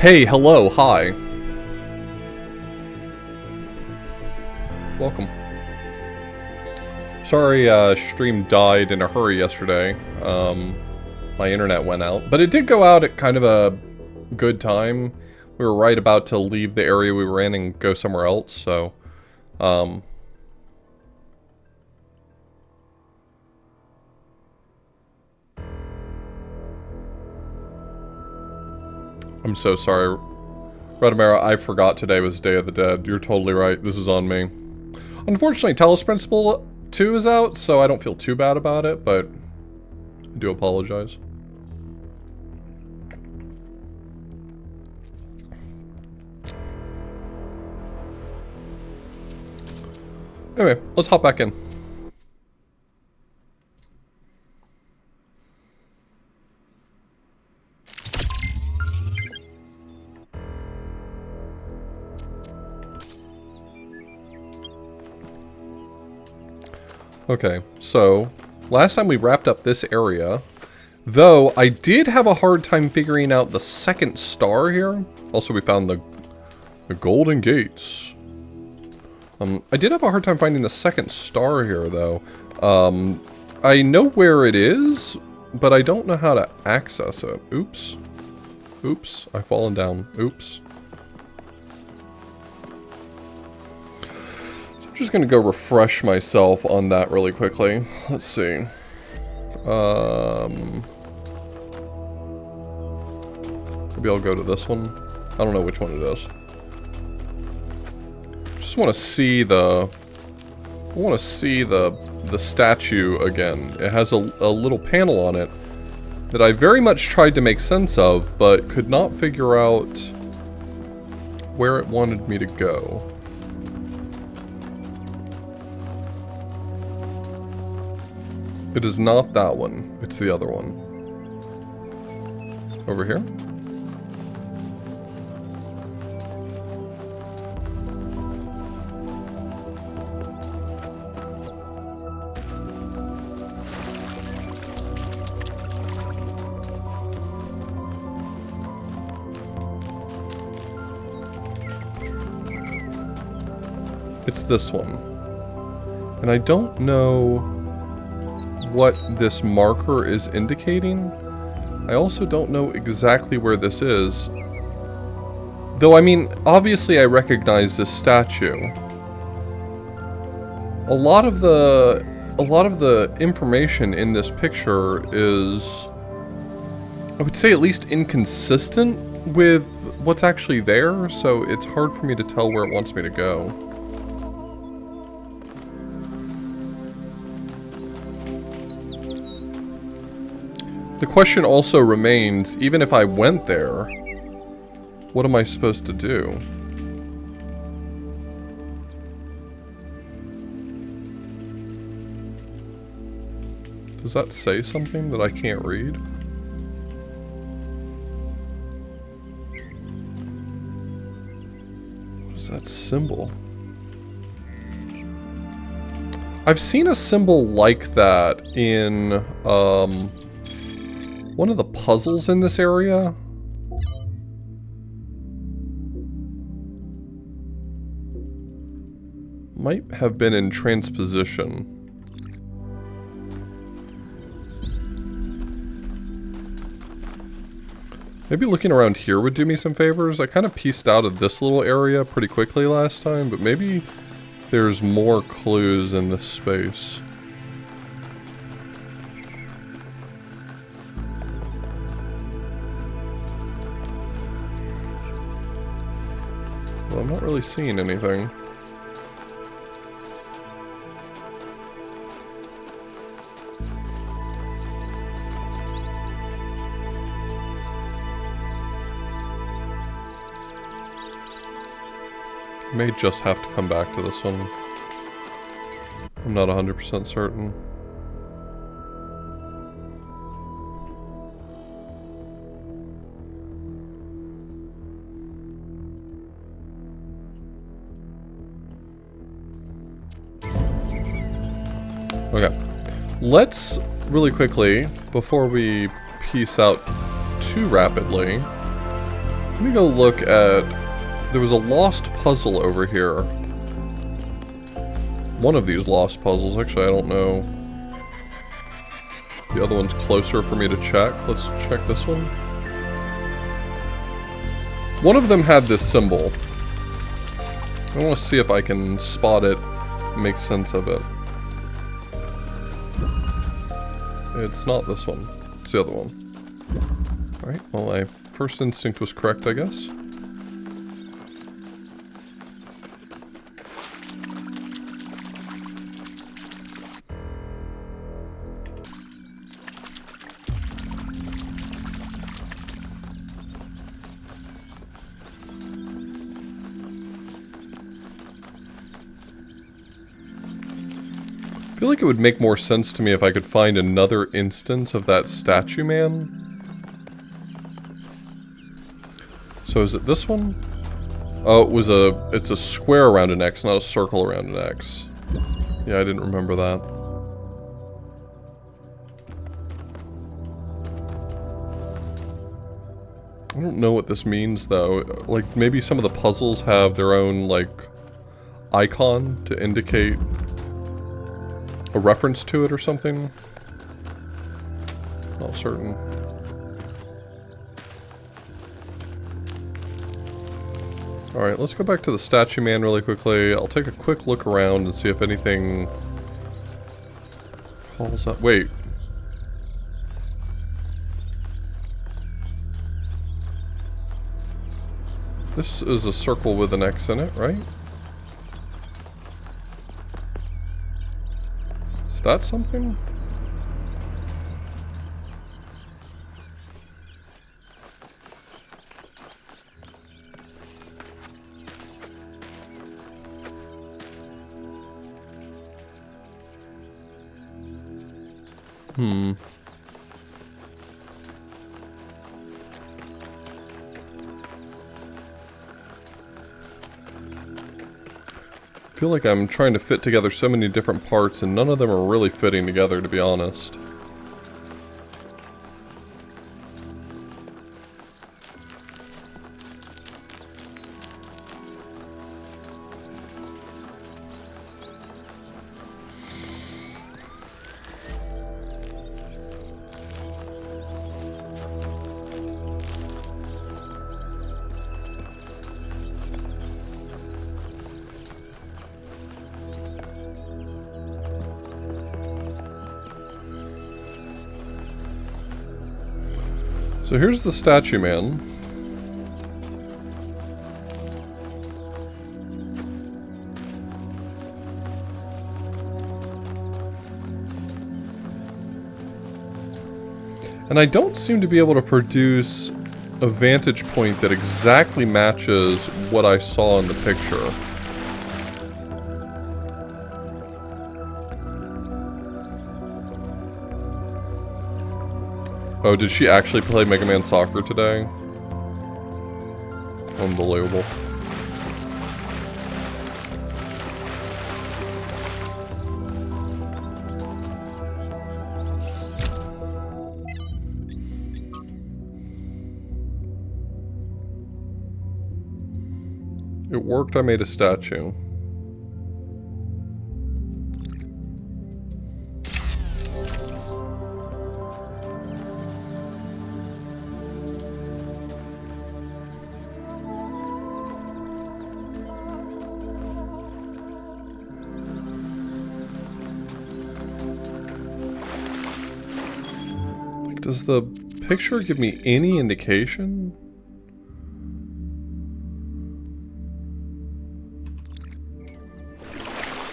Hey, hello, hi. Welcome. Sorry, stream died in a hurry yesterday. My internet went out. But it did go out at kind of a good time. We were right about to leave the area we were in and go somewhere else, so... I'm so sorry. Redamera, I forgot today was Day of the Dead. You're totally right. This is on me. Unfortunately, Talos Principle 2 is out, so I don't feel too bad about it, but I do apologize. Anyway, let's hop back in. Okay, so last time we wrapped up this area, though I did have a hard time figuring out the second star here. Also, we found the Golden Gates. I did have a hard time finding the second star here, though. I know where it is, but I don't know how to access it. Oops. Oops, I've fallen down. Oops. I'm just gonna go refresh myself on that really quickly. Let's see. Maybe I'll go to this one. I don't know which one it is. Just want to see the... I want to see the statue again. It has a little panel on it that I very much tried to make sense of, but could not figure out where it wanted me to go. It is not that one. It's the other one. Over here? It's this one. And I don't know what this marker is indicating. I also don't know exactly where this is. Though, I mean, obviously I recognize this statue. A lot of the information in this picture is, I would say, at least inconsistent with what's actually there, so it's hard for me to tell where it wants me to go. The question also remains, even if I went there, what am I supposed to do? Does that say something that I can't read? What is that symbol? I've seen a symbol like that in, one of the puzzles in this area. Might have been in transposition. Maybe looking around here would do me some favors. I kind of pieced out of this little area pretty quickly last time, but maybe there's more clues in this space. Well, I'm not really seeing anything. I may just have to come back to this one. I'm not 100% certain. Okay, let's really quickly, before we piece out too rapidly, Let me go look at... There was a lost puzzle over here. One of these lost puzzles. Actually, I don't know. The other one's closer for me to check. Let's check this one. One of them had this symbol. I want to see if I can spot it, make sense of it. It's not this one. It's the other one. Alright, well, my first instinct was correct, I guess. I feel like it would make more sense to me if I could find another instance of that statue man. So is it this one? Oh, it's a square around an X, not a circle around an X. Yeah, I didn't remember that. I don't know what this means though. Like maybe some of the puzzles have their own like icon to indicate a reference to it or something? Not certain. Alright, let's go back to the statue man really quickly. I'll take a quick look around and see if anything calls up. Wait. This is a circle with an X in it, right? Is that something? I feel like I'm trying to fit together so many different parts and none of them are really fitting together, to be honest. So here's the statue man. And I don't seem to be able to produce a vantage point that exactly matches what I saw in the picture. Oh, did she actually play Mega Man Soccer today? Unbelievable. It worked, I made a statue. Does the picture give me any indication?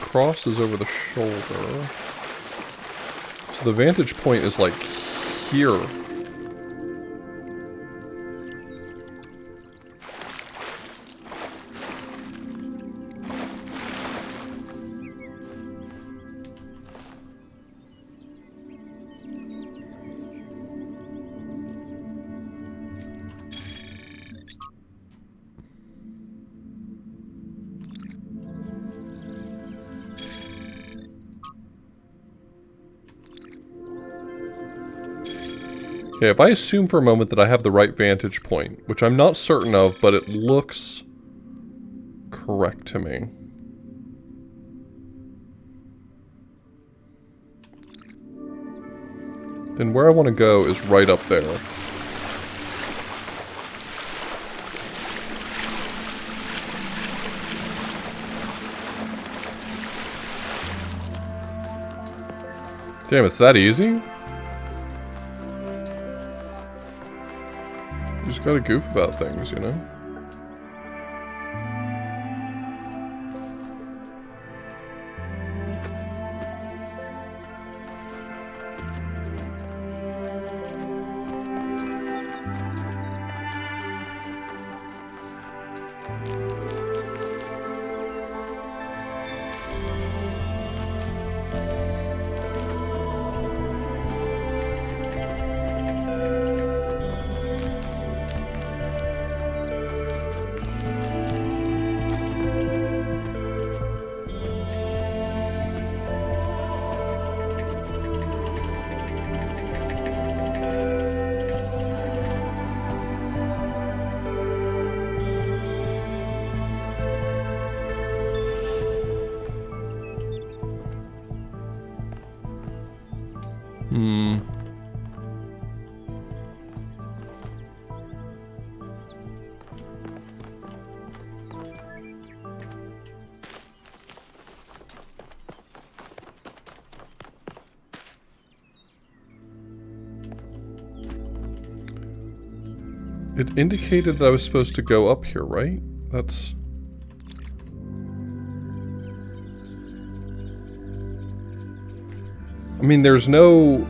Cross is over the shoulder. So the vantage point is like here. Okay, if I assume for a moment that I have the right vantage point, which I'm not certain of, but it looks correct to me. Then where I want to go is right up there. Damn, it's that easy? You just gotta goof about things, you know? It indicated that I was supposed to go up here, right? That's... I mean, there's no...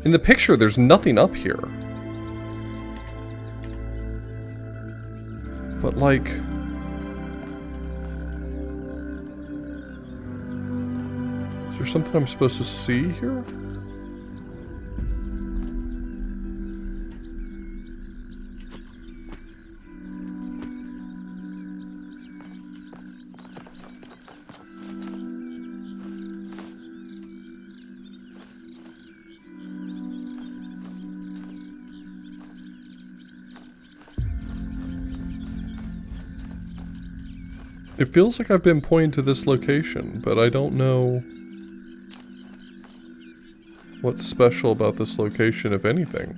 In the picture, there's nothing up here. But, like... Is there something I'm supposed to see here? It feels like I've been pointed to this location, but I don't know what's special about this location, if anything.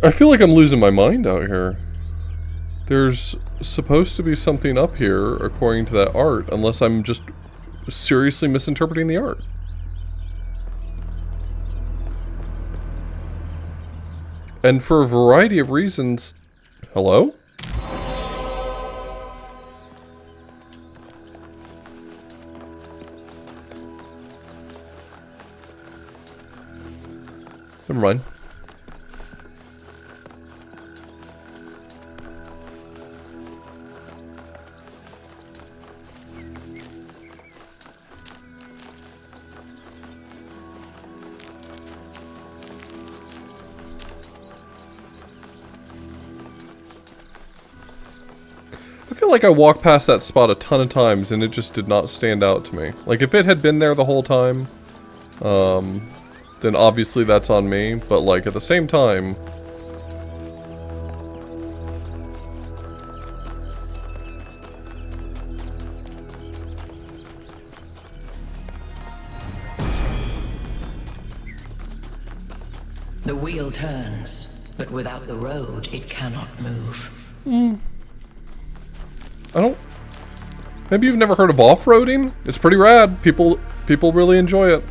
I feel like I'm losing my mind out here. There's supposed to be something up here, according to that art, unless I'm just seriously misinterpreting the art. And for a variety of reasons... Hello? Never mind. I feel like I walked past that spot a ton of times and it just did not stand out to me. Like, if it had been there the whole time, then obviously that's on me, but like, at the same time... The wheel turns, but without the road, it cannot move. I don't... Maybe you've never heard of off-roading? It's pretty rad. People really enjoy it.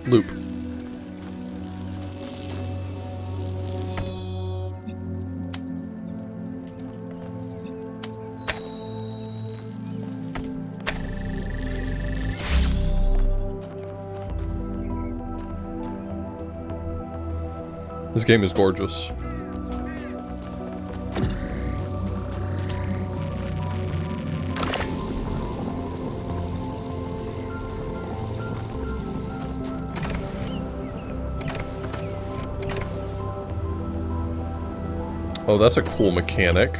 Loop. This game is gorgeous. Oh, that's a cool mechanic.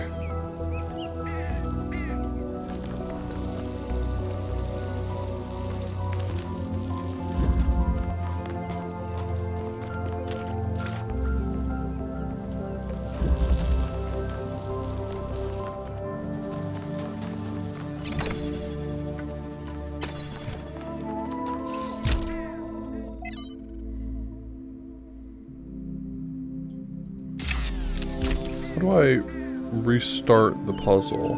How do I restart the puzzle?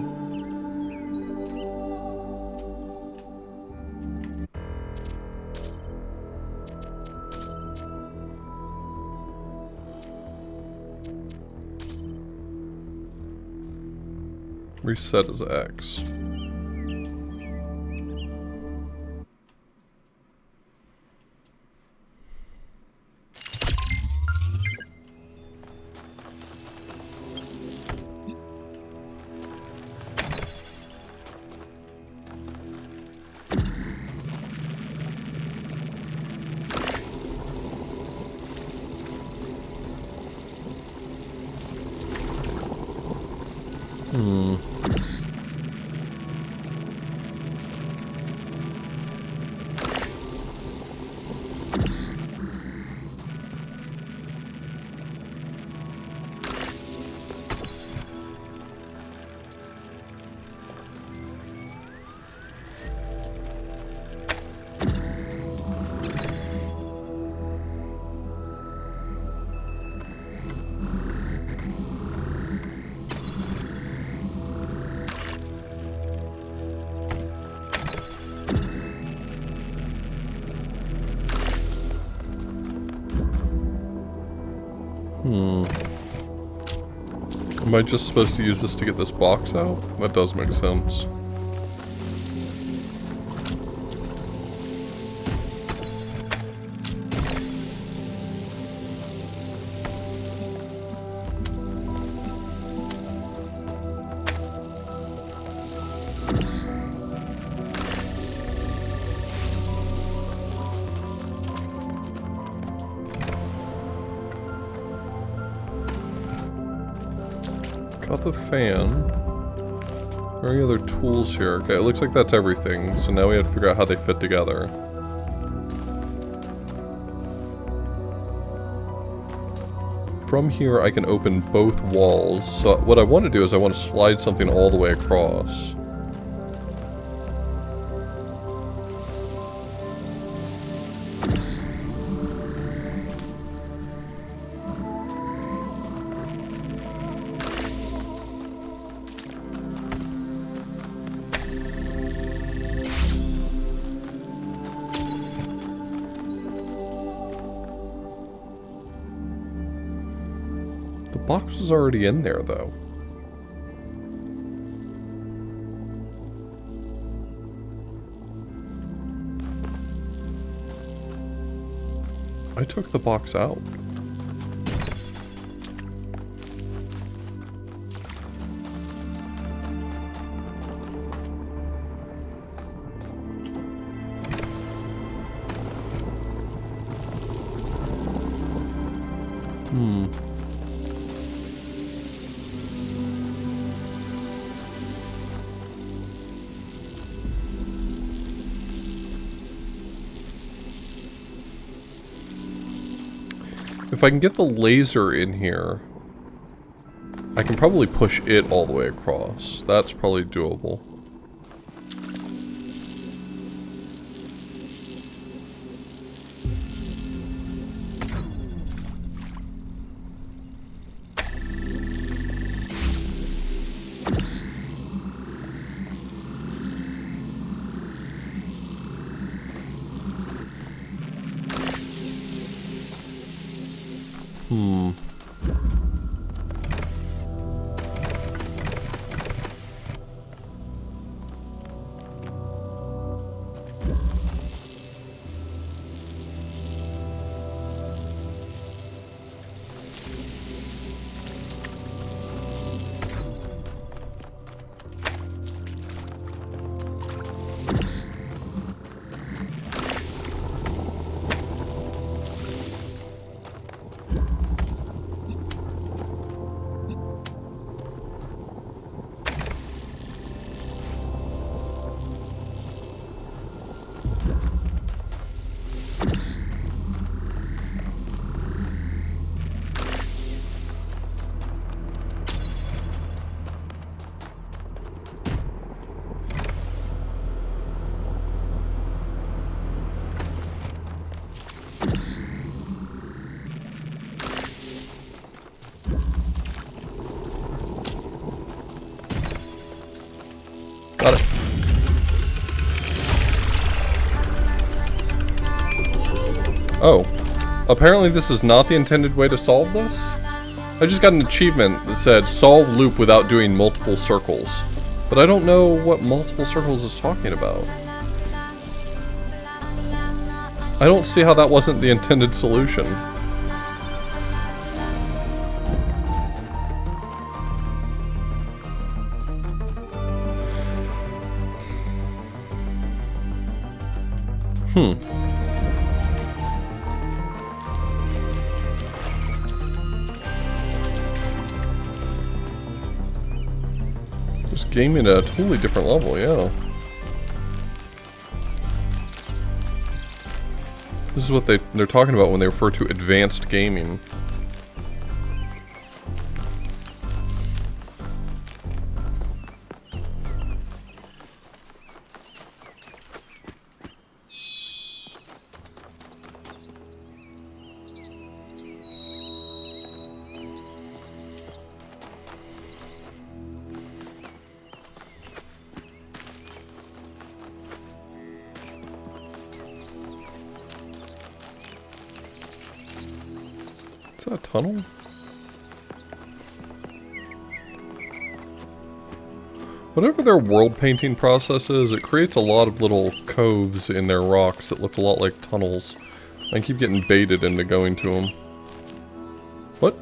Reset as X. Am I just supposed to use this to get this box out? That does make sense. Got the fan. Are there any other tools here? Okay, it looks like that's everything. So now we have to figure out how they fit together. From here, I can open both walls. So what I want to do is I want to slide something all the way across. box was already in there, though. I took the box out. If I can get the laser in here, I can probably push it all the way across. That's probably doable. Got it. Oh. Apparently this is not the intended way to solve this? I just got an achievement that said, solve loop without doing multiple circles. But I don't know what multiple circles is talking about. I don't see how that wasn't the intended solution. Just gaming at a totally different level, yeah. This is what they're talking about when they refer to advanced gaming. Is that a tunnel? Whatever their world painting process is, it creates a lot of little coves in their rocks that look a lot like tunnels. I keep getting baited into going to them. What?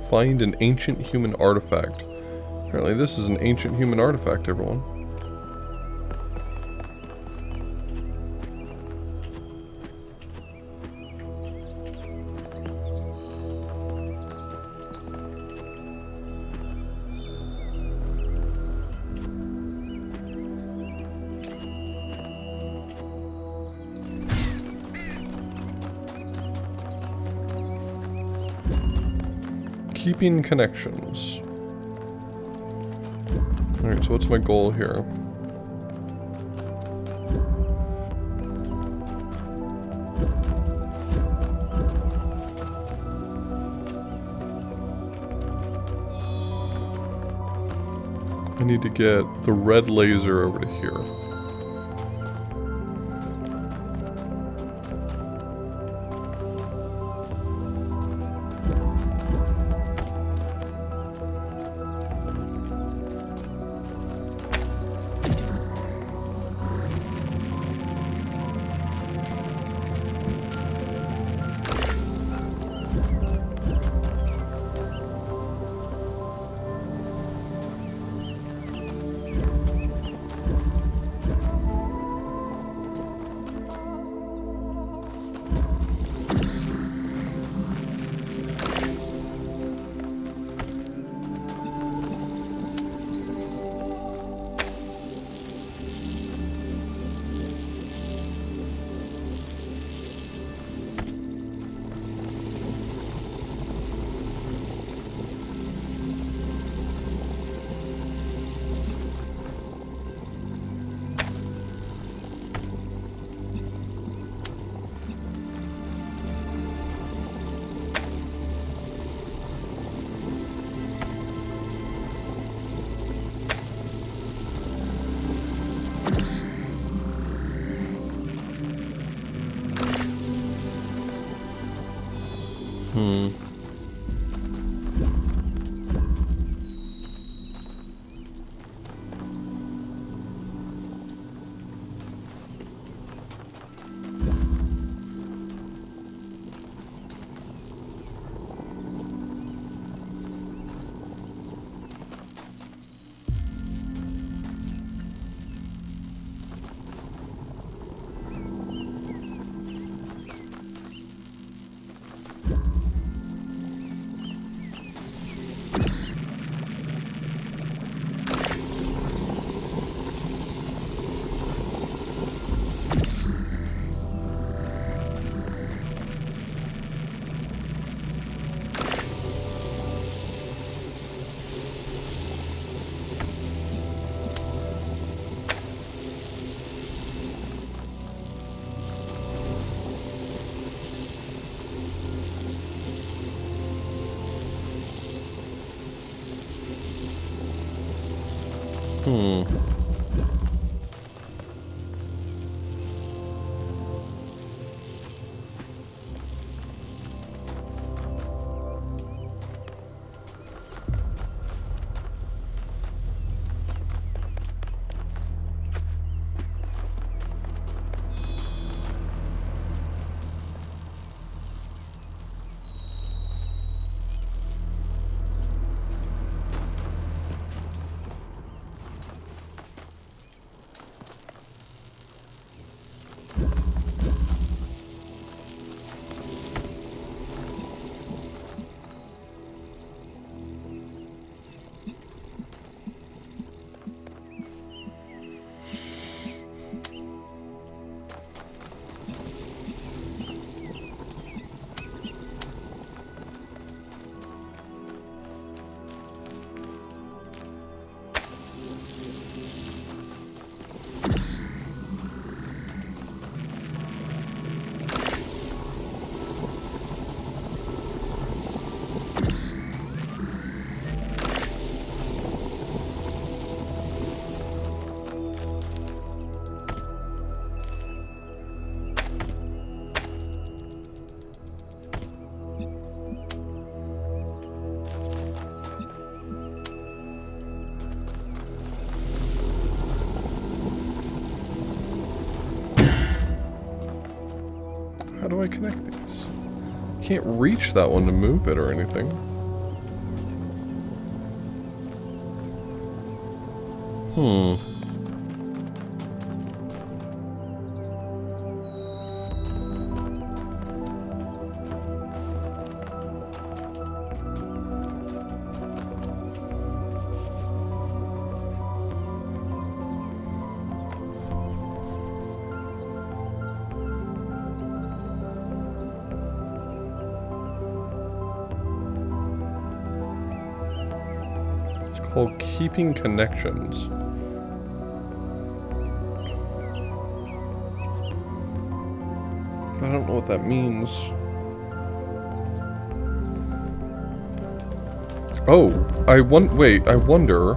Find an ancient human artifact. Apparently this is an ancient human artifact, everyone. Keeping connections. Alright, so what's my goal here? I need to get the red laser over to here. How do I connect these? Can't reach that one to move it or anything. Called keeping connections. But I don't know what that means. Oh, wait, I wonder.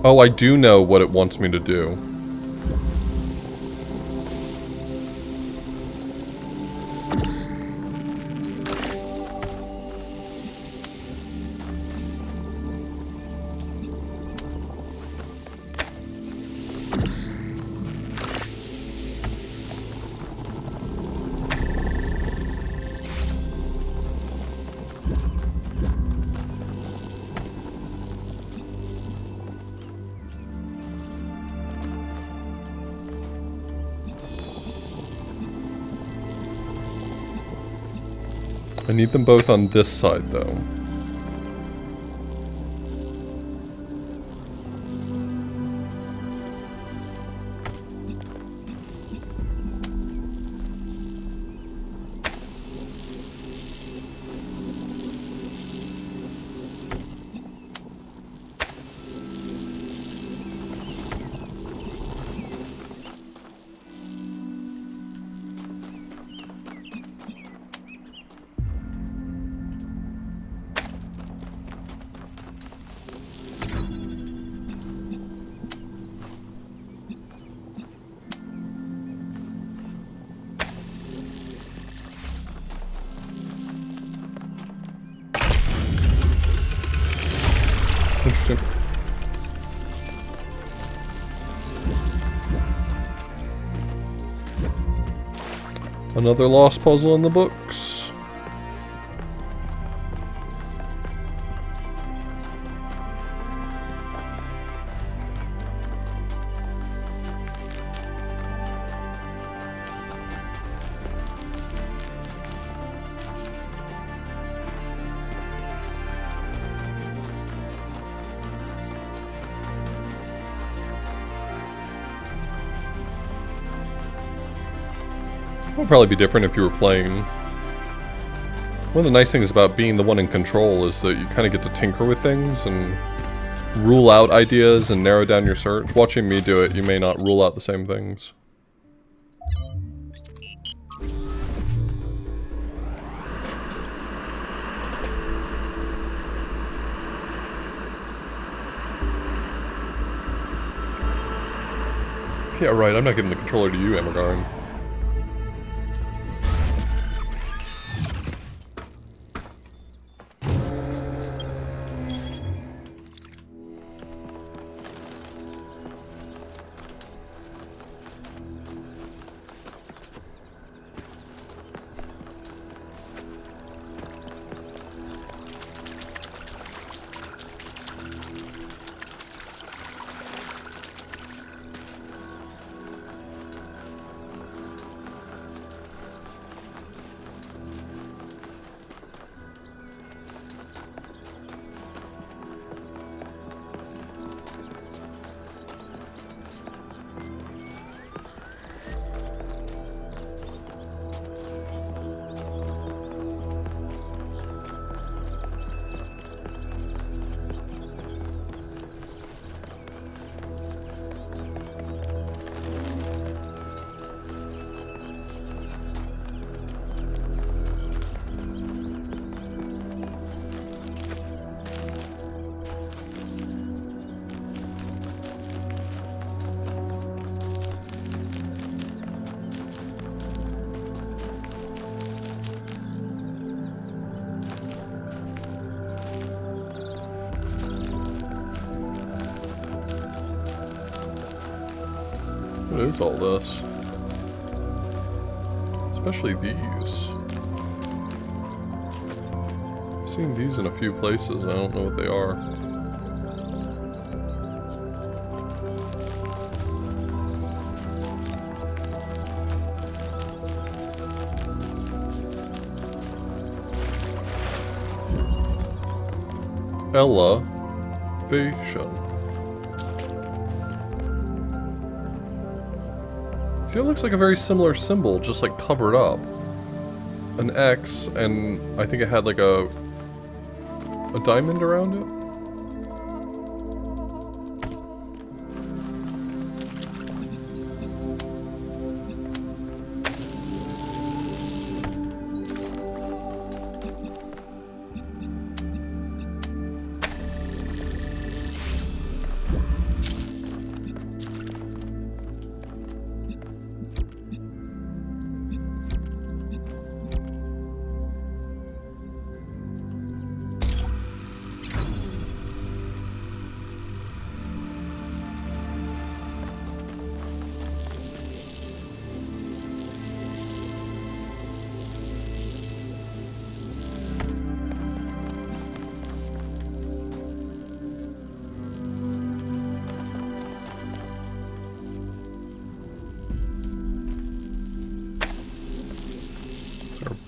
Oh, I do know what it wants me to do. I need them both on this side, though. Interesting. Another lost puzzle in the books. It would probably be different if you were playing. One of the nice things about being the one in control is that you kind of get to tinker with things and rule out ideas and narrow down your search. Watching me do it, you may not rule out the same things. Yeah, right, I'm not giving the controller to you, Amargarn. What is all this? Especially these. I've seen these in a few places, I don't know what they are. Elevation. See, it looks like a very similar symbol, just like covered up. An X, and I think it had like a diamond around it.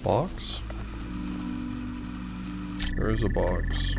Box? There is a box.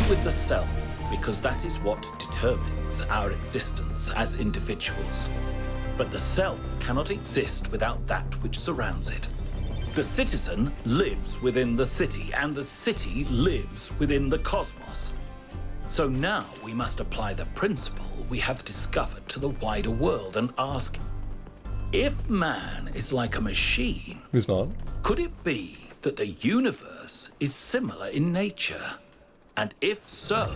with the self because that is what determines our existence as individuals. But the self cannot exist without that which surrounds it. The citizen lives within the city, and the city lives within the cosmos. So now we must apply the principle we have discovered to the wider world and ask, if man is like a machine, He's not. could it be that the universe is similar in nature? And if so,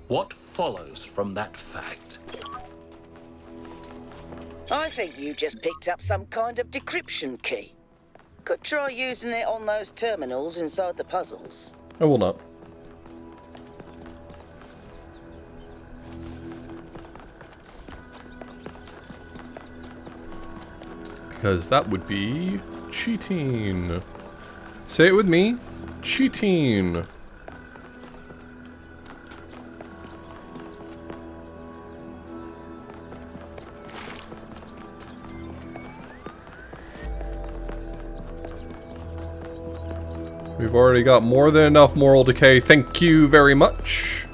what follows from that fact? I think you just picked up some kind of decryption key. Could try using it on those terminals inside the puzzles. I will not. Because that would be cheating. Say it with me. Cheating. We've already got more than enough moral decay. Thank you very much.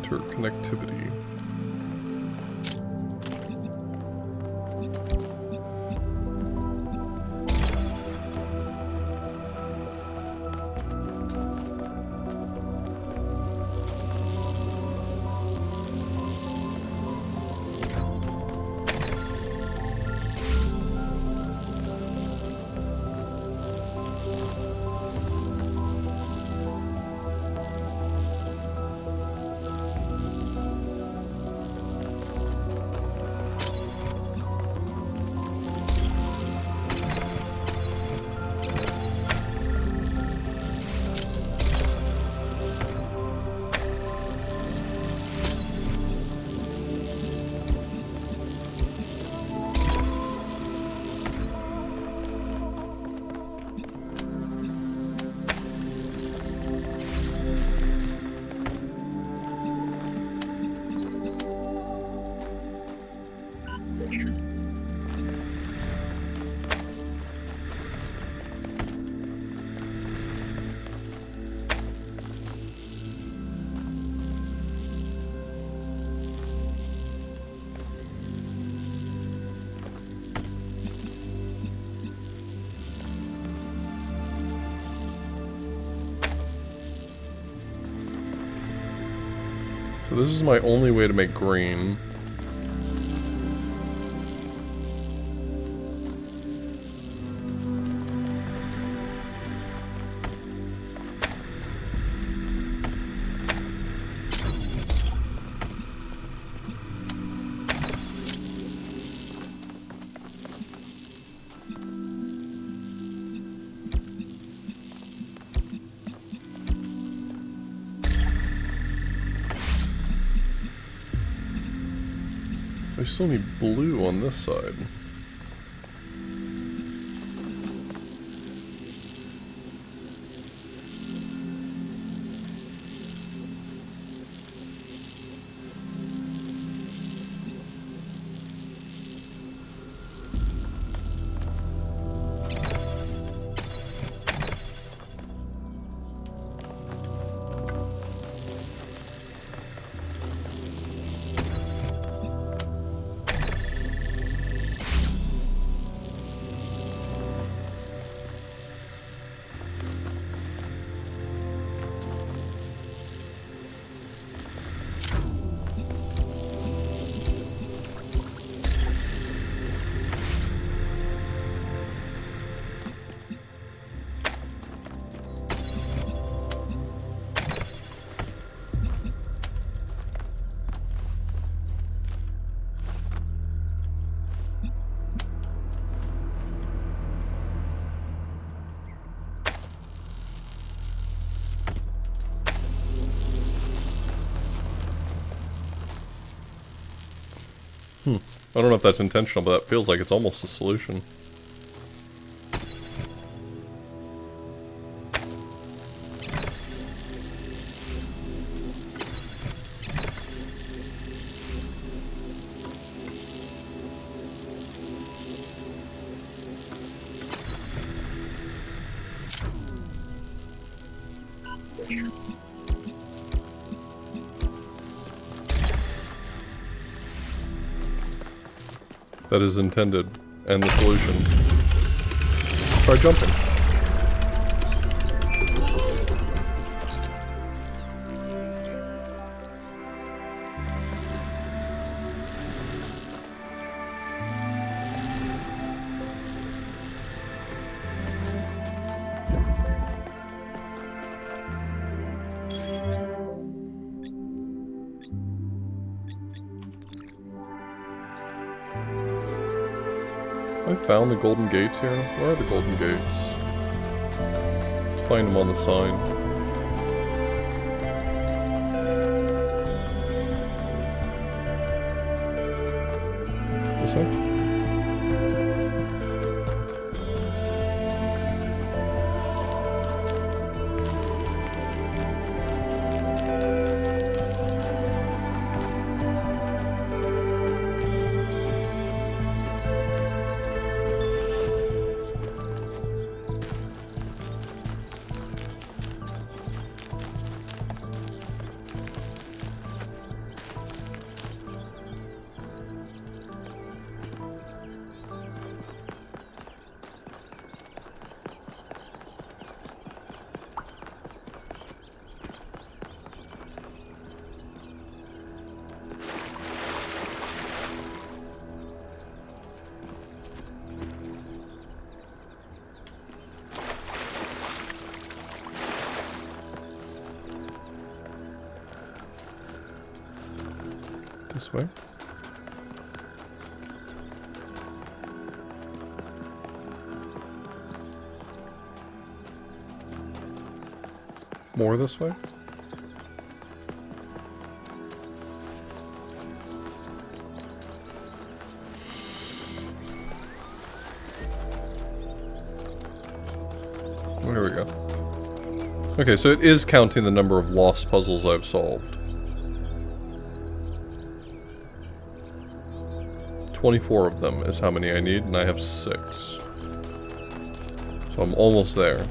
Interconnectivity. So this is my only way to make green. I still need blue on this side. I don't know if that's intentional, but that feels like it's almost a solution. That is intended, and the solution. Try jumping. I found the golden gates here. Where are the golden gates? Let's find them on the sign. This way? This way? More this way? Oh, here we go. Okay, so it is counting the number of lost puzzles I've solved. 24 of them is how many I need, and I have 6. So I'm almost there.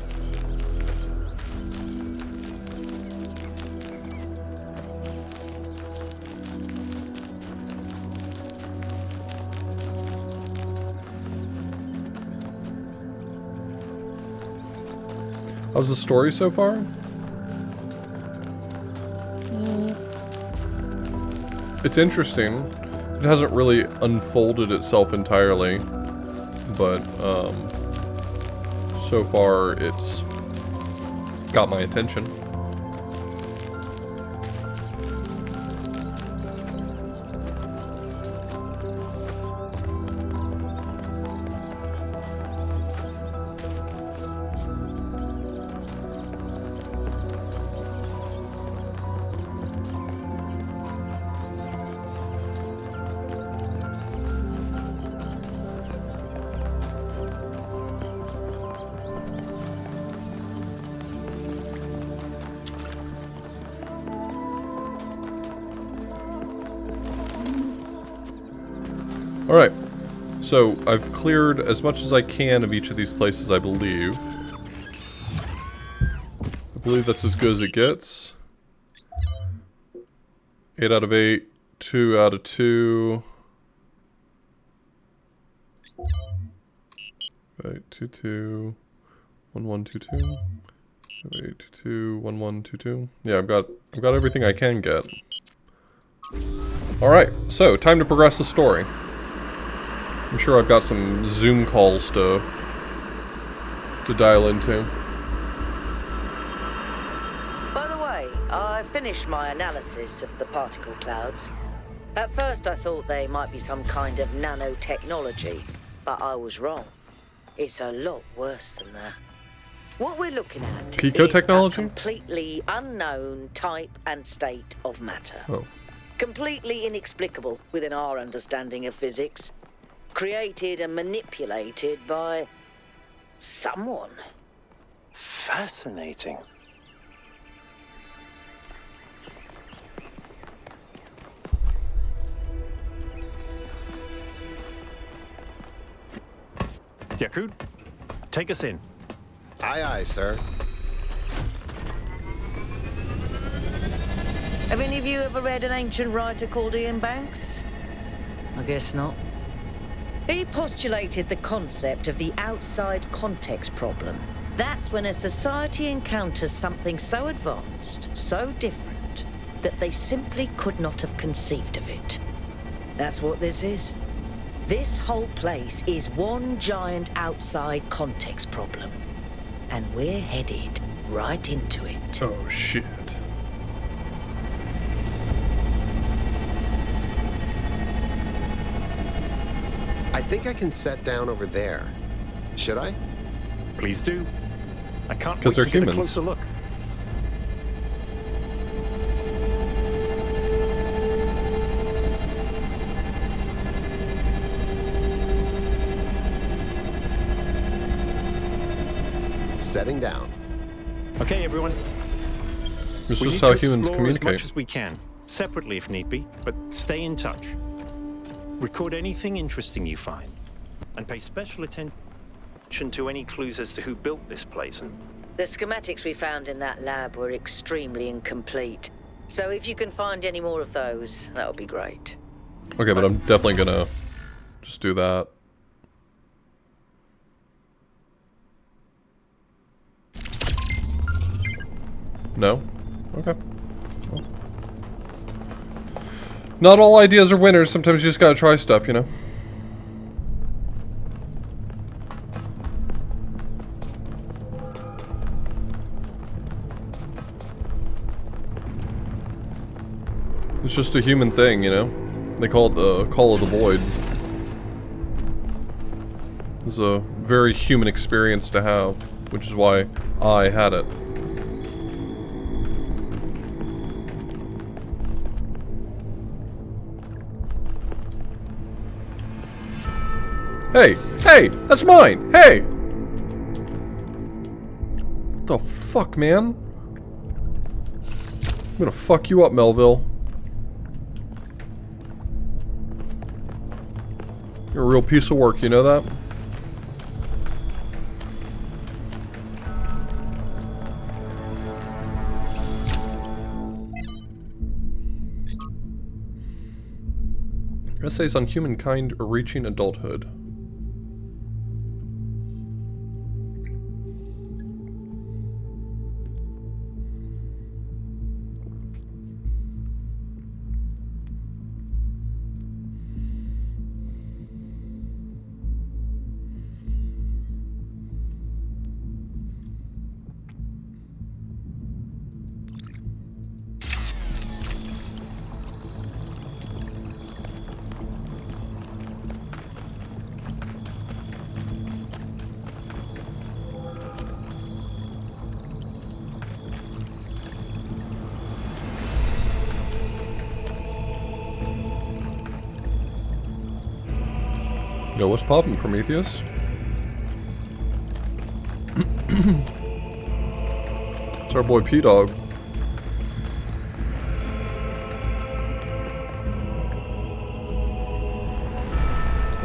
How's the story so far? It's interesting. It hasn't really unfolded itself entirely, but so far it's got my attention. Alright, so I've cleared as much as I can of each of these places, I believe. I believe that's as good as it gets. 8 out of 8, 2 out of 2. Right, 2, 2, 1, 1, 2, 2. 8, 2, 2, 1, 1, 2, 2. Yeah, I've got everything I can get. Alright, so time to progress the story. I'm sure I've got some Zoom calls to dial into. By the way, I finished my analysis of the particle clouds. At first I thought they might be some kind of nanotechnology, but I was wrong. It's a lot worse than that. What we're looking at Pico is technology? a completely unknown type and state of matter. Oh. Completely inexplicable within our understanding of physics. Created and manipulated by someone. Fascinating. Yakut, take us in. Aye, aye, sir. Have any of you ever read an ancient writer called Ian Banks? I guess not. He postulated the concept of the outside context problem. That's when a society encounters something so advanced, so different, that they simply could not have conceived of it. That's what this is. This whole place is one giant outside context problem. And we're headed right into it. Oh, shit. I think I can set down over there. Should I? Please do. I can't 'Cause wait they're to get humans. a closer look. Setting down. Okay, everyone. This We is need how to humans explore communicate. as much as we can, separately if need be, but stay in touch. Record anything interesting you find, and pay special attention to any clues as to who built this place. And The schematics we found in that lab were extremely incomplete. So if you can find any more of those, that would be great. Okay, but I'm definitely gonna just do that. No? Okay. Well. Not all ideas are winners. Sometimes you just gotta try stuff, you know? It's just a human thing, you know? They call it the call of the void. It's a very human experience to have, which is why I had it. Hey! Hey! That's mine! Hey! What the fuck, man? I'm gonna fuck you up, Melville. You're a real piece of work, you know that? Essays on humankind reaching adulthood. Yo, what's poppin', Prometheus? It's our boy P-Dog.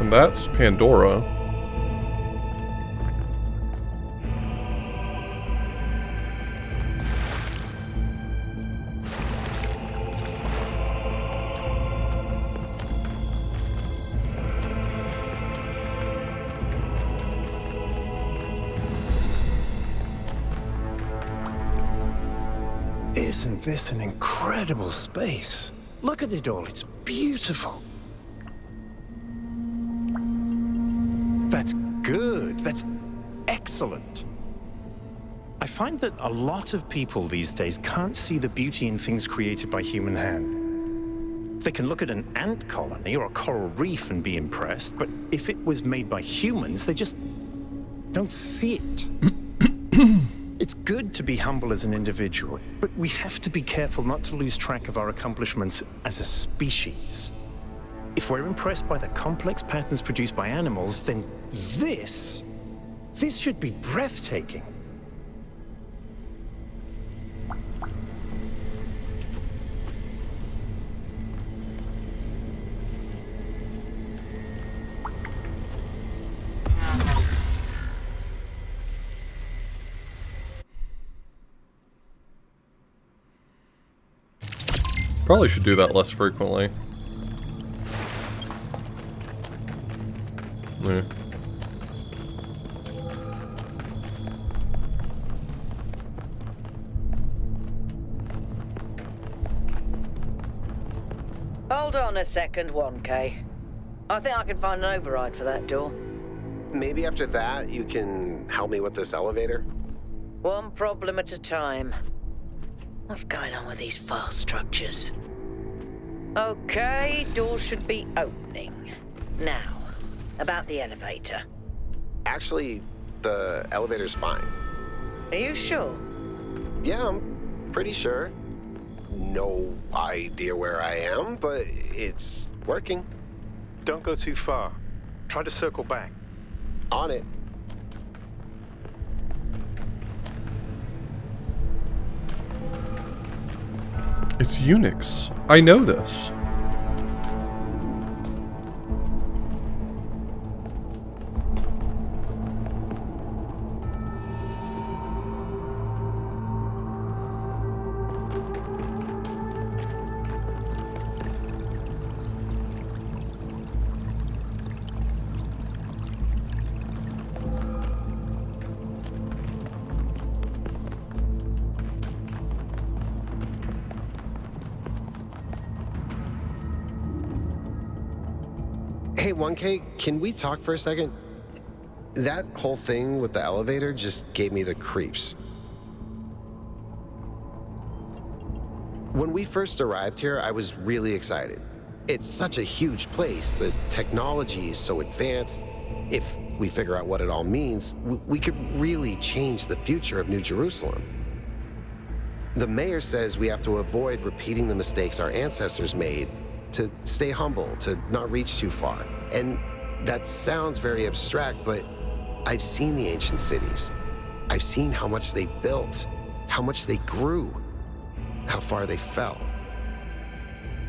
And that's Pandora. Isn't this an incredible space? Look at it all, it's beautiful. that's good. That's excellent. I find that a lot of people these days can't see the beauty in things created by human hand. They can look at an ant colony or a coral reef and be impressed, but if it was made by humans, they just don't see it. It's good to be humble as an individual, but we have to be careful not to lose track of our accomplishments as a species. If we're impressed by the complex patterns produced by animals, then this should be breathtaking. Probably should do that less frequently. Yeah. Hold on a second, 1K. I think I can find an override for that door. Maybe after that, you can help me with this elevator? One problem at a time. What's going on with these file structures? Okay, door should be opening. Now, about the elevator. Actually, the elevator's fine. Are you sure? Yeah, I'm pretty sure. No idea where I am, but it's working. Don't go too far. Try to circle back. On it. It's Unix. I know this. Hey, 1K, can we talk for a second? That whole thing with the elevator just gave me the creeps. When we first arrived here, I was really excited. It's such a huge place. The technology is so advanced. If we figure out what it all means, we could really change the future of New Jerusalem. The mayor says we have to avoid repeating the mistakes our ancestors made, to stay humble, to not reach too far. And that sounds very abstract, but I've seen the ancient cities. I've seen how much they built, how much they grew, how far they fell.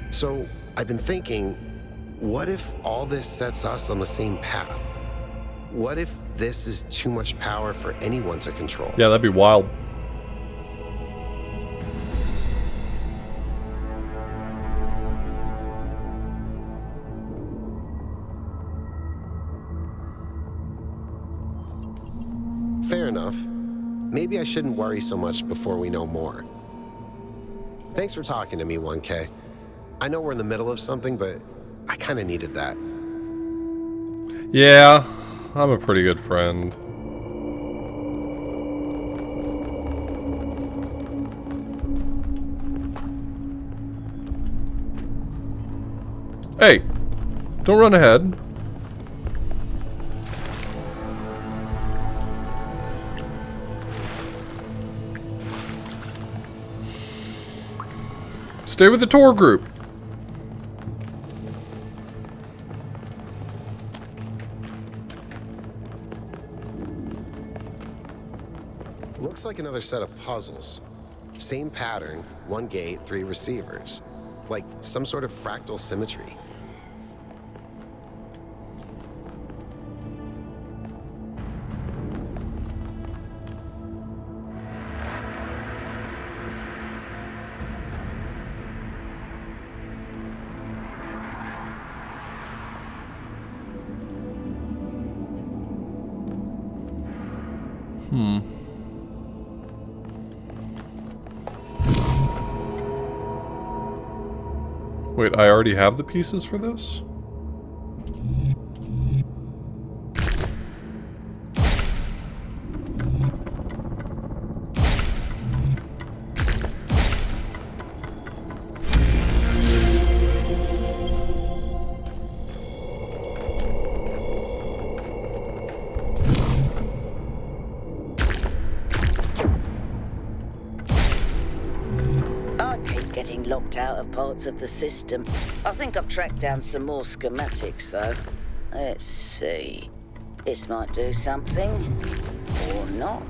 So I've been thinking, what if all this sets us on the same path? What if this is too much power for anyone to control? Yeah, that'd be wild. Fair enough. Maybe I shouldn't worry so much before we know more. Thanks for talking to me, 1K. I know we're in the middle of something, but I kind of needed that. Yeah, I'm a pretty good friend. Hey, don't run ahead. Stay with the tour group. Looks like another set of puzzles. Same pattern, 1 gate, 3 receivers. Like some sort of fractal symmetry. Wait, I already have the pieces for this? I keep getting locked out of parts of the system. I think I've tracked down some more schematics, though. Let's see. This might do something. Or not.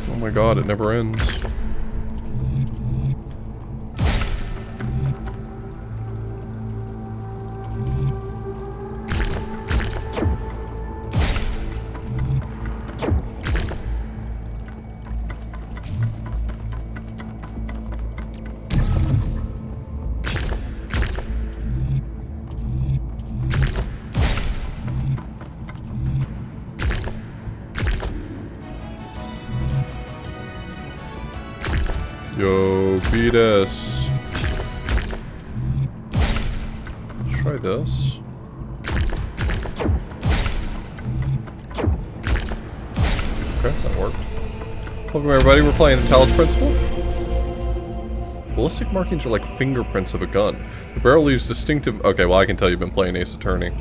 Oh my god, it never ends. Yo, beat us. Let's try this. Okay, that worked. Welcome everybody, we're playing the Talos Principle. Ballistic markings are like fingerprints of a gun. The barrel leaves distinctive... Okay, well I can tell you've been playing Ace Attorney.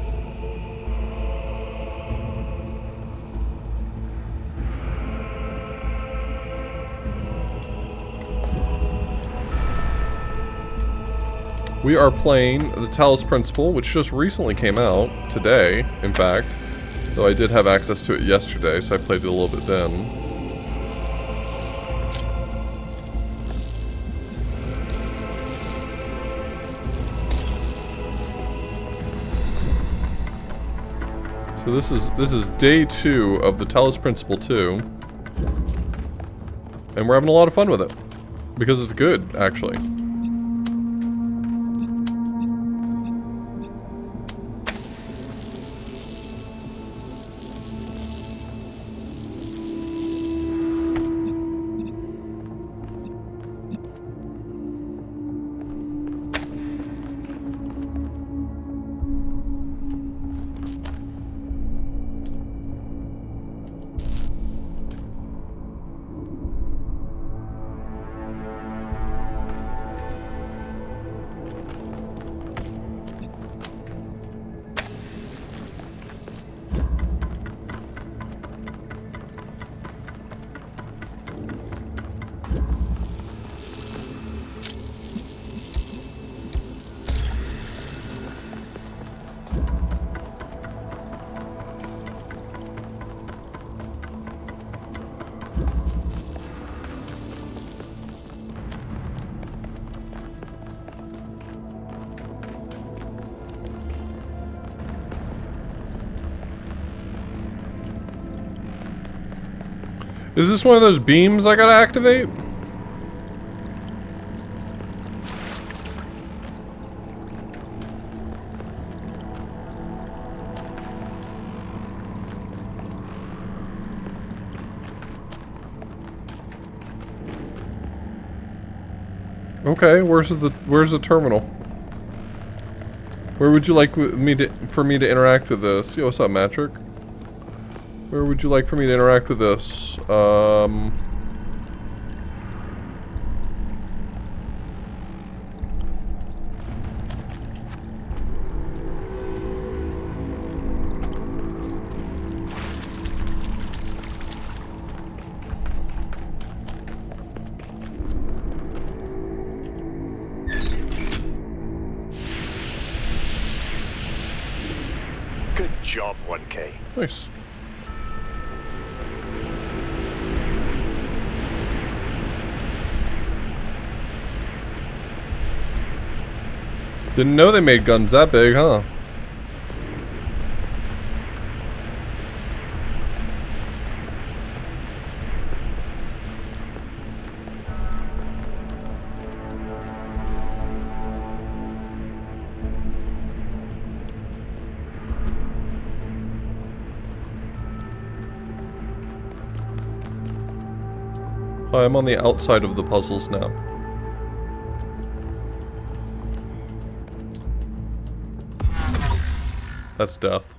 We are playing the Talos Principle, which just recently came out, today, in fact. Though I did have access to it yesterday, so I played it a little bit then. So this is day 2 of the Talos Principle 2. And we're having a lot of fun with it. Because it's good, actually. Is this one of those beams I gotta activate? Okay, where's the terminal? Where would you like for me to interact with this? Yo, what's up, Matrick? Where would you like for me to interact with this? Good job, 1K. Nice. Didn't know they made guns that big, huh? Oh, I'm on the outside of the puzzles now. That's death.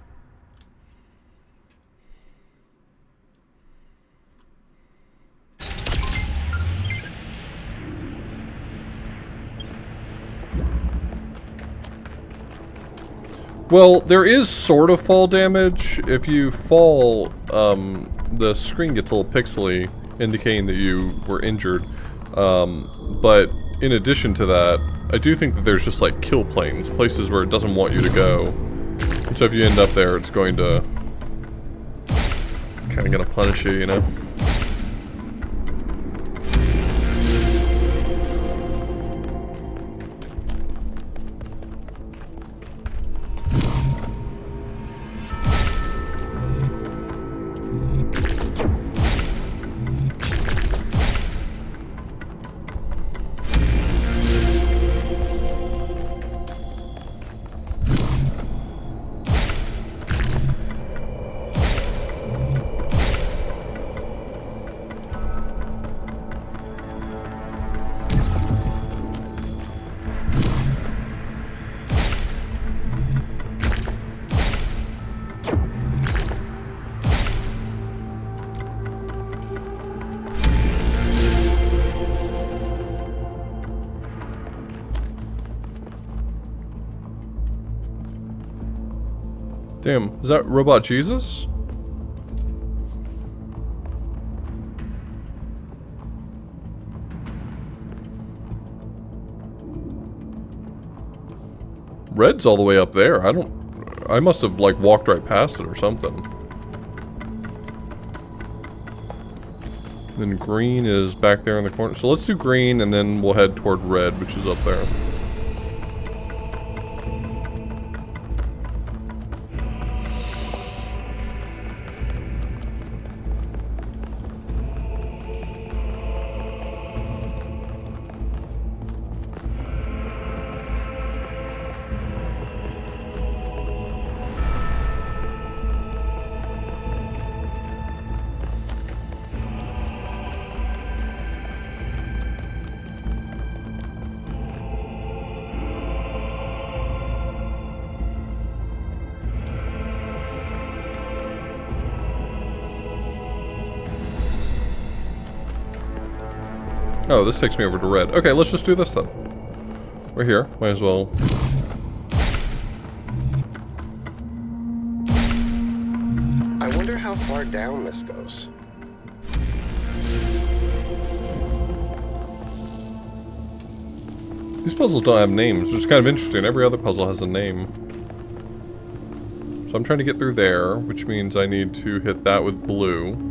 Well, there is sort of fall damage. If you fall, the screen gets a little pixely, indicating that you were injured. But in addition to that, I do think that there's just like kill planes, places where it doesn't want you to go. And so if you end up there, it's going to kind of gonna punish you, you know? Damn, is that Robot Jesus? Red's all the way up there. I must have like walked right past it or something. Then green is back there in the corner. So let's do green and then we'll head toward red, which is up there. Oh, this takes me over to red. Okay, let's just do this then. We're here. Might as well. I wonder how far down this goes. These puzzles don't have names, which is kind of interesting. Every other puzzle has a name. So I'm trying to get through there, which means I need to hit that with blue.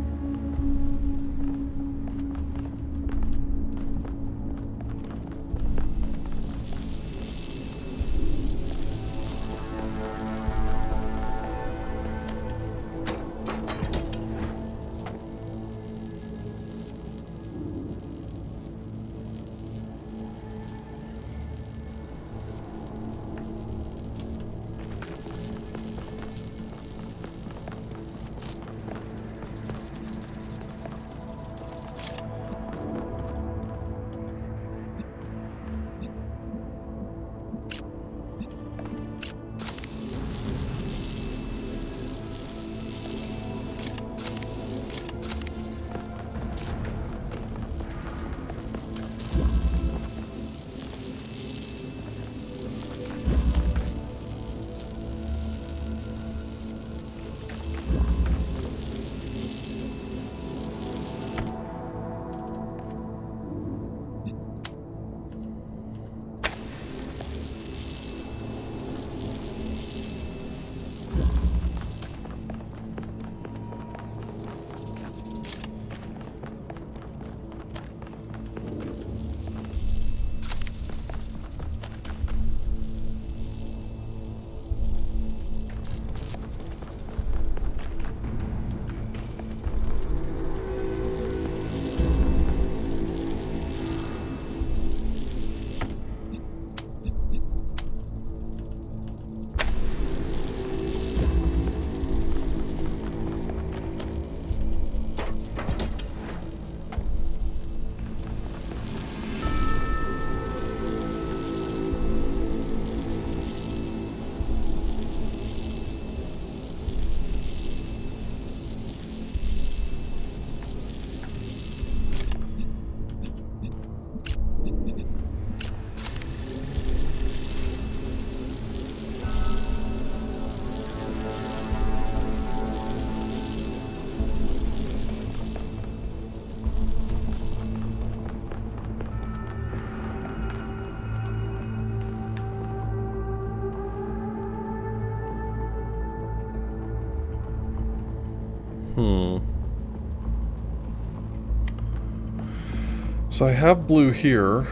So I have blue here.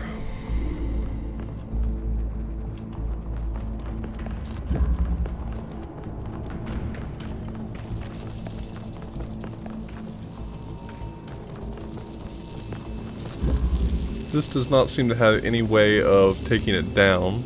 This does not seem to have any way of taking it down.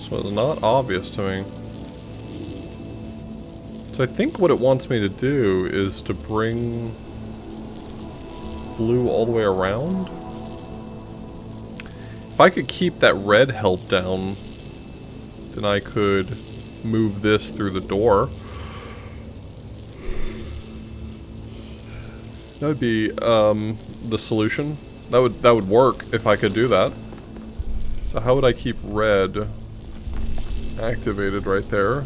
So it's not obvious to me. So I think what it wants me to do is to bring blue all the way around. If I could keep that red held down, then I could move this through the door. That would be the solution. That would work if I could do that. So how would I keep red activated right there?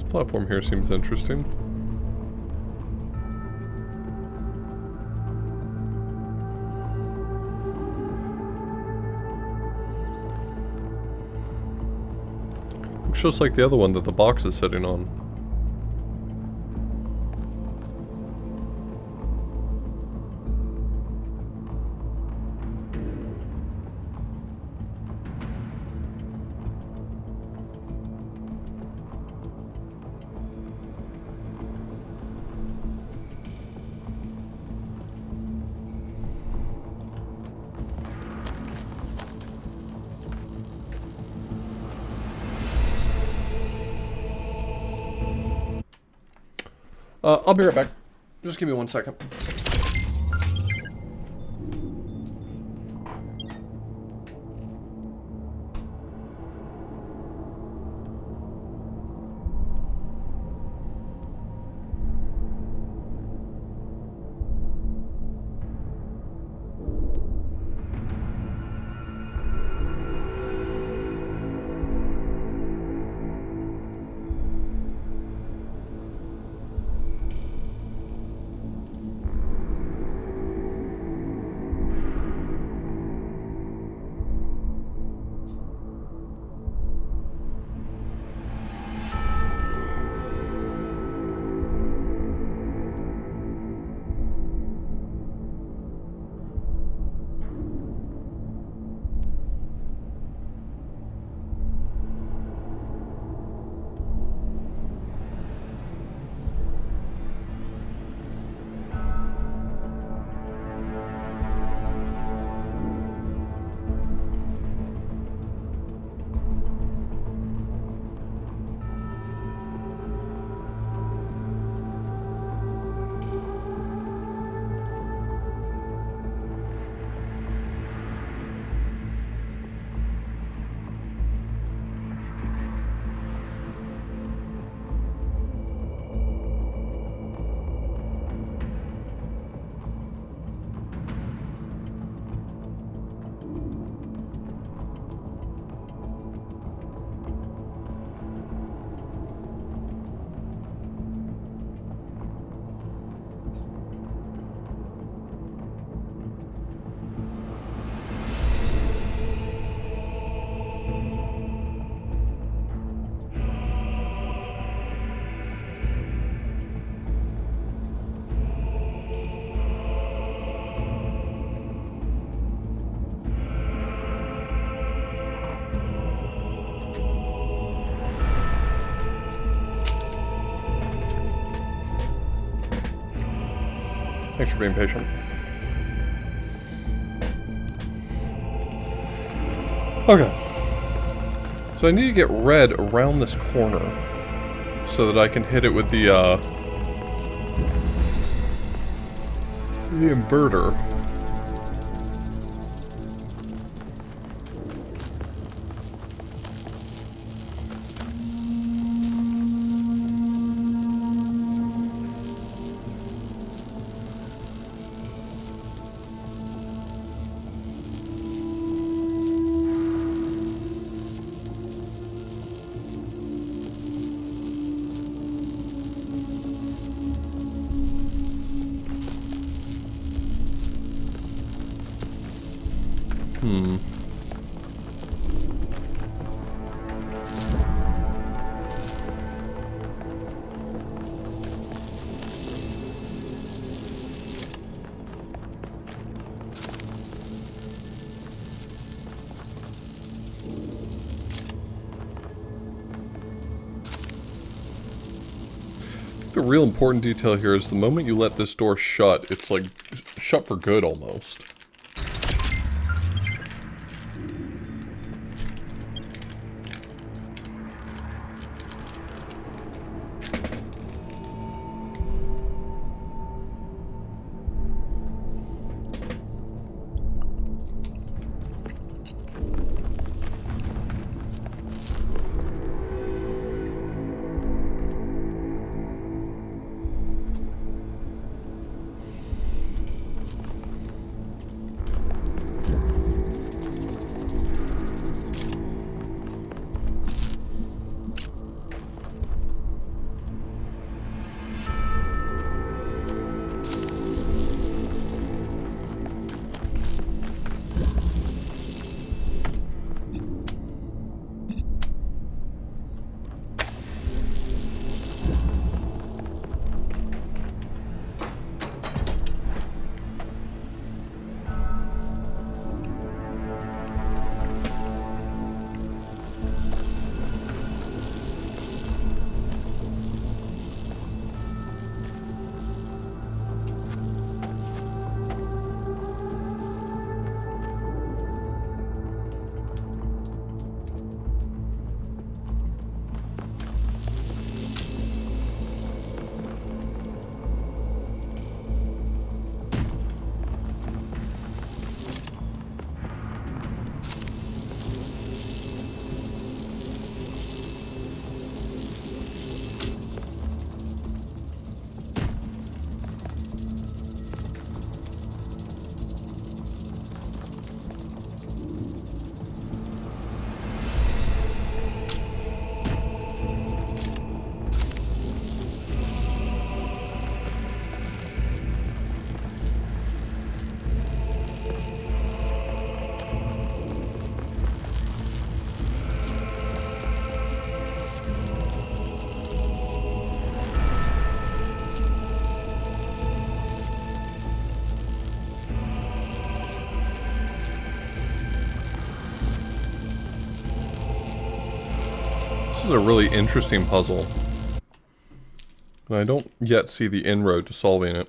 Platform here seems interesting. Looks just like the other one that the box is sitting on. I'll be right back. Just give me 1 second. Thanks for being patient. Okay. So I need to get red around this corner so that I can hit it with the inverter. The real important detail here is the moment you let this door shut, it's like shut for good almost. This is a really interesting puzzle. And I don't yet see the inroad to solving it.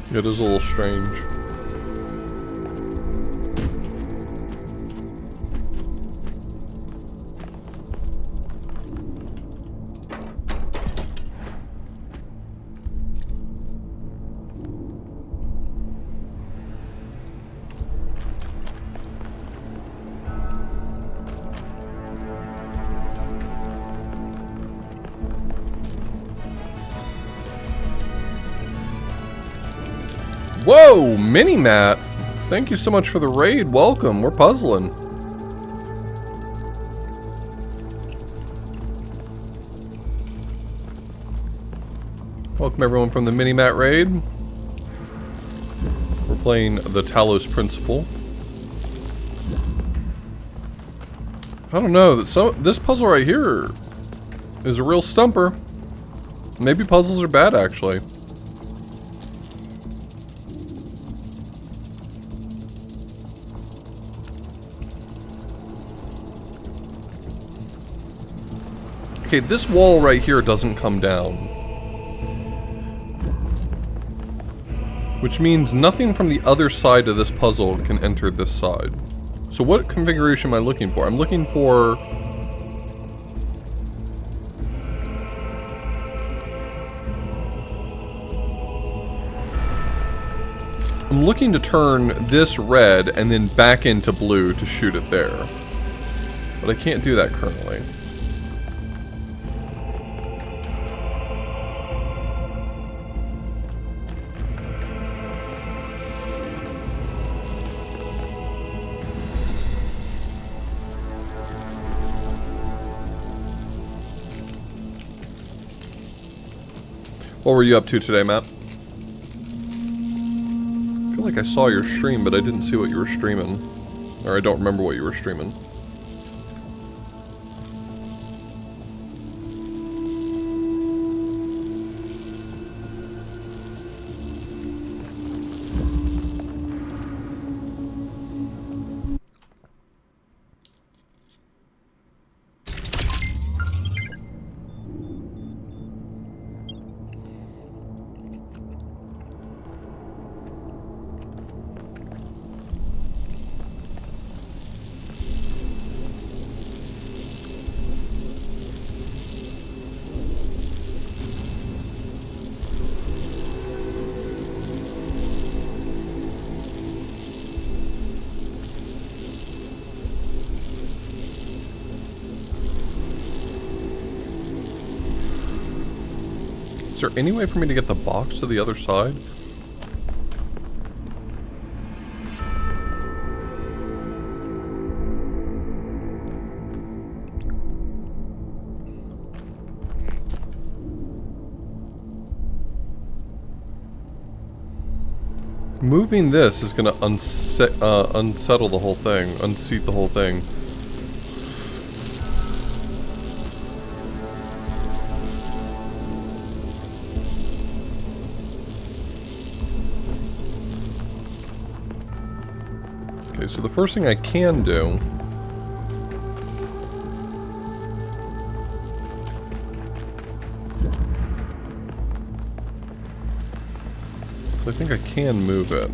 It is a little strange. Whoa, Mini-Matt! Thank you so much for the raid. Welcome. We're puzzling. Welcome everyone from the mini-mat raid. We're playing the Talos Principle. I don't know, this puzzle right here is a real stumper. Maybe puzzles are bad, actually. Okay, this wall right here doesn't come down. Which means nothing from the other side of this puzzle can enter this side. So what configuration am I looking for? I'm looking for... I'm looking to turn this red and then back into blue to shoot it there. But I can't do that currently. What were you up to today, Matt? I feel like I saw your stream, but I didn't see what you were streaming. Or I don't remember what you were streaming. Is there any way for me to get the box to the other side? Moving this is gonna unsettle the whole thing, unseat the whole thing. Okay, so the first thing I can do I think I can move it.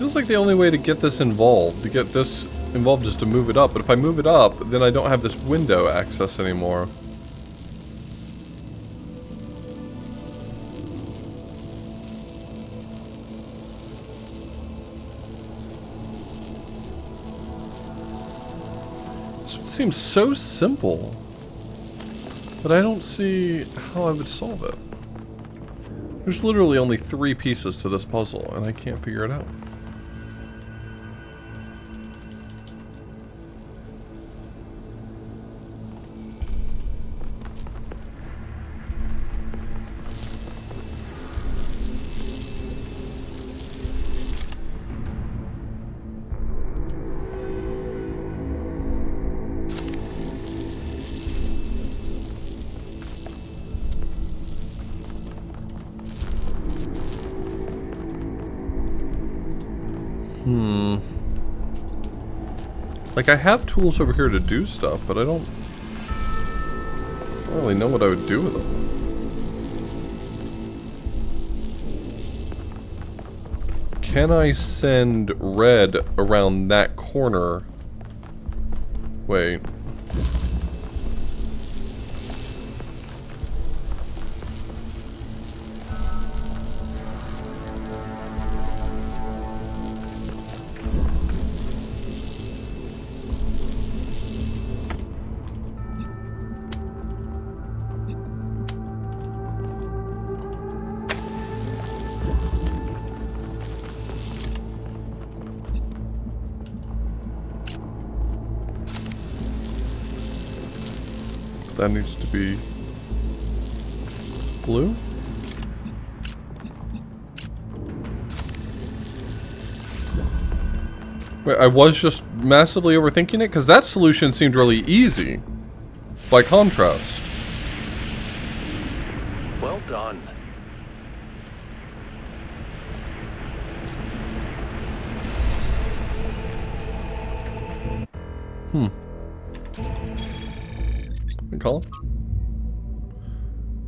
Feels like the only way to get this involved, is to move it up. But if I move it up, then I don't have this window access anymore. This one seems so simple, but I don't see how I would solve it. There's literally only 3 pieces to this puzzle, and I can't figure it out. Like, I have tools over here to do stuff, but I don't really know what I would do with them. Can I send red around that corner? Wait. That needs to be blue. Wait, I was just massively overthinking it? Because that solution seemed really easy. By contrast. Well done. Call him?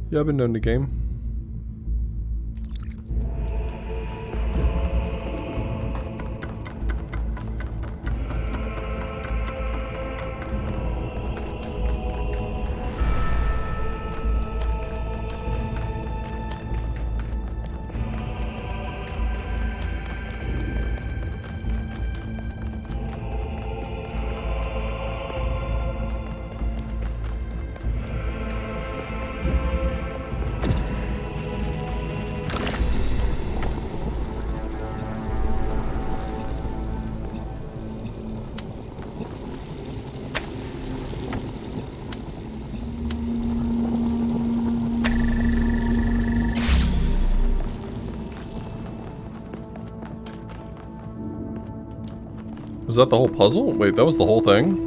Yeah, I've been known to game. Was that the whole puzzle? Wait, that was the whole thing?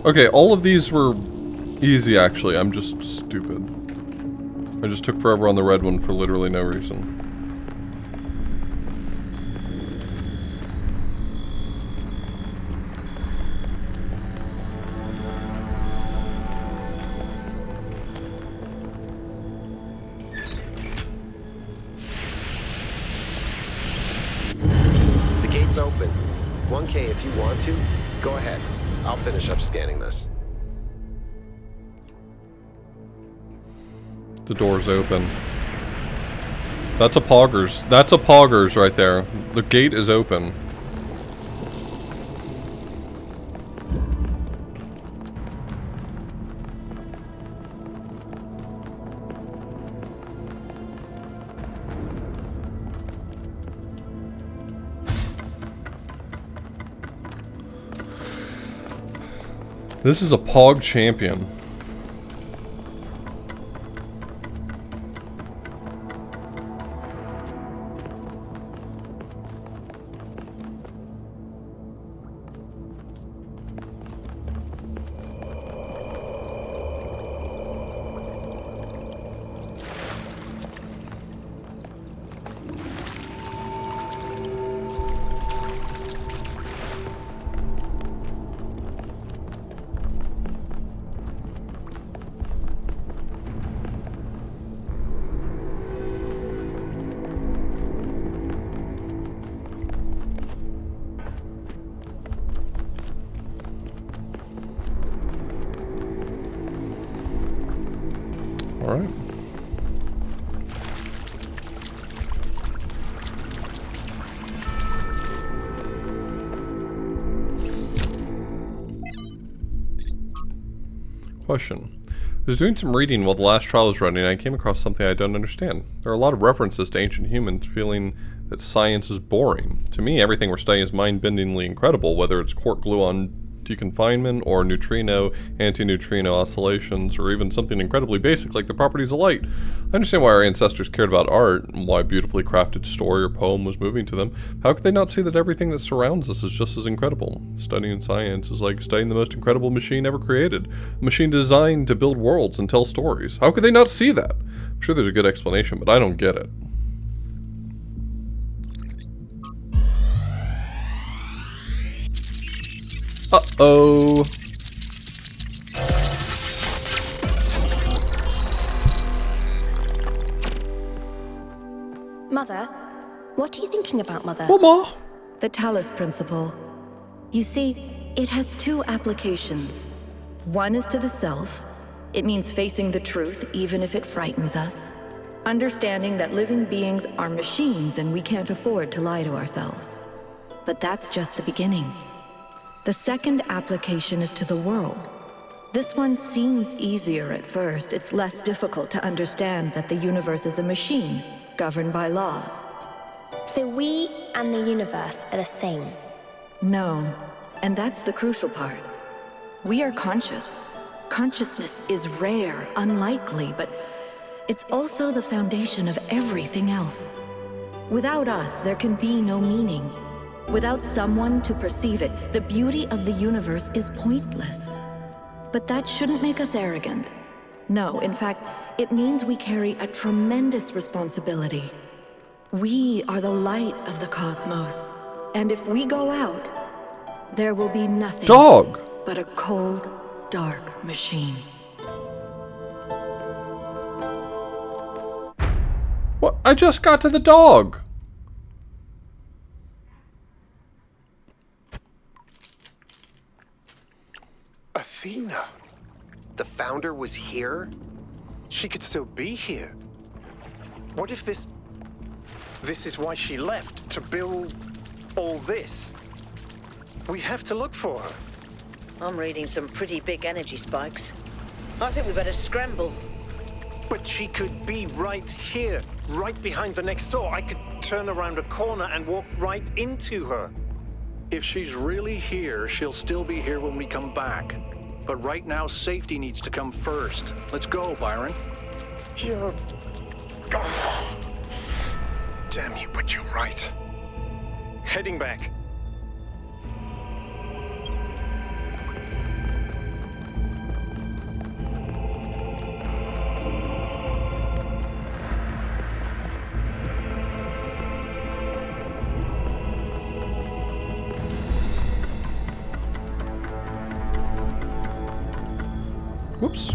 Okay, all of these were easy, actually. I'm just stupid. I just took forever on the red one for literally no reason. Open. 1K if you want to. Go ahead. I'll finish up scanning this. The door's open. That's a Poggers. That's a Poggers right there. The gate is open. This is a Pog champion. Alright. Question. I was doing some reading while the last trial was running and I came across something I don't understand. There are a lot of references to ancient humans feeling that science is boring. To me, everything we're studying is mind-bendingly incredible, whether it's quark gluon deconfinement or neutrino, anti-neutrino oscillations, or even something incredibly basic like the properties of light. I understand why our ancestors cared about art and why a beautifully crafted story or poem was moving to them. How could they not see that everything that surrounds us is just as incredible? Studying science is like studying the most incredible machine ever created. A machine designed to build worlds and tell stories. How could they not see that? I'm sure there's a good explanation, but I don't get it. Uh-oh. Mother? What are you thinking about, Mother? Mama. The Talos principle. You see, it has two applications. One is to the self. It means facing the truth even if it frightens us. Understanding that living beings are machines and we can't afford to lie to ourselves. But that's just the beginning. The second application is to the world. This one seems easier at first. It's less difficult to understand that the universe is a machine, governed by laws. So we and the universe are the same? No, and that's the crucial part. We are conscious. Consciousness is rare, unlikely, but it's also the foundation of everything else. Without us, there can be no meaning. Without someone to perceive it, the beauty of the universe is pointless. But that shouldn't make us arrogant. No, in fact, it means we carry a tremendous responsibility. We are the light of the cosmos. And if we go out, there will be nothing but a cold, dark machine. What? I just got to the dog. Athena. The founder was here? She could still be here. What if this is why she left, to build all this? We have to look for her. I'm reading some pretty big energy spikes. I think we better scramble. But she could be right here, right behind the next door. I could turn around a corner and walk right into her. If she's really here, she'll still be here when we come back. But right now, safety needs to come first. Let's go, Byron. You're... Oh. Damn you, but you're right. Heading back. Whoops.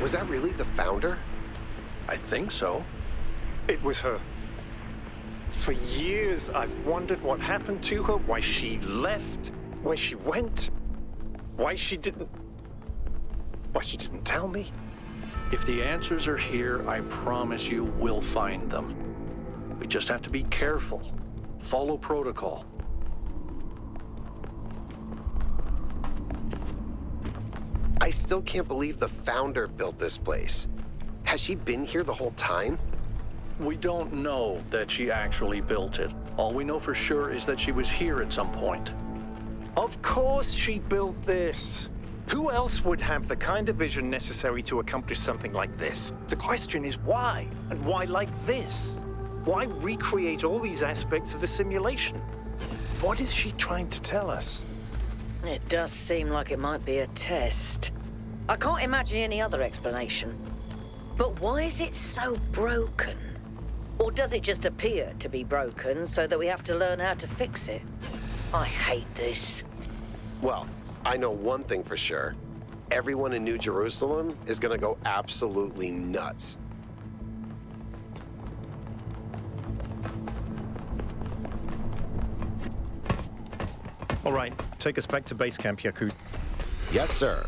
Was that really the founder? I think so. It was her. For years, I've wondered what happened to her, why she left, where she went, why she didn't tell me. If the answers are here, I promise you we'll find them. We just have to be careful. Follow protocol. I still can't believe the founder built this place. Has she been here the whole time? We don't know that she actually built it. All we know for sure is that she was here at some point. Of course she built this. Who else would have the kind of vision necessary to accomplish something like this? The question is why? And why like this? Why recreate all these aspects of the simulation? What is she trying to tell us? It does seem like it might be a test. I can't imagine any other explanation. But why is it so broken? Or does it just appear to be broken so that we have to learn how to fix it? I hate this. Well, I know one thing for sure. Everyone in New Jerusalem is gonna go absolutely nuts. All right, take us back to base camp, Yakut. Yes, sir.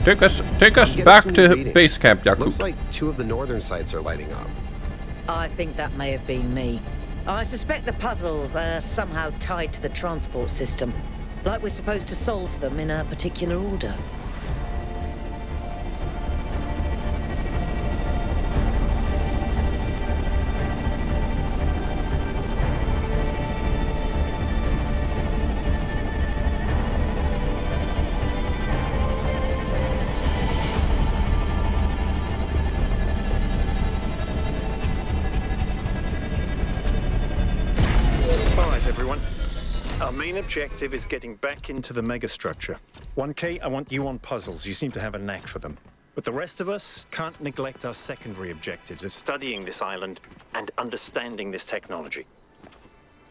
Take us I'm getting back some to new readings. base camp, Yakut. Looks like 2 of the northern sites are lighting up. I think that may have been me. I suspect the puzzles are somehow tied to the transport system. Like we're supposed to solve them in a particular order. All right, everyone. Our main objective is getting back into the megastructure. 1K, I want you on puzzles. You seem to have a knack for them. But the rest of us can't neglect our secondary objectives of studying this island and understanding this technology.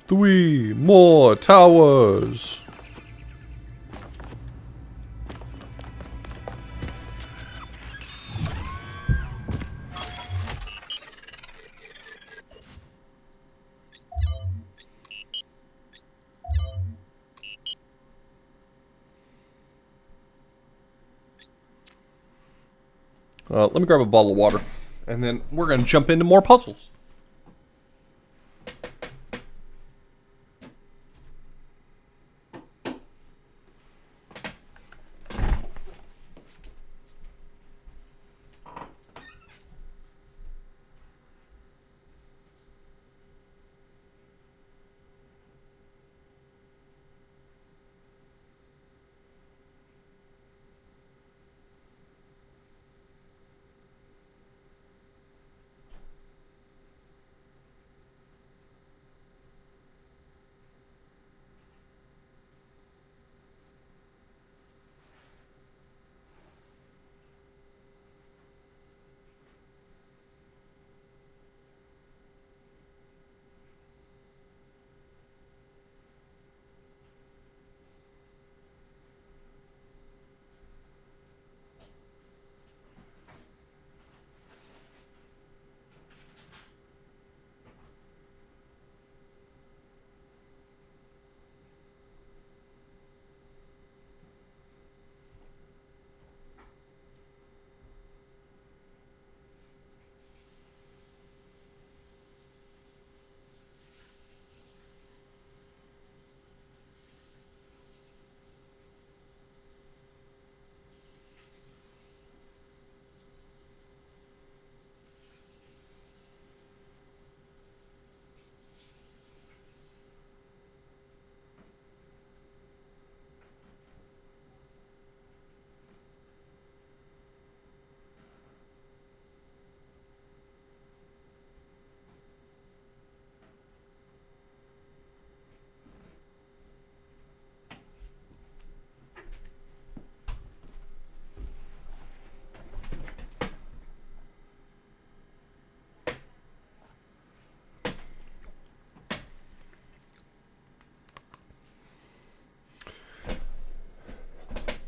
3 more towers. Let me grab a bottle of water, and then we're going to jump into more puzzles.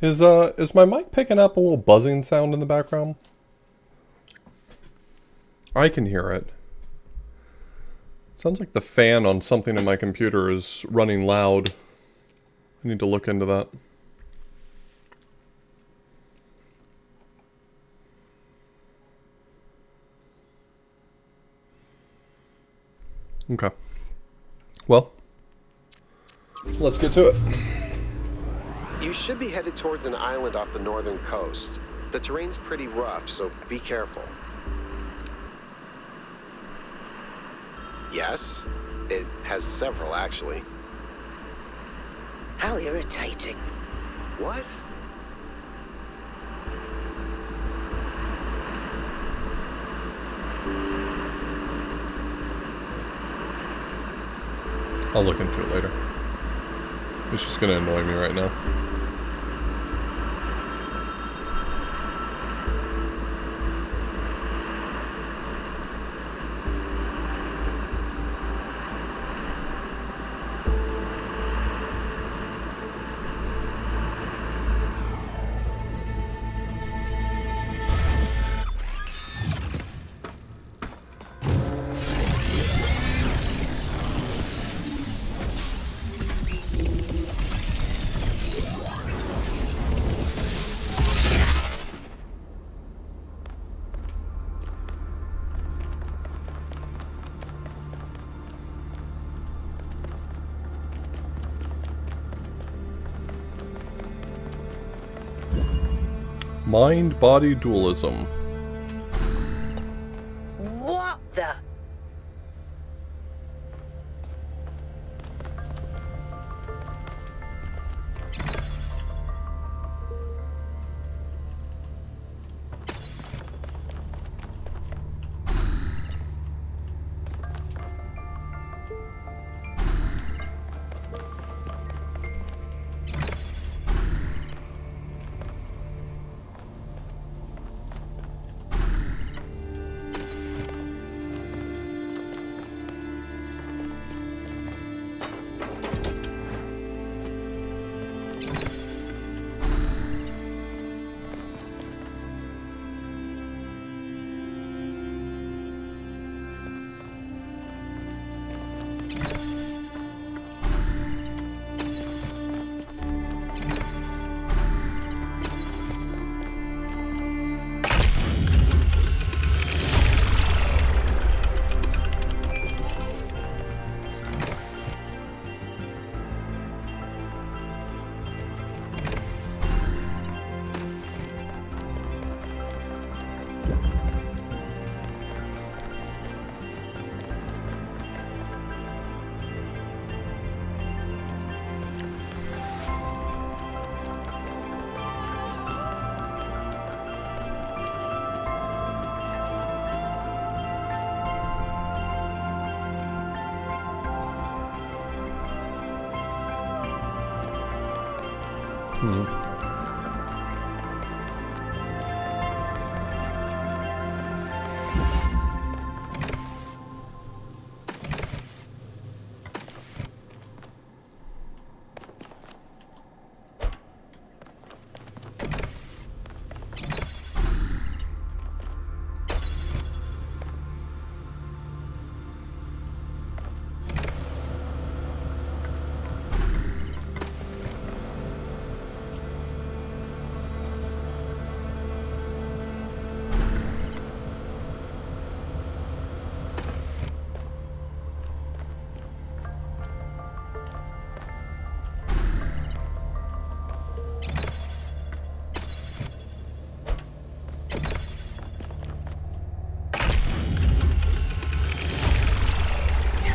Is my mic picking up a little buzzing sound in the background? I can hear it. Sounds like the fan on something in my computer is running loud. I need to look into that. Okay. Well, let's get to it. You should be headed towards an island off the northern coast. The terrain's pretty rough, so be careful. Yes, it has several, actually. How irritating. What? I'll look into it later. It's just gonna annoy me right now. Mind-body dualism. What the?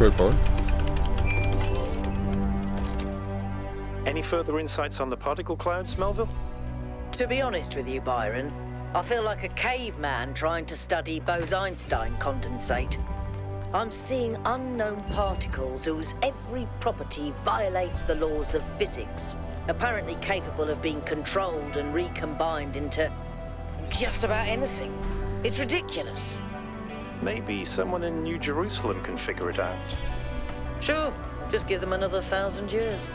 Straightforward. Any further insights on the particle clouds, Melville? To be honest with you, Byron, I feel like a caveman trying to study Bose-Einstein condensate. I'm seeing unknown particles whose every property violates the laws of physics, apparently capable of being controlled and recombined into just about anything. It's ridiculous. Maybe someone in New Jerusalem can figure it out. Sure, just give them another 1,000 years.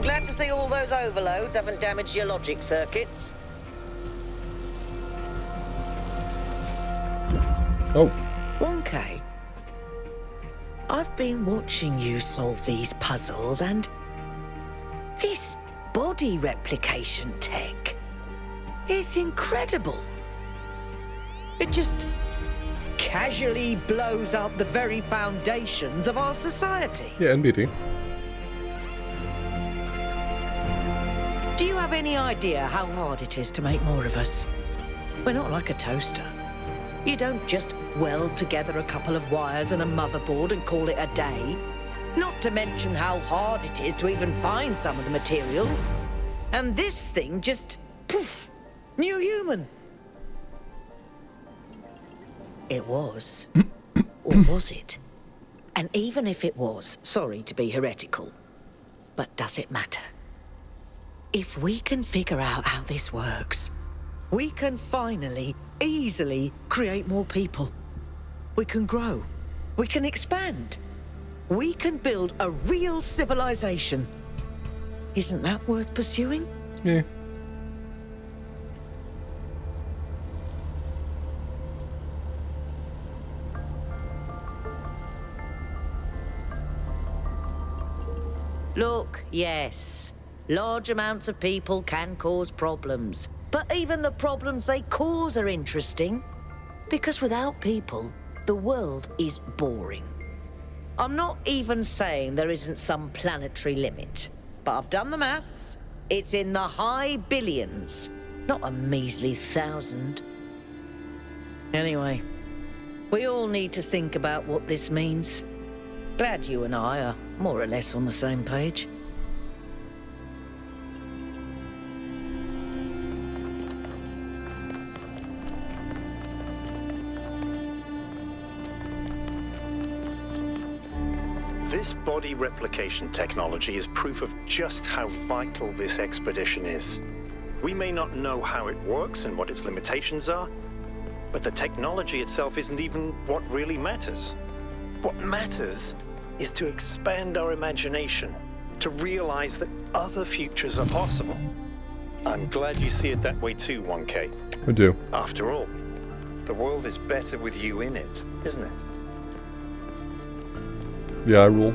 Glad to see all those overloads haven't damaged your logic circuits. Oh. 1K. I've been watching you solve these puzzles, and this body replication tech is incredible. It just casually blows up the very foundations of our society. Yeah, NBD. Do you have any idea how hard it is to make more of us? We're not like a toaster. You don't just weld together a couple of wires and a motherboard and call it a day. Not to mention how hard it is to even find some of the materials. And this thing just, poof, new human. It was. Or was it? And even if it was, sorry to be heretical, but does it matter? If we can figure out how this works, we can finally, easily create more people. We can grow. We can expand. We can build a real civilization. Isn't that worth pursuing? Yeah. Look, yes, large amounts of people can cause problems. But even the problems they cause are interesting. Because without people, the world is boring. I'm not even saying there isn't some planetary limit. But I've done the maths. It's in the high billions, not a measly 1,000. Anyway, we all need to think about what this means. Glad you and I are more or less on the same page. This body replication technology is proof of just how vital this expedition is. We may not know how it works and what its limitations are, but the technology itself isn't even what really matters. What matters is to expand our imagination, to realize that other futures are possible. I'm glad you see it that way too, 1K. I do. After all, the world is better with you in it, isn't it? Yeah, I rule.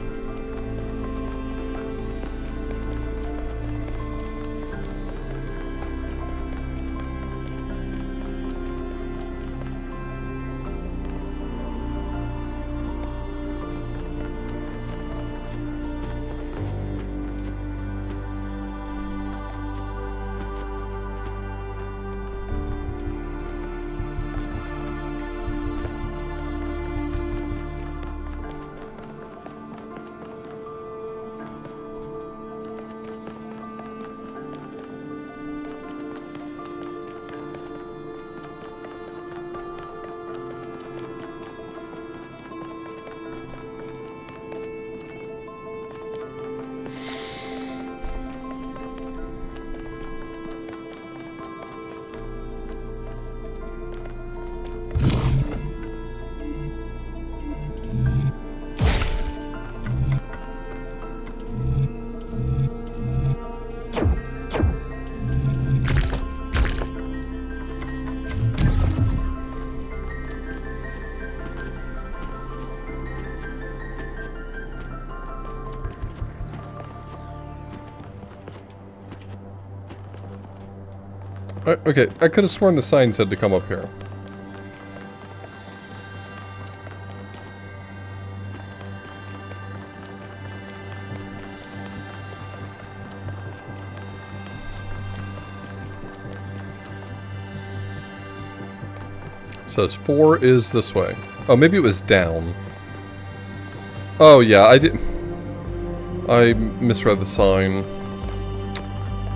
Okay, I could have sworn the sign said to come up here. It says 4 is this way. Oh, maybe it was down. Oh yeah, I misread the sign.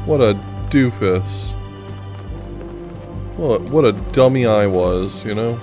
What a doofus. What a dummy I was, you know?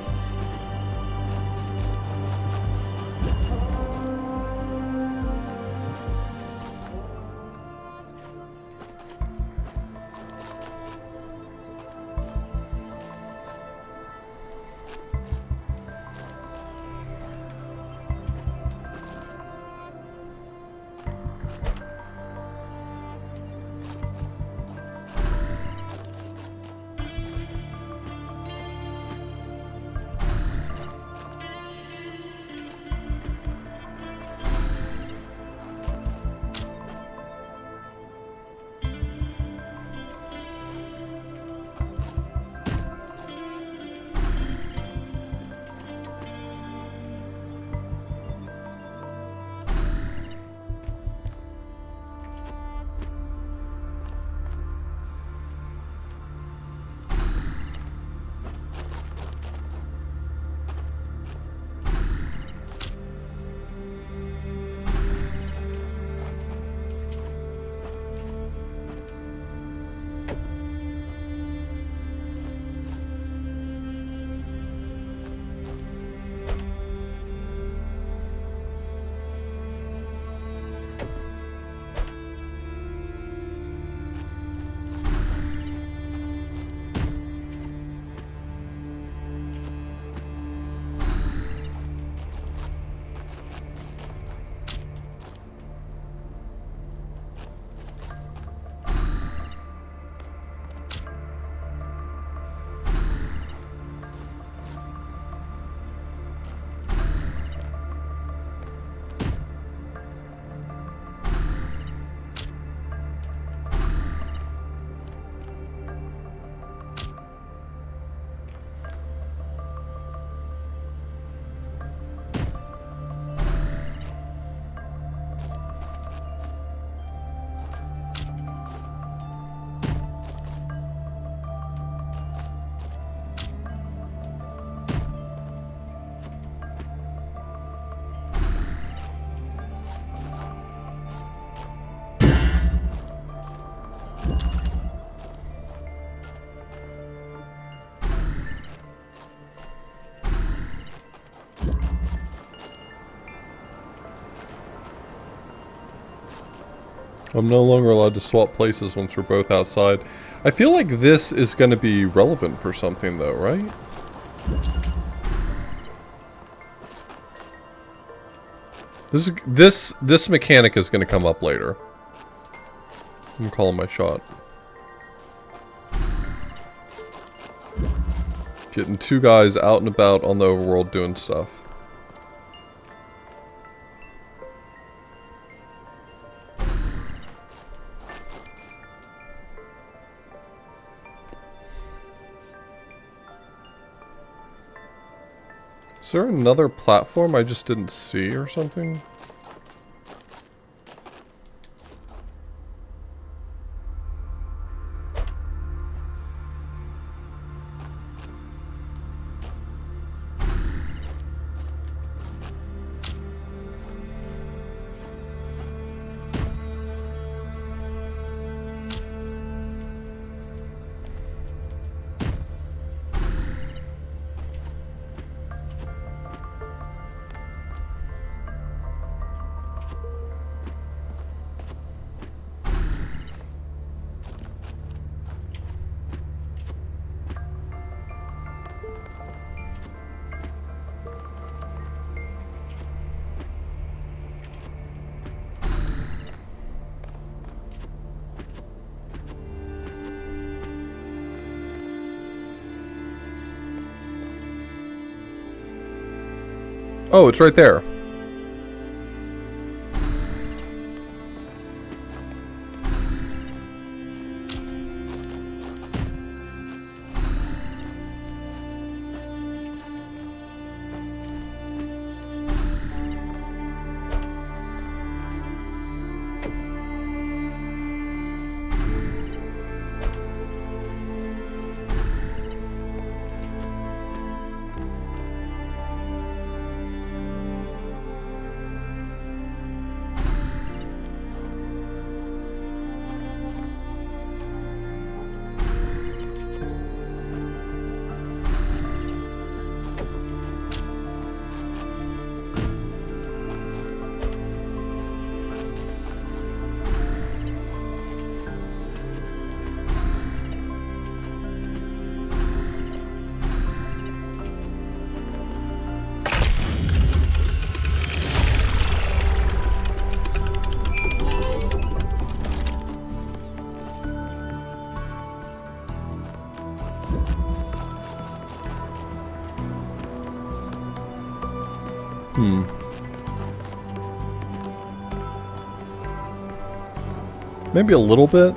I'm no longer allowed to swap places once we're both outside. I feel like this is going to be relevant for something though, right? This mechanic is going to come up later. I'm calling my shot. Getting two guys out and about on the overworld doing stuff. Is there another platform I just didn't see or something? Oh, it's right there. Maybe a little bit.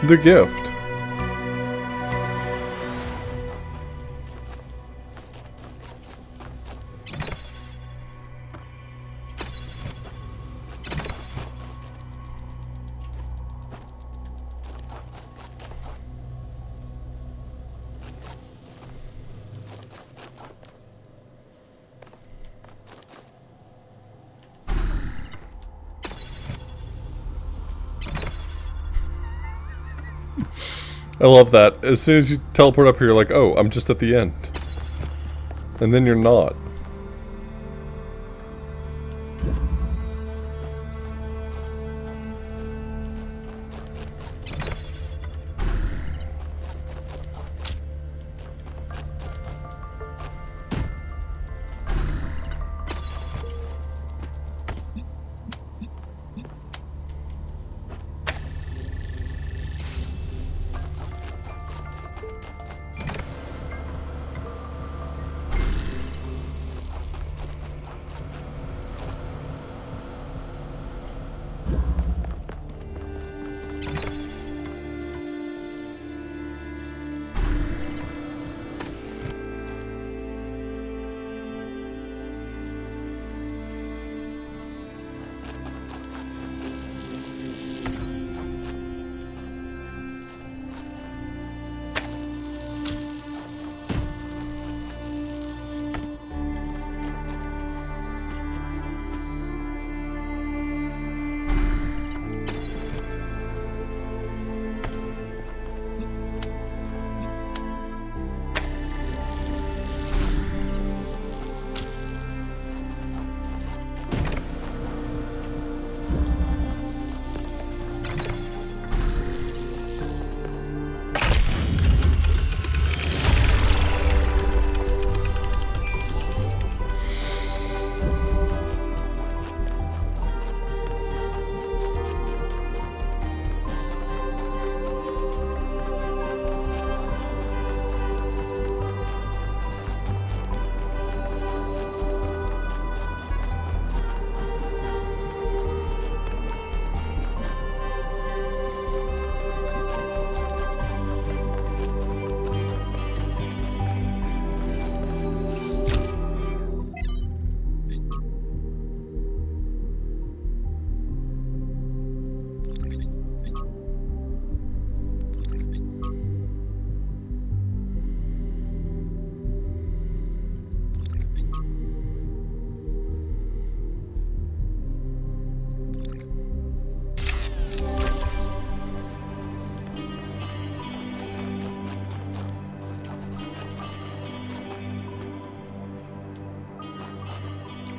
The gift. I love that. As soon as you teleport up here, you're like, oh, I'm just at the end. And then you're not.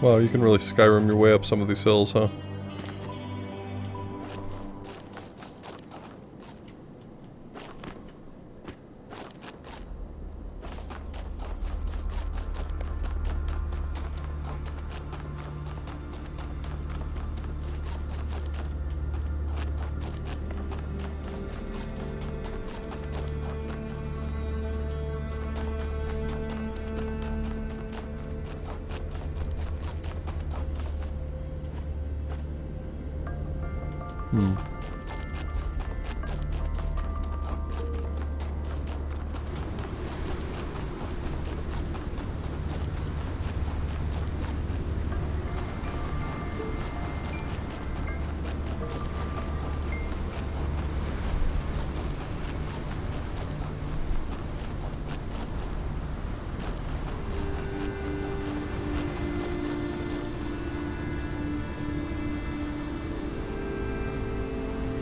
Wow, you can really Skyrim your way up some of these hills, huh?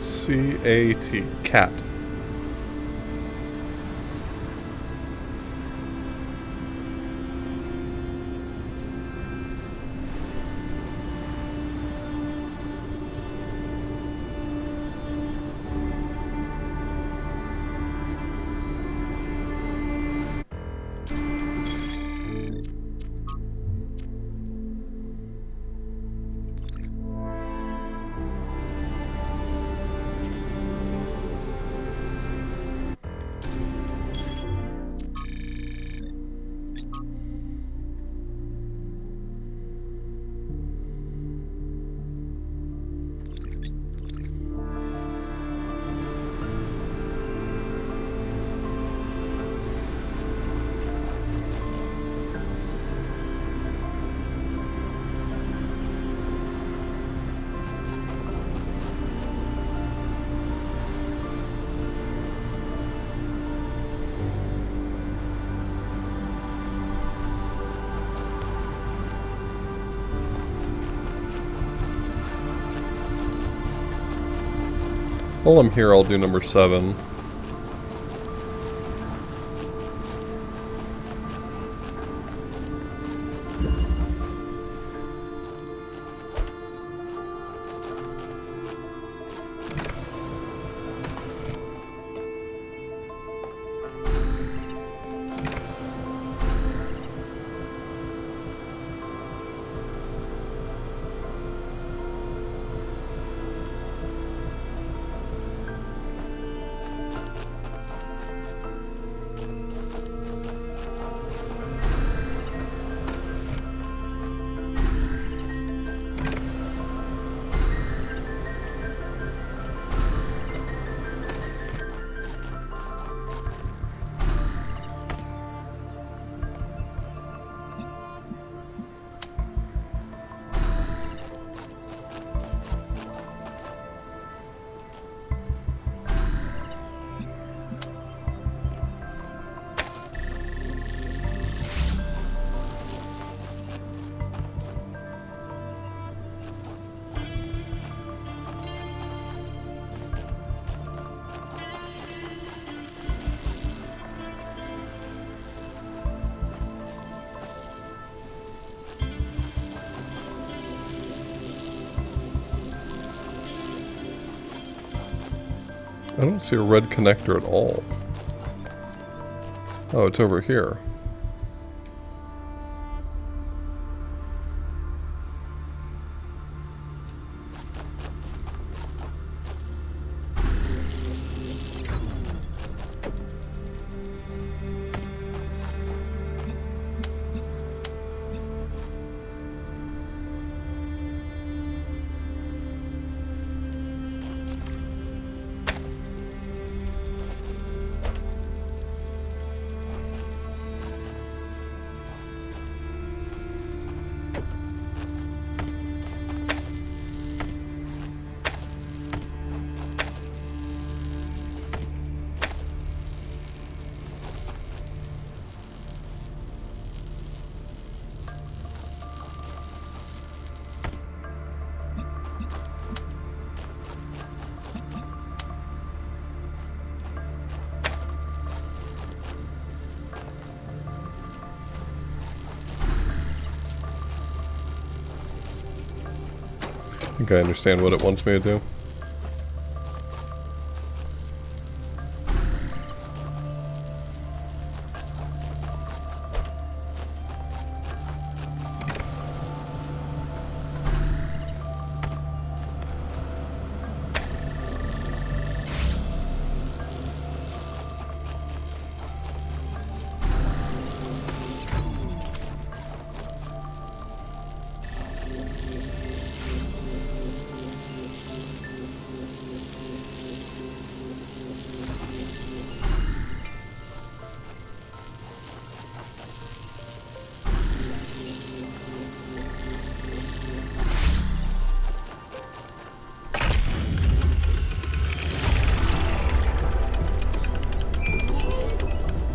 C-A-T. Cat. While I'm here, I'll do number 7. I don't see a red connector at all. Oh, it's over here. think I understand what it wants me to do.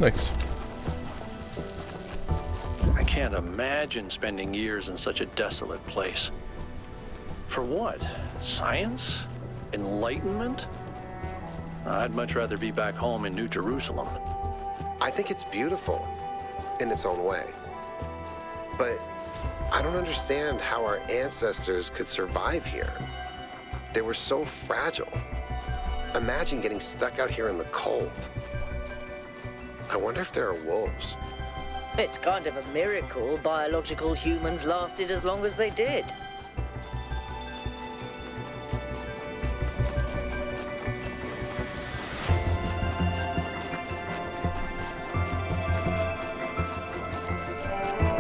Nice. I can't imagine spending years in such a desolate place. For what? Science? Enlightenment? I'd much rather be back home in New Jerusalem. I think it's beautiful in its own way. But I don't understand how our ancestors could survive here. They were so fragile. Imagine getting stuck out here in the cold. I wonder if there are wolves. It's kind of a miracle biological humans lasted as long as they did.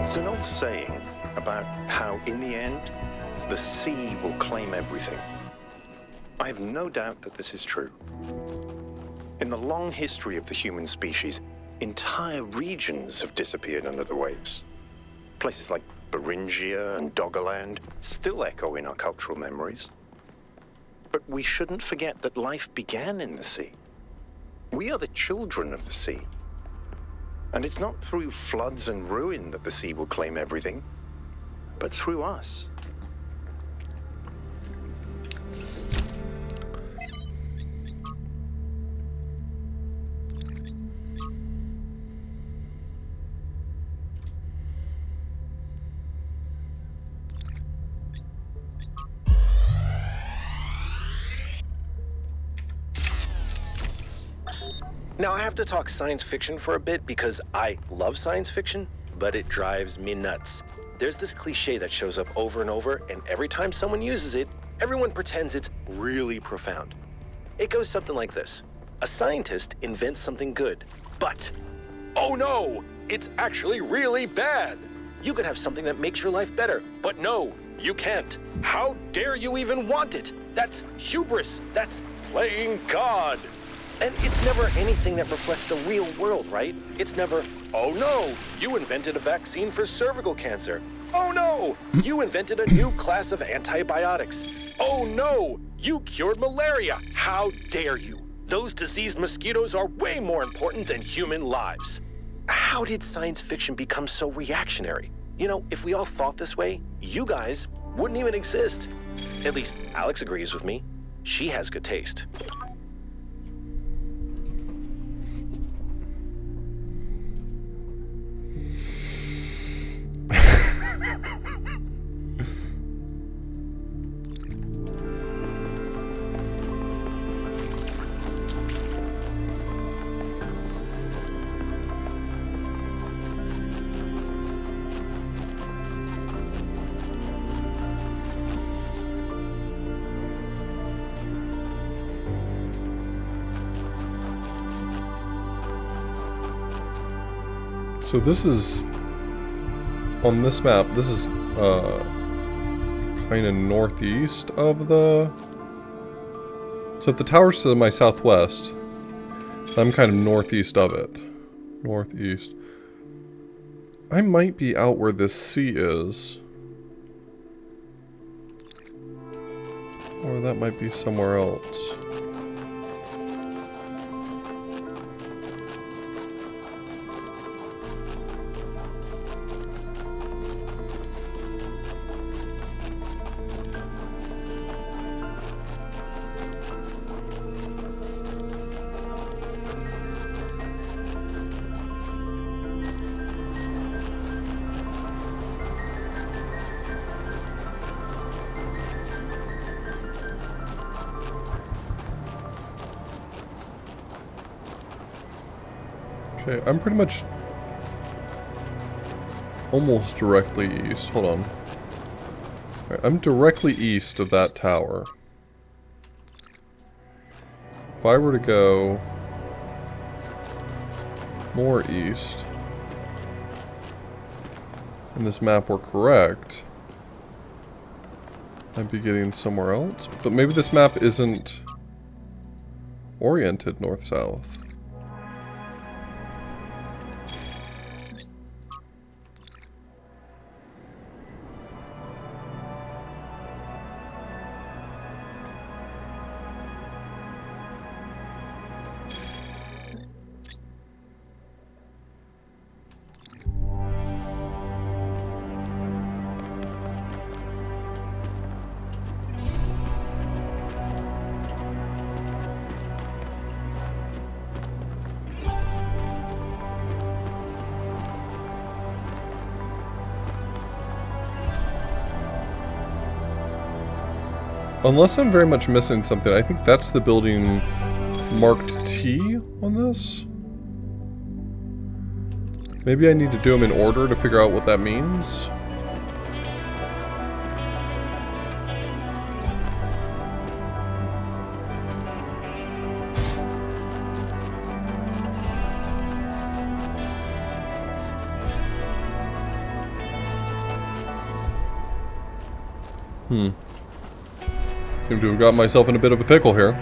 It's an old saying about how, in the end, the sea will claim everything. I have no doubt that this is true. In the long history of the human species, entire regions have disappeared under the waves. Places like Beringia and Doggerland still echo in our cultural memories. But we shouldn't forget that life began in the sea. We are the children of the sea. And it's not through floods and ruin that the sea will claim everything, but through us. Now, I have to talk science fiction for a bit because I love science fiction, but it drives me nuts. There's this cliche that shows up over and over, and every time someone uses it, everyone pretends it's really profound. It goes something like this. A scientist invents something good, but, oh no, it's actually really bad. You could have something that makes your life better, but no, you can't. How dare you even want it? That's hubris. That's playing God. And it's never anything that reflects the real world, right? It's never, oh no, you invented a vaccine for cervical cancer. Oh no, you invented a new class of antibiotics. Oh no, you cured malaria. How dare you? Those diseased mosquitoes are way more important than human lives. How did science fiction become so reactionary? You know, if we all thought this way, you guys wouldn't even exist. At least Alex agrees with me. She has good taste. So this is, on this map, this is kind of northeast of the, so if the tower's to my southwest, I'm kind of northeast of it. Northeast. I might be out where this sea is. Or that might be somewhere else. Okay, I'm pretty much almost directly east. Hold on. Right, I'm directly east of that tower. If I were to go more east, and this map were correct, I'd be getting somewhere else. But maybe this map isn't oriented north-south. Unless I'm very much missing something, I think that's the building marked T on this. Maybe I need to do them in order to figure out what that means. Seem to have got myself in a bit of a pickle here.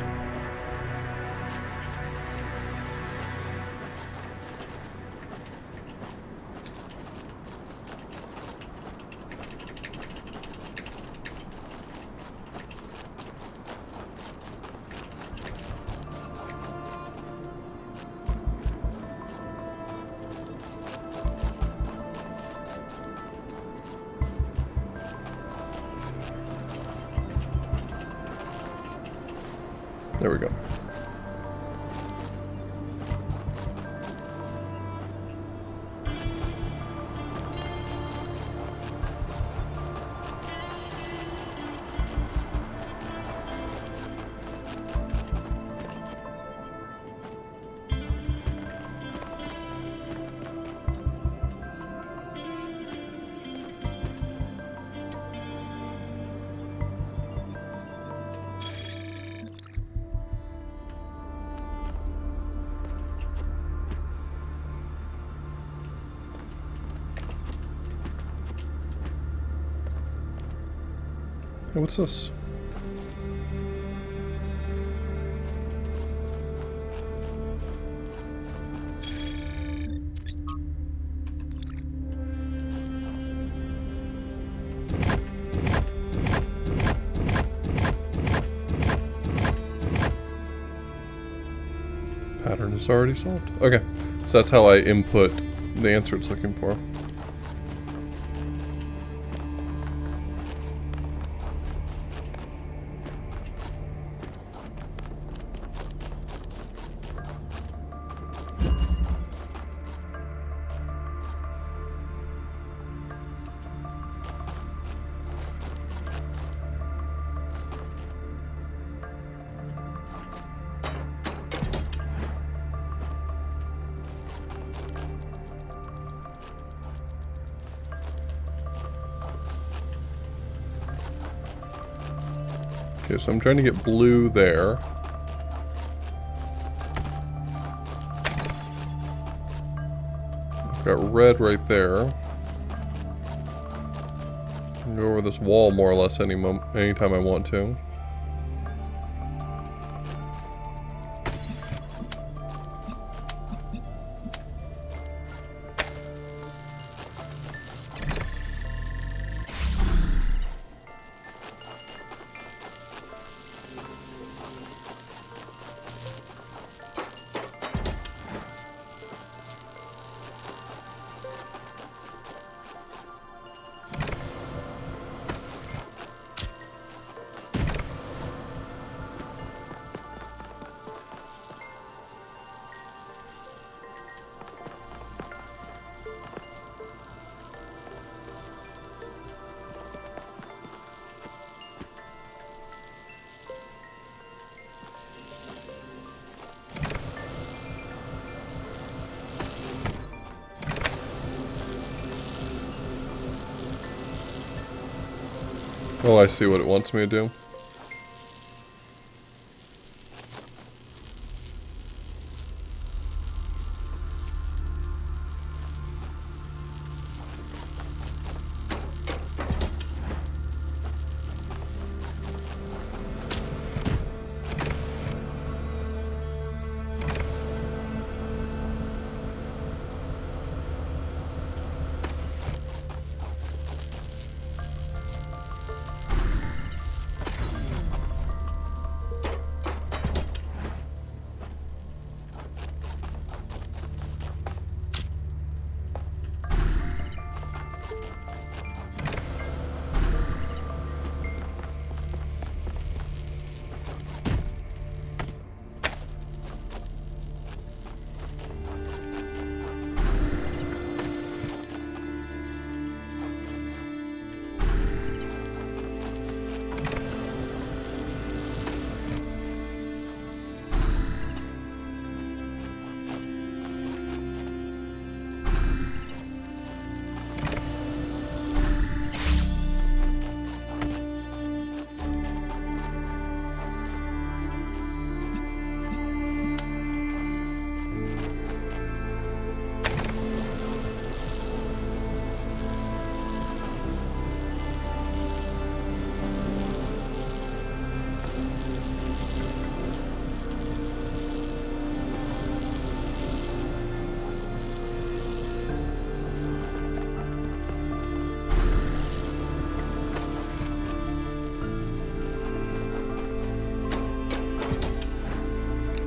There we go. Hey, what's this? Pattern is already solved. Okay, so that's how I input the answer it's looking for. Okay, so I'm trying to get blue there. I've got red right there. I can go over this wall more or less anytime I want to. Oh, I see what it wants me to do.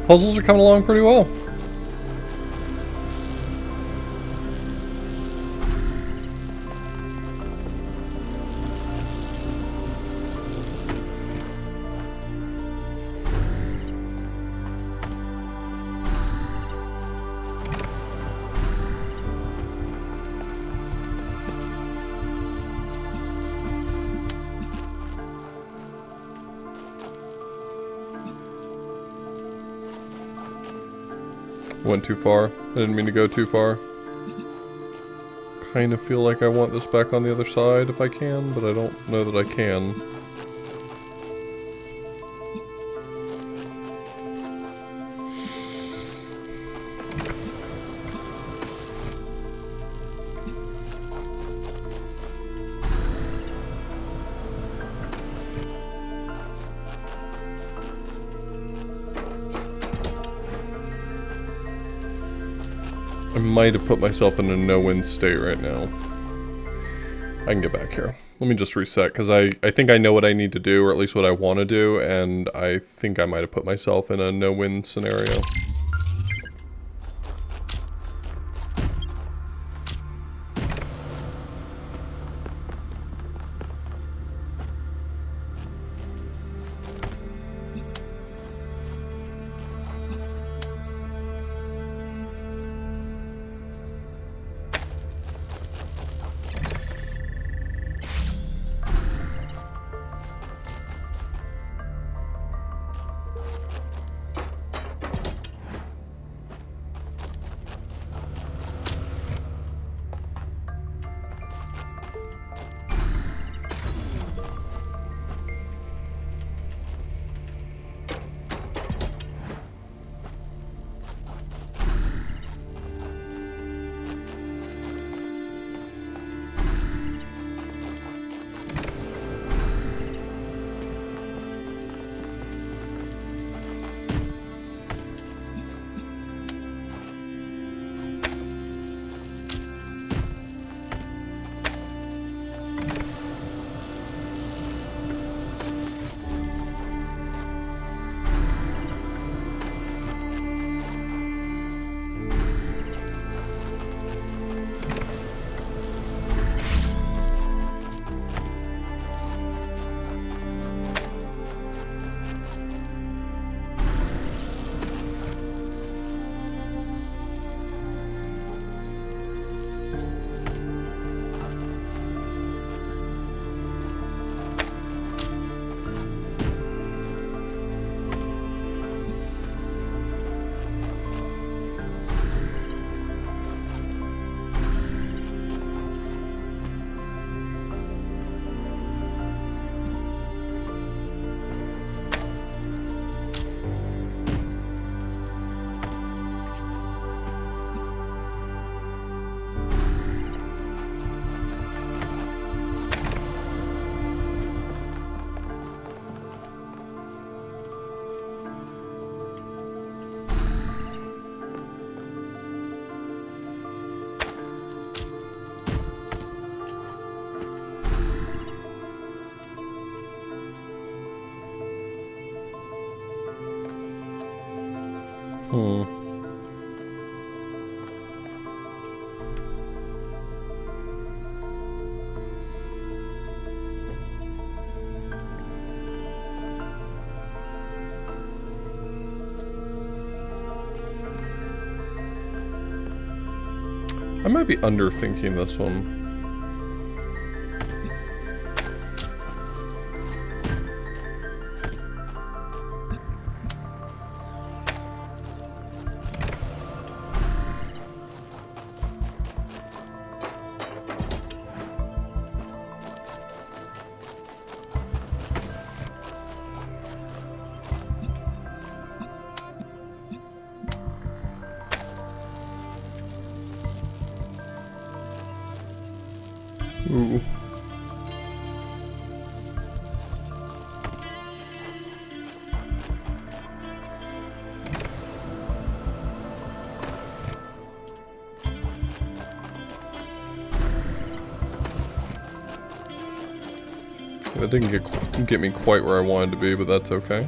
Puzzles are coming along pretty well. Went too far. I didn't mean to go too far. Kind of feel like I want this back on the other side if I can, but I don't know that I can. I might have put myself in a no-win state right now. I can get back here. Let me just reset, because I think I know what I need to do, or at least what I want to do, and I think I might have put myself in a no-win scenario. I might be underthinking this one. Ooh. That didn't get me quite where I wanted to be, but that's okay.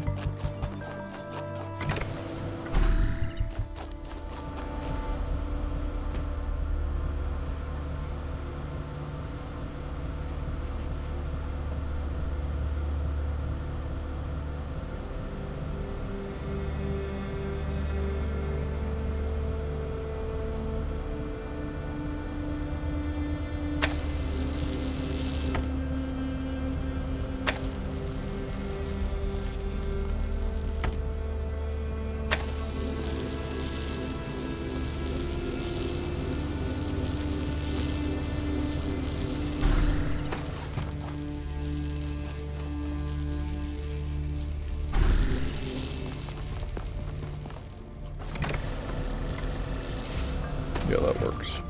Yeah, that works.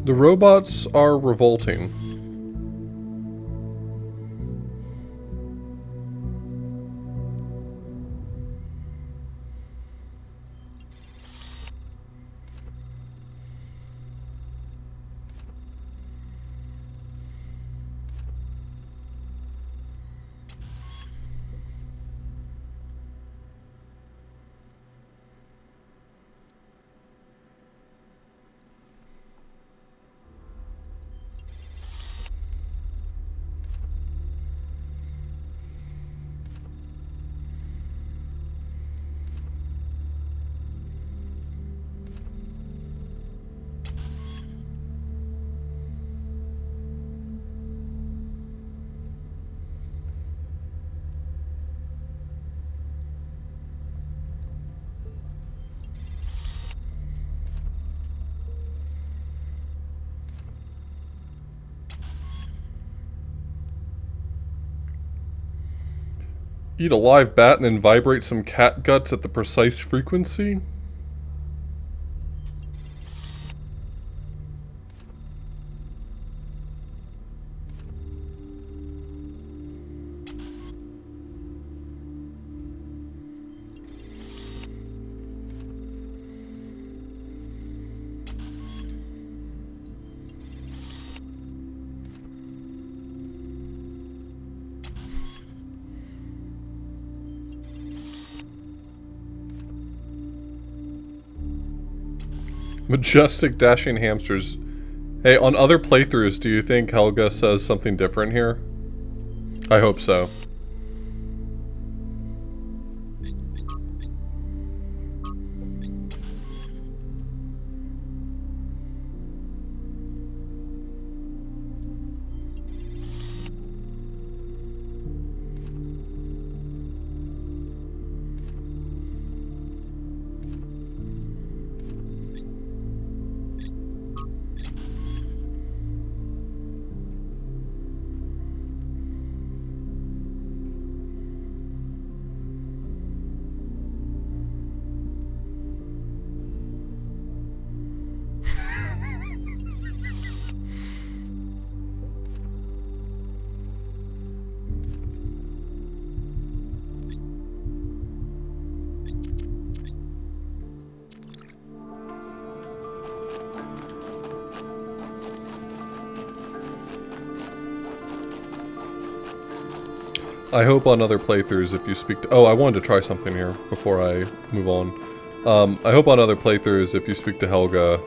The robots are revolting. Eat a live bat and then vibrate some cat guts at the precise frequency? Majestic dashing hamsters. Hey, on other playthroughs, do you think Helga says something different here? I hope so. I hope on other playthroughs if you speak to... Oh, I wanted to try something here before I move on. I hope on other playthroughs if you speak to Helga,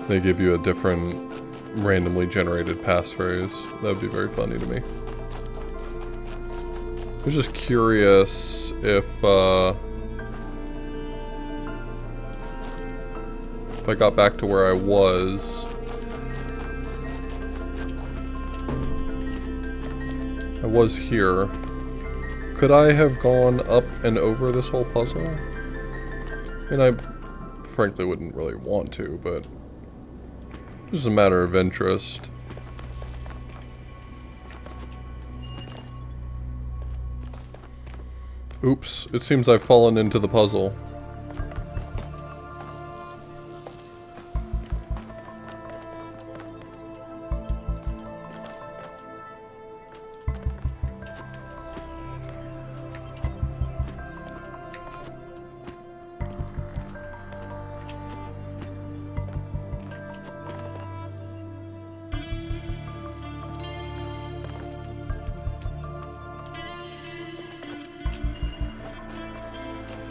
they give you a different randomly generated passphrase. That would be very funny to me. I was just curious if I got back to where I was... I was here. Could I have gone up and over this whole puzzle? I mean, I frankly wouldn't really want to, but it's just a matter of interest. Oops, it seems I've fallen into the puzzle.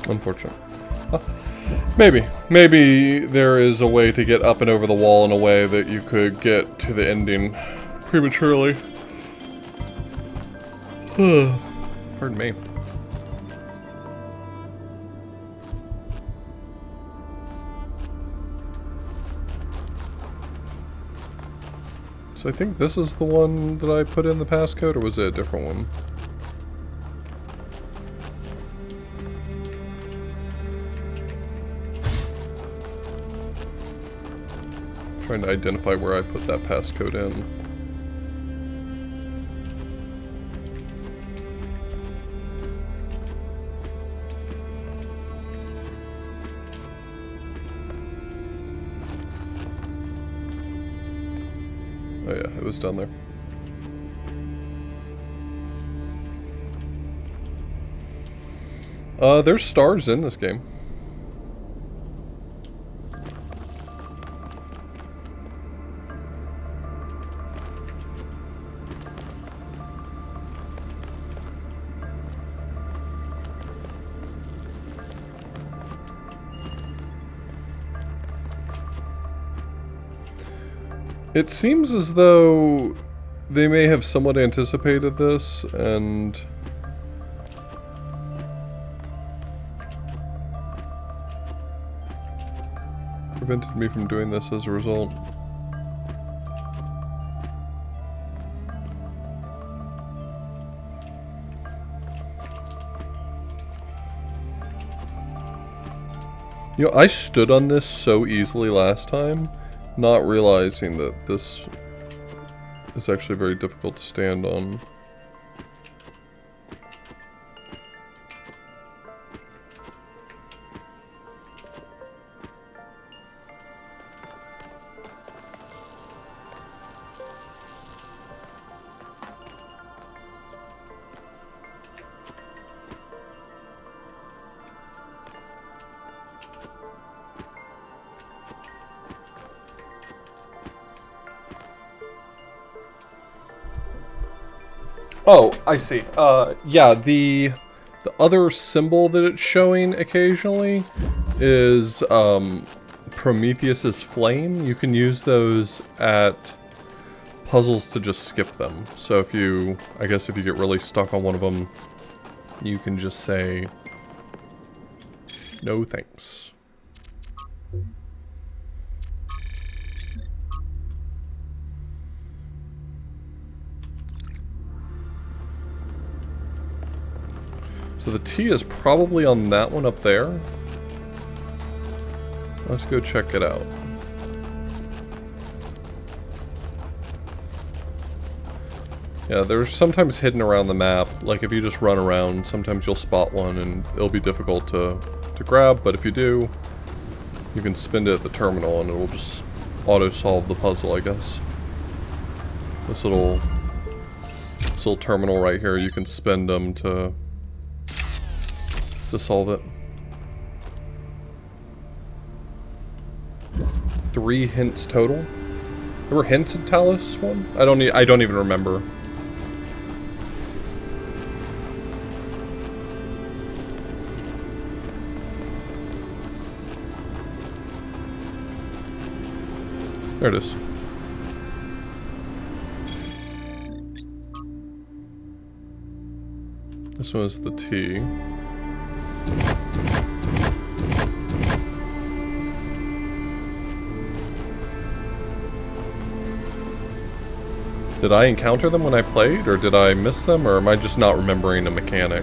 Unfortunate. Maybe there is a way to get up and over the wall in a way that you could get to the ending prematurely. Pardon me. So I think this is the one that I put in the passcode, or was it a different one? Trying to identify where I put that passcode in. Oh yeah, it was down there. There's stars in this game. It seems as though they may have somewhat anticipated this and prevented me from doing this as a result. You know, I stood on this so easily last time, not realizing that this is actually very difficult to stand on. Oh, I see. Yeah, the other symbol that it's showing occasionally is Prometheus's flame. You can use those at puzzles to just skip them. So if you, I guess if you get really stuck on one of them, you can just say, no thanks. So the T is probably on that one up there. Let's go check it out. Yeah, they're sometimes hidden around the map. Like if you just run around, sometimes you'll spot one and it'll be difficult to grab, but if you do, you can spin it at the terminal and it'll just auto-solve the puzzle, I guess. This little terminal right here, you can spend them to solve it. 3 hints total. There were hints in Talos one? I don't even remember. There it is. This one is the T. Did I encounter them when I played, or did I miss them, or am I just not remembering a mechanic?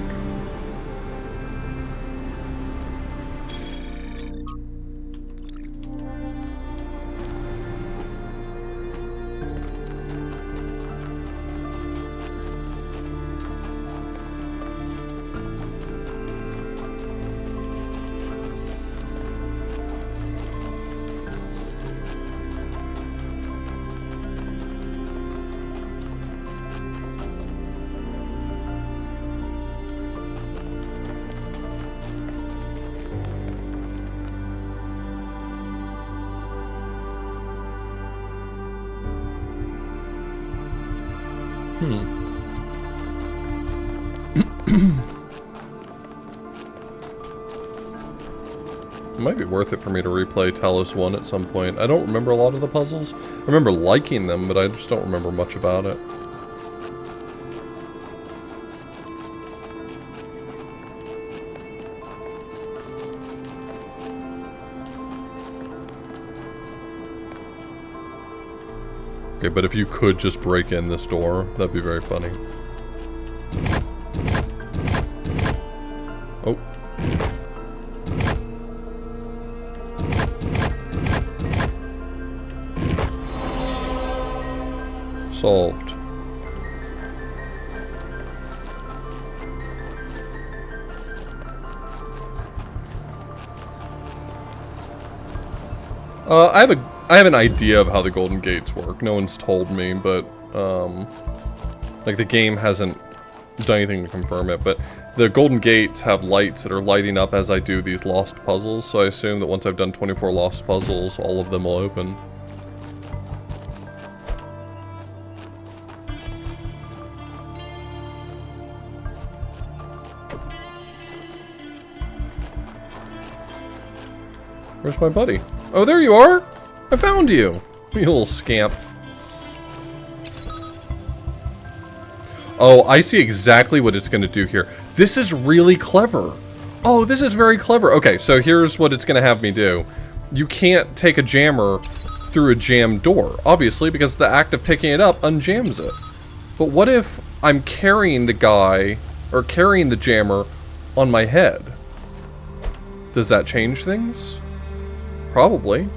It might be worth it for me to replay Talos 1 at some point. I don't remember a lot of the puzzles. I remember liking them, but I just don't remember much about it. Okay, but if you could just break in this door, that'd be very funny. Oh. Solved. I have an idea of how the Golden Gates work. No one's told me, but like the game hasn't done anything to confirm it. But the Golden Gates have lights that are lighting up as I do these lost puzzles. So I assume that once I've done 24 lost puzzles, all of them will open. Where's my buddy? Oh, there you are! I found you! You little scamp. Oh, I see exactly what it's going to do here. This is really clever. Oh, this is very clever. Okay, so here's what it's going to have me do. You can't take a jammer through a jammed door, obviously, because the act of picking it up unjams it. But what if I'm carrying the guy, or carrying the jammer on my head? Does that change things? Probably.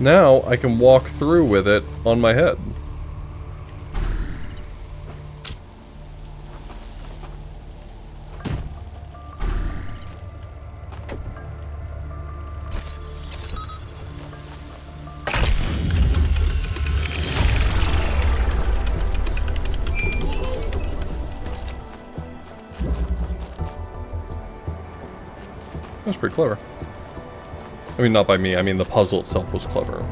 Now I can walk through with it on my head. That's pretty clever. I mean, not by me. I mean, the puzzle itself was clever.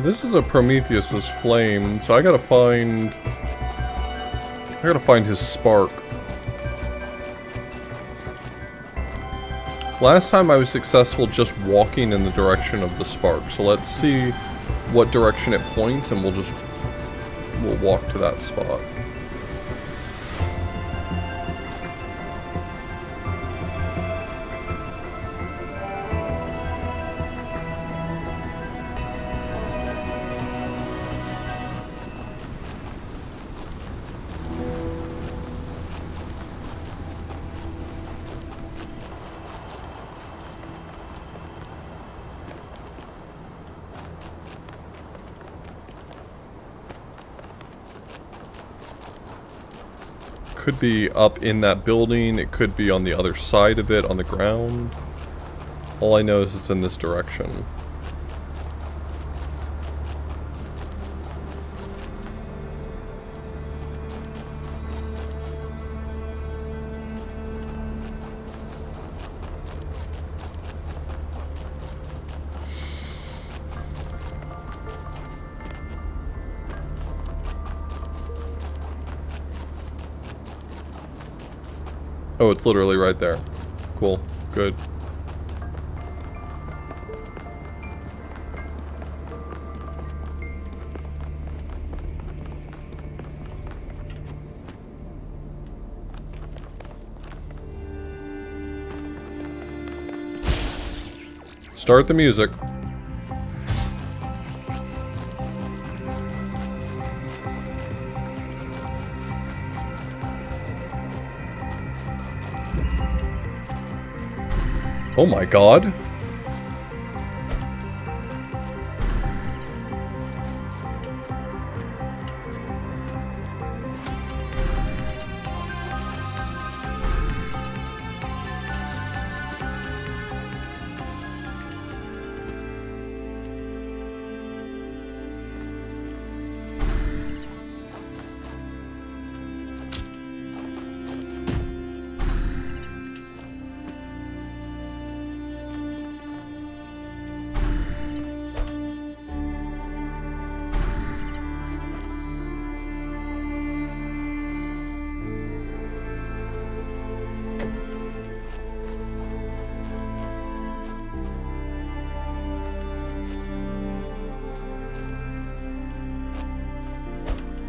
This is a Prometheus's flame, so I gotta find his spark. Last time I was successful just walking in the direction of the spark, so let's see what direction it points, and we'll walk to that spot. Could be up in that building, it could be on the other side of it, on the ground. All I know is it's in this direction. Oh, it's literally right there. Cool. Good. Start the music. Oh my god.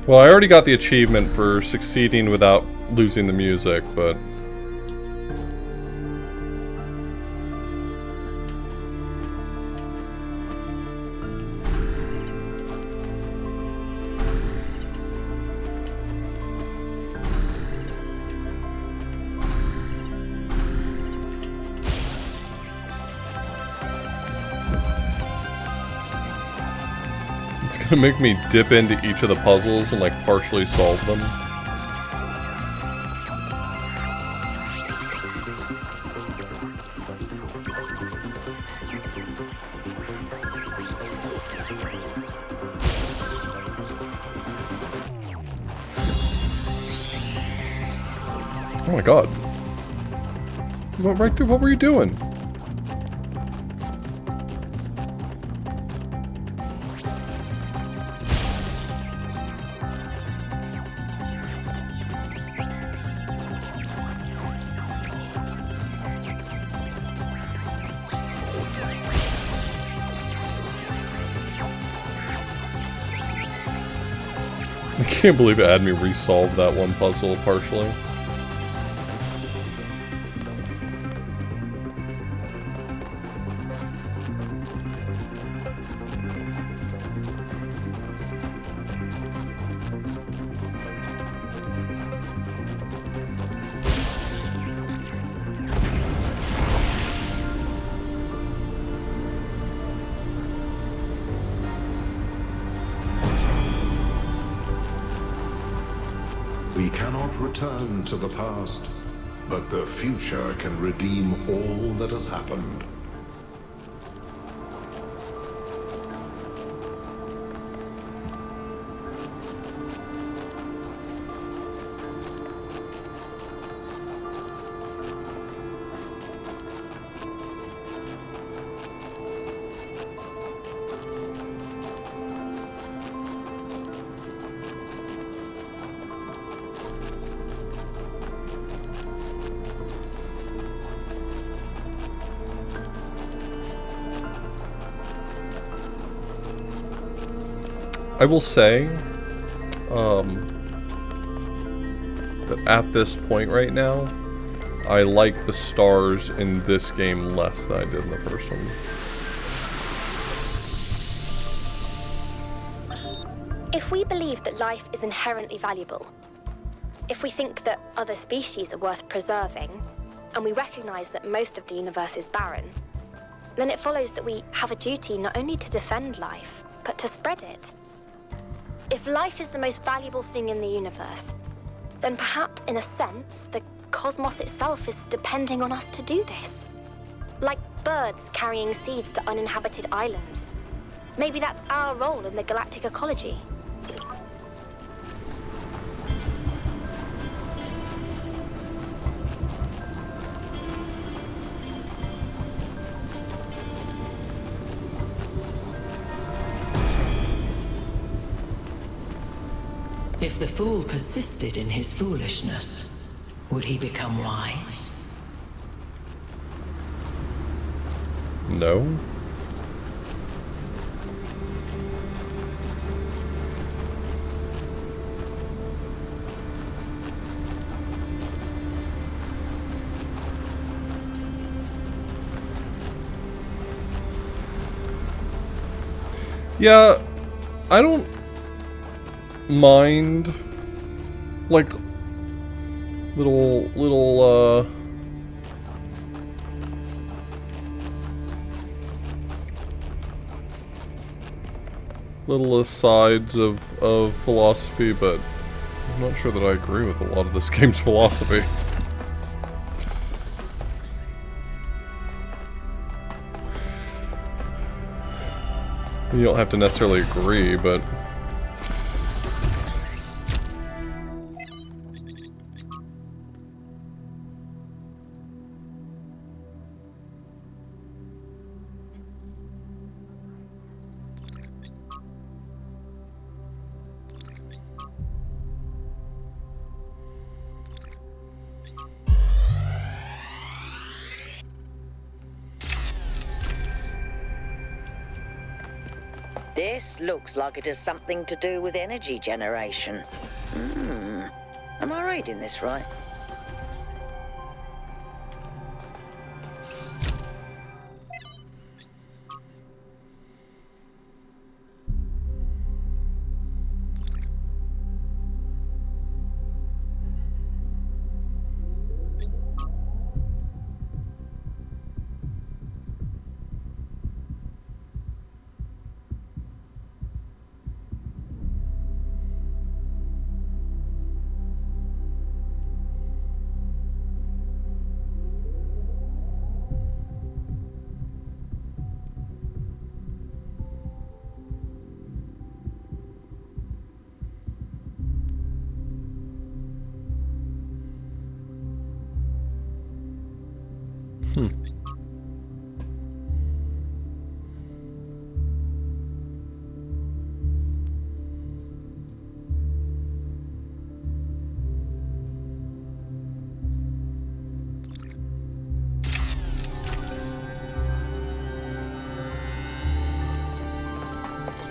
Well, I already got the achievement for succeeding without losing the music, but... to make me dip into each of the puzzles and like partially solve them. Oh my god. You went right through, what were you doing? I can't believe it had me resolve that one puzzle partially. We cannot return to the past, but the future can redeem all that has happened. I will say that at this point right now, I like the stars in this game less than I did in the first one. If we believe that life is inherently valuable, if we think that other species are worth preserving, and we recognize that most of the universe is barren, then it follows that we have a duty not only to defend life, but to spread it. If life is the most valuable thing in the universe, then perhaps, in a sense, the cosmos itself is depending on us to do this. Like birds carrying seeds to uninhabited islands. Maybe that's our role in the galactic ecology. If the fool persisted in his foolishness, would he become wise? No. Yeah, I don't mind, like, little asides of philosophy, but I'm not sure that I agree with a lot of this game's philosophy. You don't have to necessarily agree, but... This looks like it has something to do with energy generation. Am I reading this right?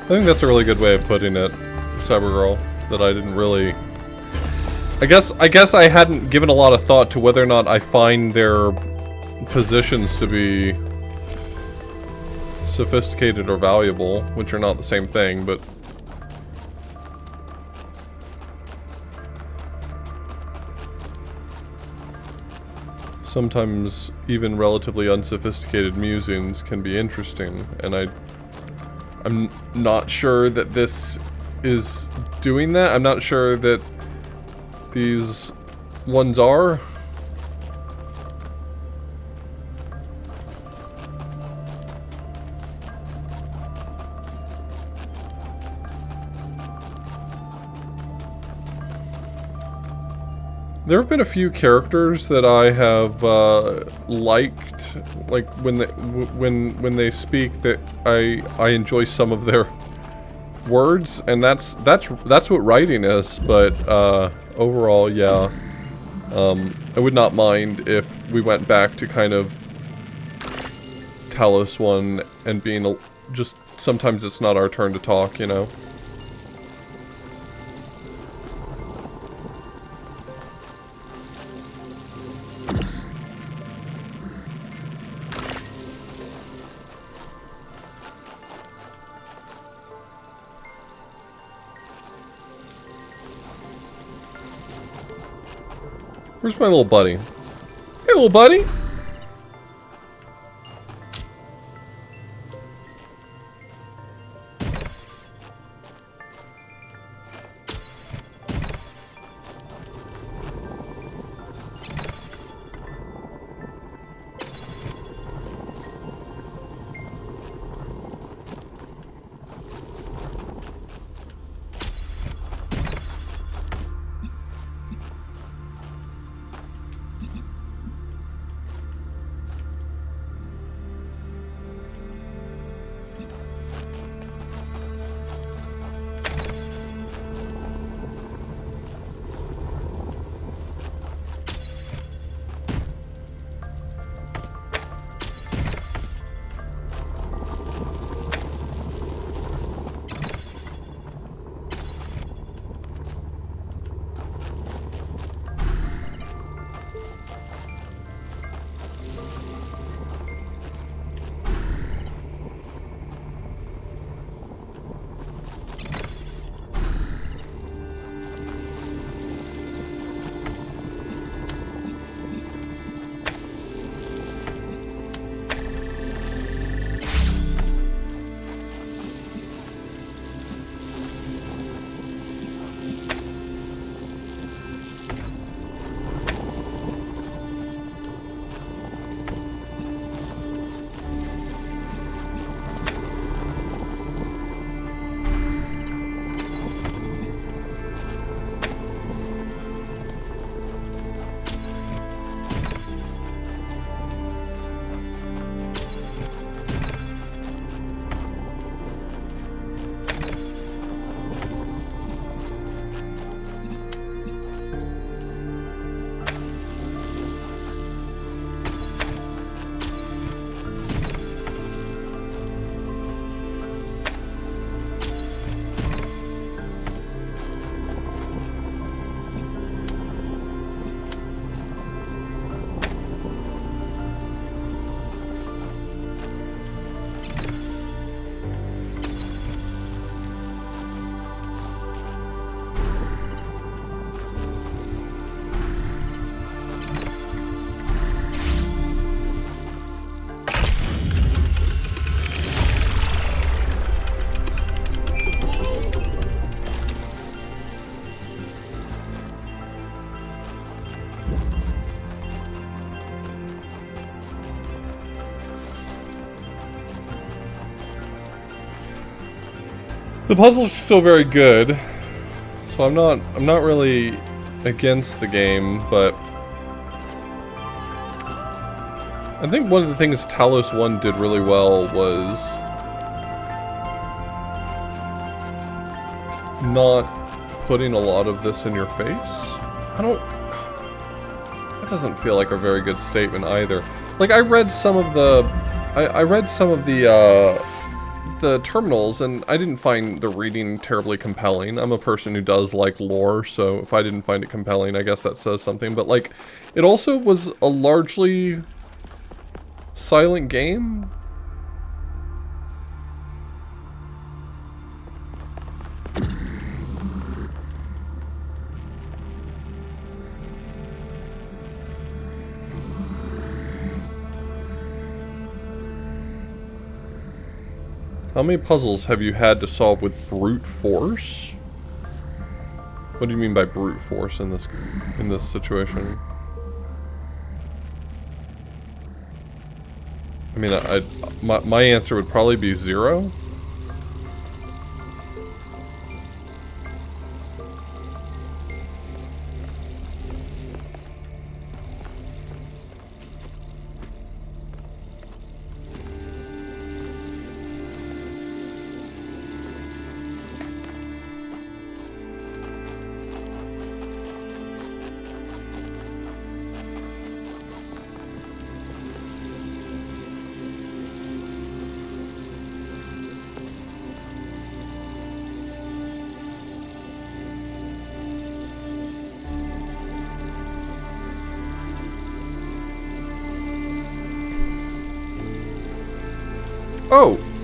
I think that's a really good way of putting it, Cybergirl, that I didn't really... I guess I hadn't given a lot of thought to whether or not I find their positions to be sophisticated or valuable, which are not the same thing, but... Sometimes even relatively unsophisticated musings can be interesting, and I'm not sure that this is doing that. I'm not sure that these ones are. There have been a few characters that I have liked, like when they speak, that I enjoy some of their words, and that's what writing is. But overall, yeah, I would not mind if we went back to kind of Talos one and being just sometimes it's not our turn to talk, you know. Where's my little buddy? Hey, little buddy! The puzzles are still very good, so I'm not really against the game, but I think one of the things Talos 1 did really well was not putting a lot of this in your face. That doesn't feel like a very good statement either. Like, I read some of the terminals, and I didn't find the reading terribly compelling. I'm a person who does like lore, so if I didn't find it compelling, I guess that says something. But, like, it also was a largely silent game. How many puzzles have you had to solve with brute force? What do you mean by brute force in this situation? I mean, my answer would probably be 0.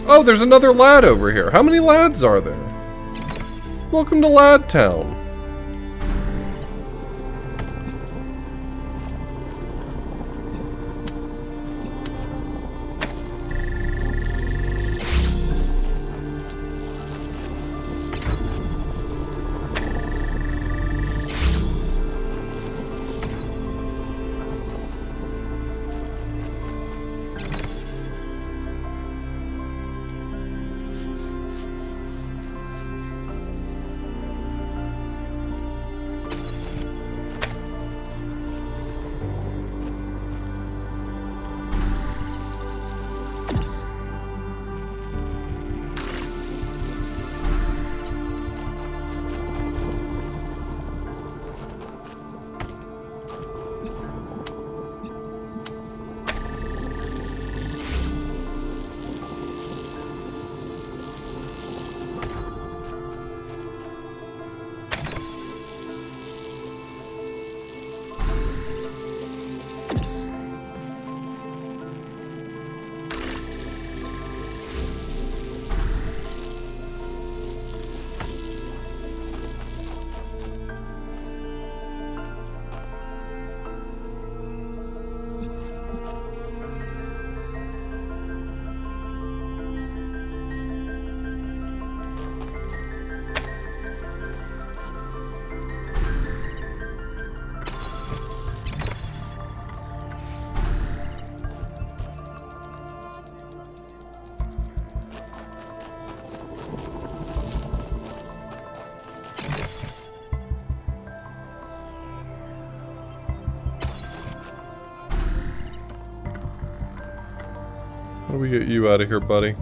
Oh, there's another lad over here. How many lads are there? Welcome to Lad Town. do we get you out of here, buddy?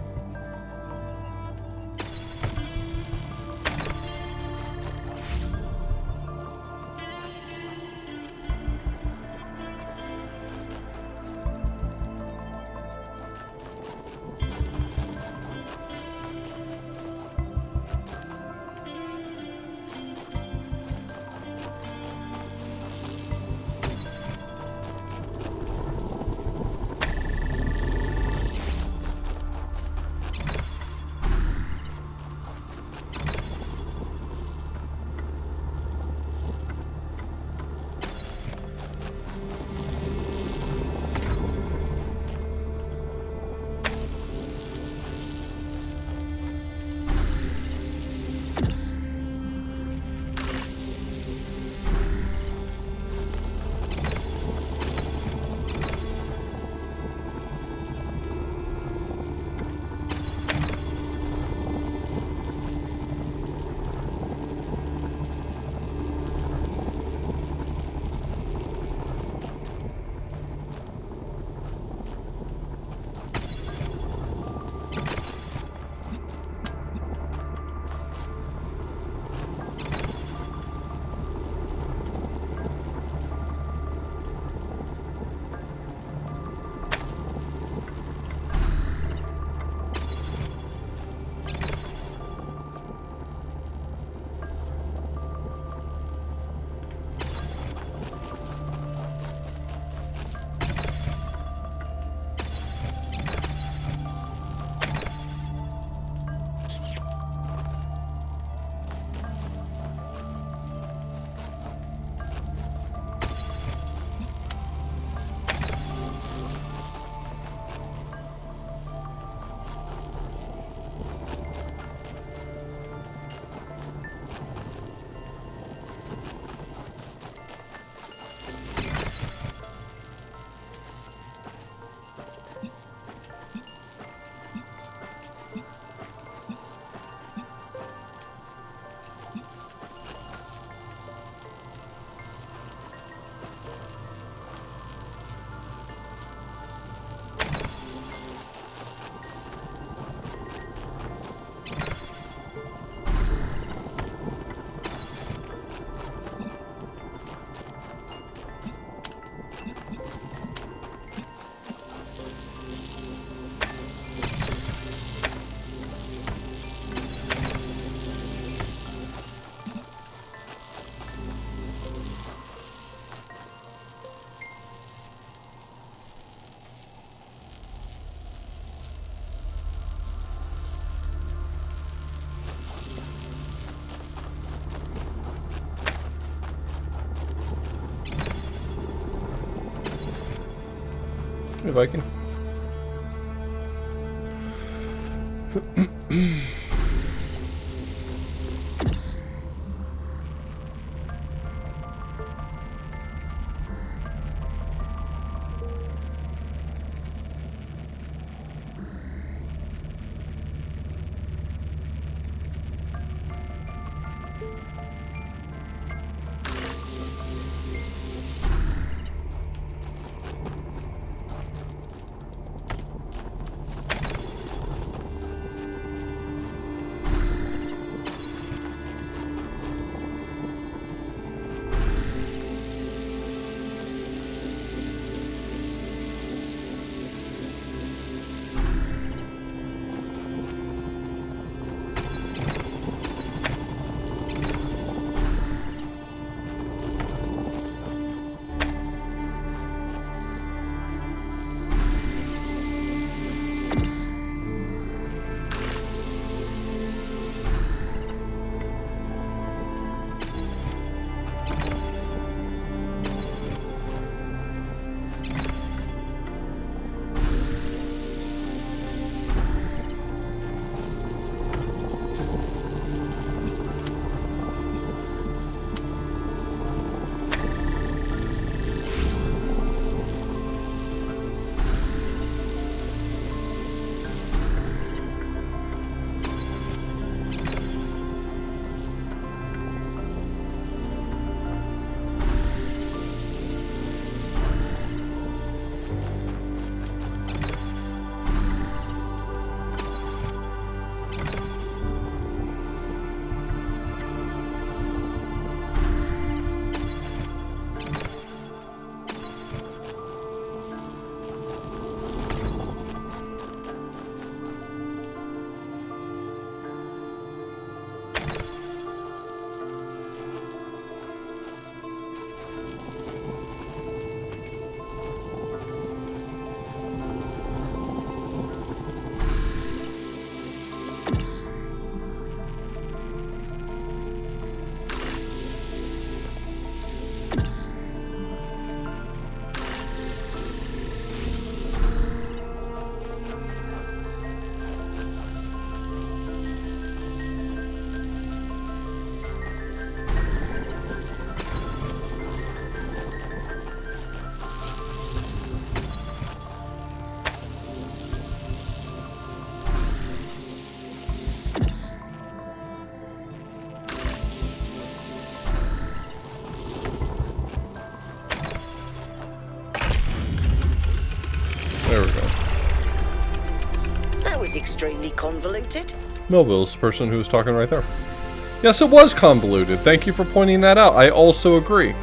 Hey, Viking. There we go. That was extremely convoluted. Melville's the person who was talking right there. Yes, it was convoluted. Thank you for pointing that out. I also agree.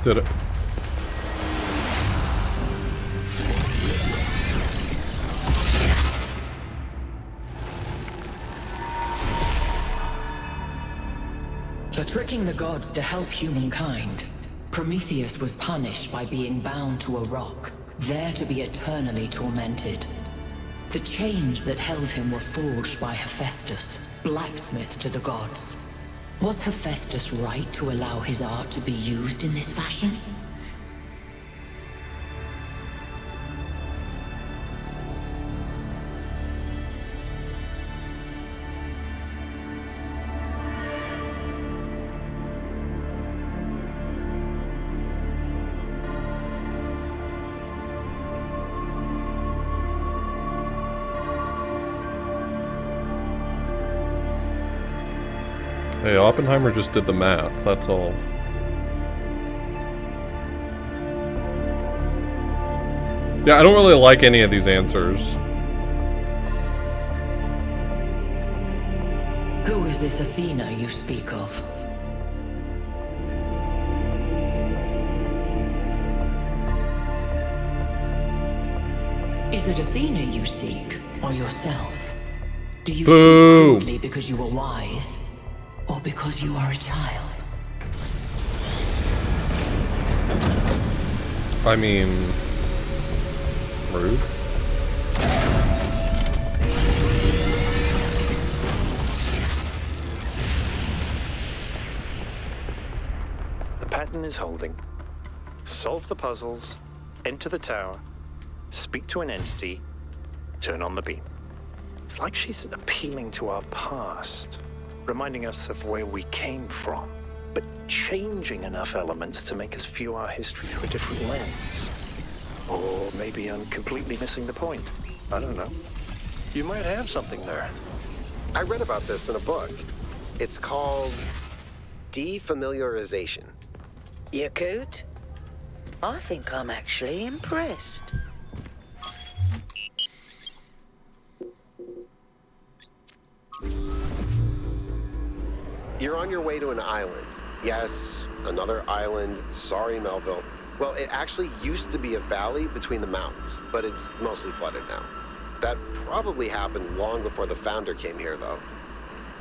Did it. For tricking the gods to help humankind, Prometheus was punished by being bound to a rock, there to be eternally tormented. The chains that held him were forged by Hephaestus, blacksmith to the gods. Was Hephaestus right to allow his art to be used in this fashion? Hey, Oppenheimer just did the math, that's all. Yeah, I don't really like any of these answers. Who is this Athena you speak of? Is it Athena you seek, or yourself? Do you Boo! speak crudely because you are wise, or because you are a child? I mean... rude? The pattern is holding. Solve the puzzles, enter the tower, speak to an entity, turn on the beam. It's like she's appealing to our past, reminding us of where we came from, but changing enough elements to make us view our history through a different lens. Or maybe I'm completely missing the point. I don't know. You might have something there. I read about this in a book. It's called defamiliarization. Yakut? I think I'm actually impressed. You're on your way to an island. Yes, another island. Sorry, Melville. Well, it actually used to be a valley between the mountains, but it's mostly flooded now. That probably happened long before the founder came here, though.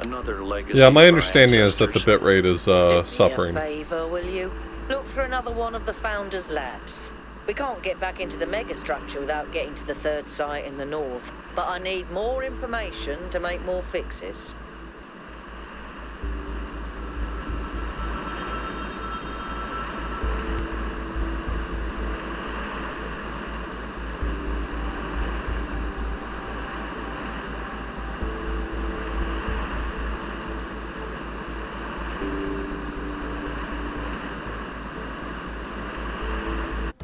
Another legacy. Yeah, my of our understanding is that the ancestors. bitrate is Do suffering. me a favor, will you? Look for another one of the Founder's labs. We can't get back into the megastructure without getting to the third site in the north, but I need more information to make more fixes.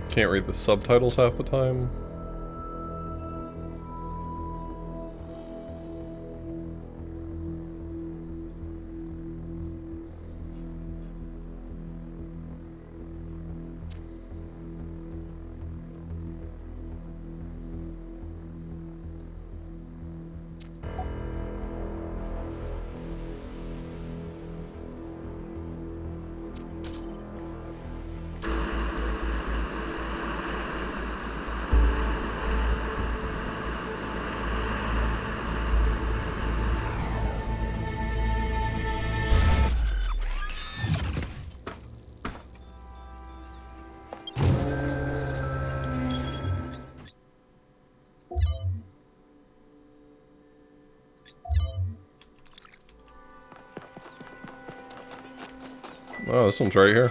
Can't read the subtitles half the time. Oh, this one's right here.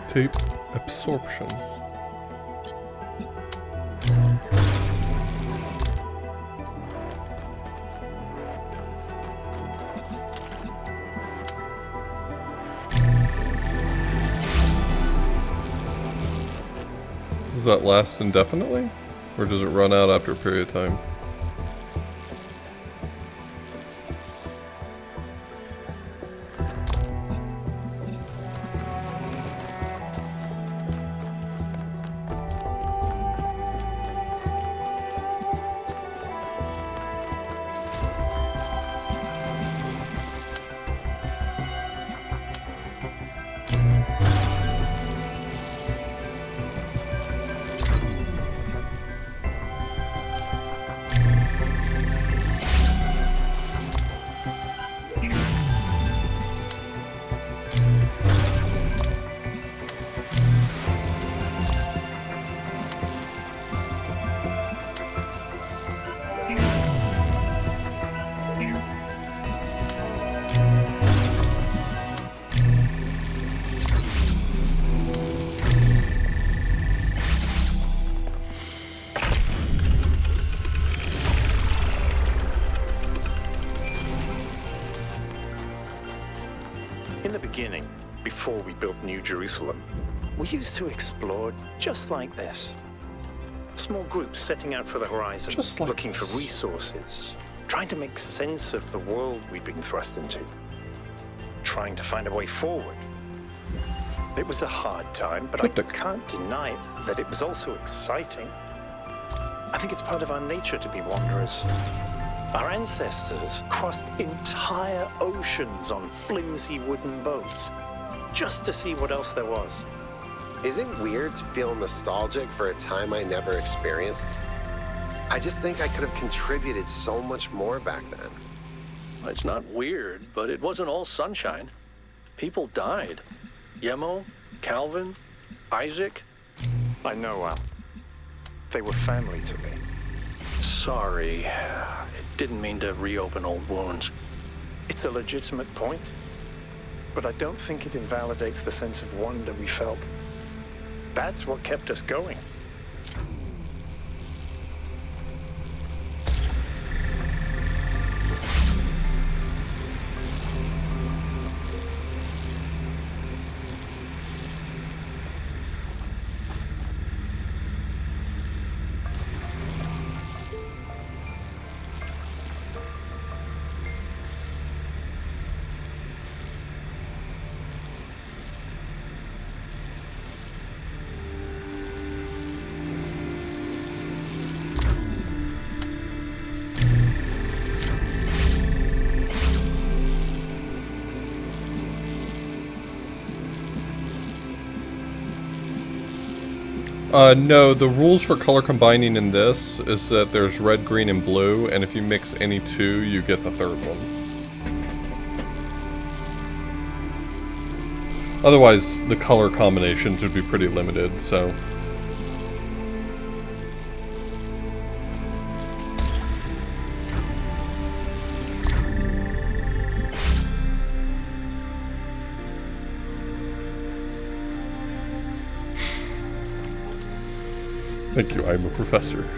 Tape absorption. Does that last indefinitely? Or does it run out after a period of time? In the beginning, before we built New Jerusalem, we used to explore just like this. Small groups setting out for the horizon, Just like looking this. for resources, trying to make sense of the world we'd been thrust into, trying to find a way forward. It was a hard time, but Cryptic. I can't deny that it was also exciting. I think it's part of our nature to be wanderers. Our ancestors crossed entire oceans on flimsy wooden boats, just to see what else there was. Is it weird to feel nostalgic for a time I never experienced? I just think I could have contributed so much more back then. It's not weird, but it wasn't all sunshine. People died. Yemo, Calvin, Isaac. I know, Al. They were family to me. Sorry. Didn't mean to reopen old wounds. It's a legitimate point, but I don't think it invalidates the sense of wonder we felt. That's what kept us going. No, the rules for color combining in this is that there's red, green, and blue, and if you mix any two, you get the third one. Otherwise, the color combinations would be pretty limited, so... Thank you, I'm a professor.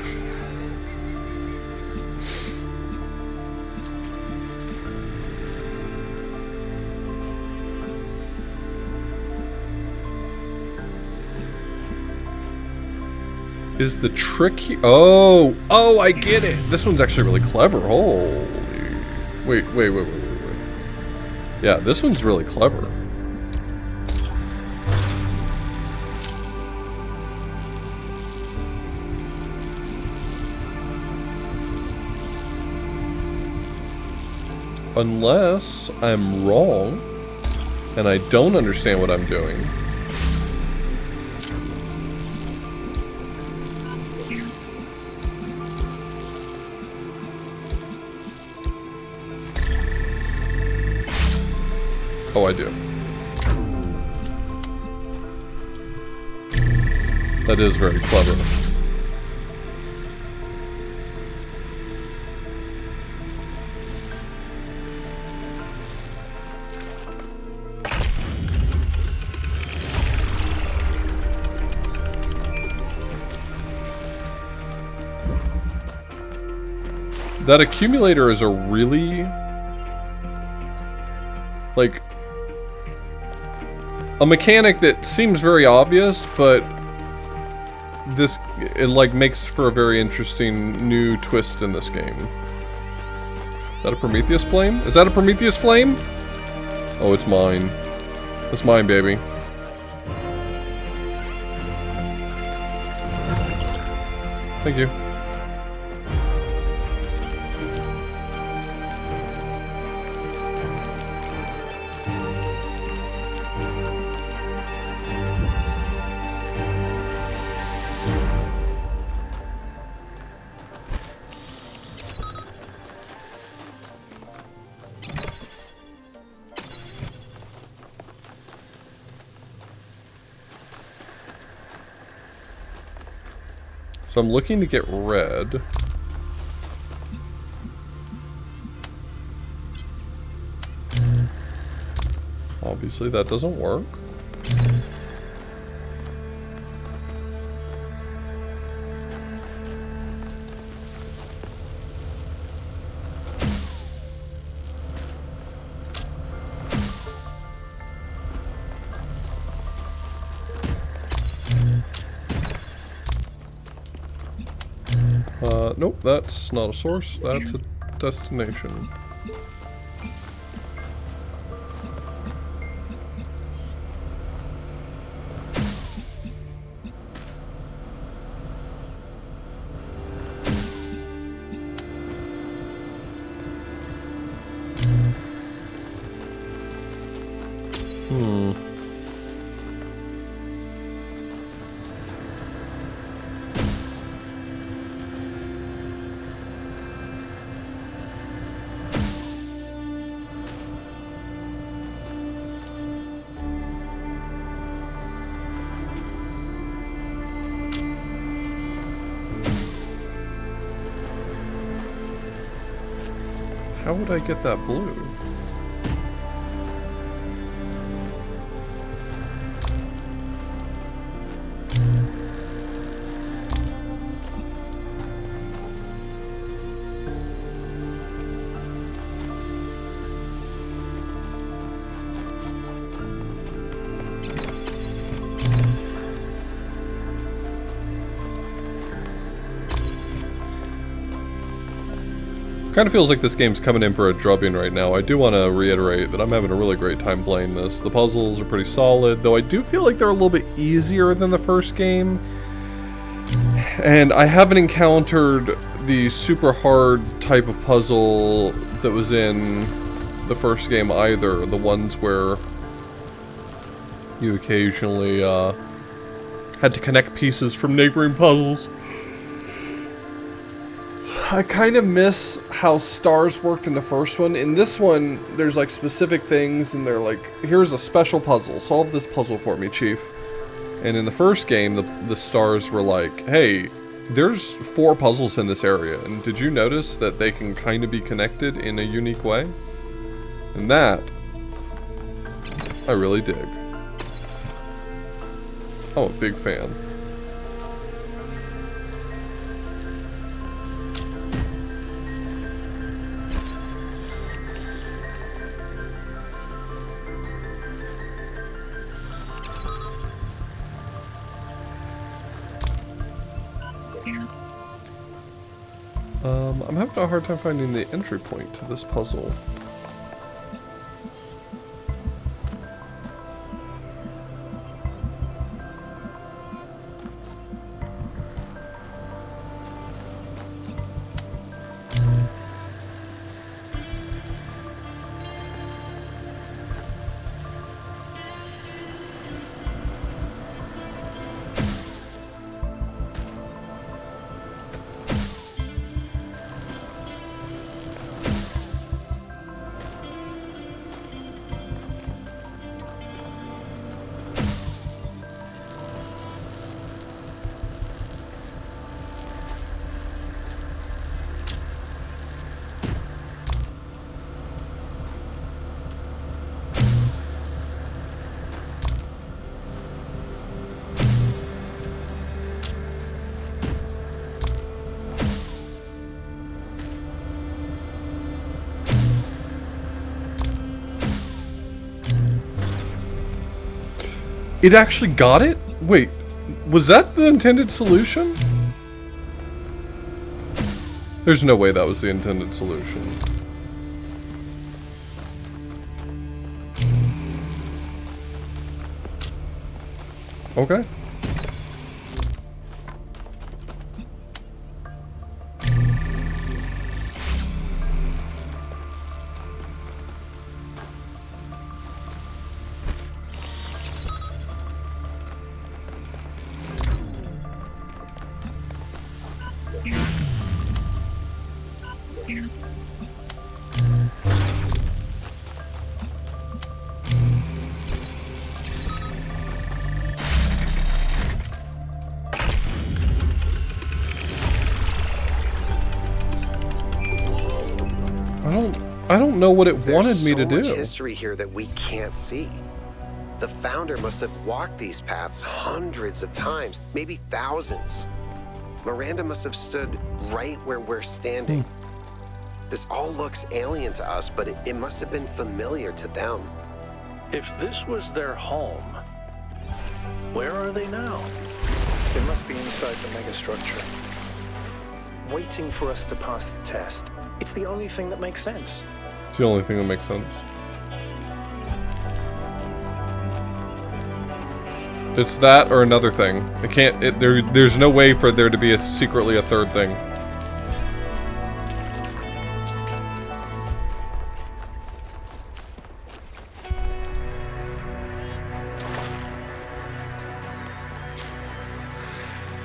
Is the trick here? Oh, I get it. This one's actually really clever. Holy. Wait. Yeah, this one's really clever. Unless I'm wrong, and I don't understand what I'm doing. Oh, I do. That is very clever. That accumulator is a really, like, a mechanic that seems very obvious, but it like makes for a very interesting new twist in this game. Is that a Prometheus flame? Is that a Prometheus flame? Oh, it's mine. It's mine, baby. Thank you. So I'm looking to get red. Obviously that doesn't work. Nope, that's not a source, that's a destination. how would I get that blue? Kind of feels like this game's coming in for a drubbing right now. I do want to reiterate that I'm having a really great time playing this. The puzzles are pretty solid, though I do feel like they're a little bit easier than the first game. And I haven't encountered the super hard type of puzzle that was in the first game either. The ones where you occasionally had to connect pieces from neighboring puzzles. I kind of miss how stars worked in the first one. In this one, there's like specific things and they're like, here's a special puzzle. Solve this puzzle for me, Chief. And in the first game, the stars were like, hey, there's 4 puzzles in this area. And did you notice that they can kind of be connected in a unique way? And that, I really dig. I'm a big fan. I'm having a hard time finding the entry point to this puzzle. It actually got it? Wait, was that the intended solution? There's no way that was the intended solution. Okay. I don't know what it wanted me to do. There's so much history here that we can't see. The founder must have walked these paths hundreds of times, maybe thousands. Miranda must have stood right where we're standing. This all looks alien to us, but it must have been familiar to them. If this was their home, where are they now? They must be inside the megastructure, waiting for us to pass the test. It's the only thing that makes sense. It's the only thing that makes sense. It's that or another thing. It can't. There's no way for there to be secretly a third thing.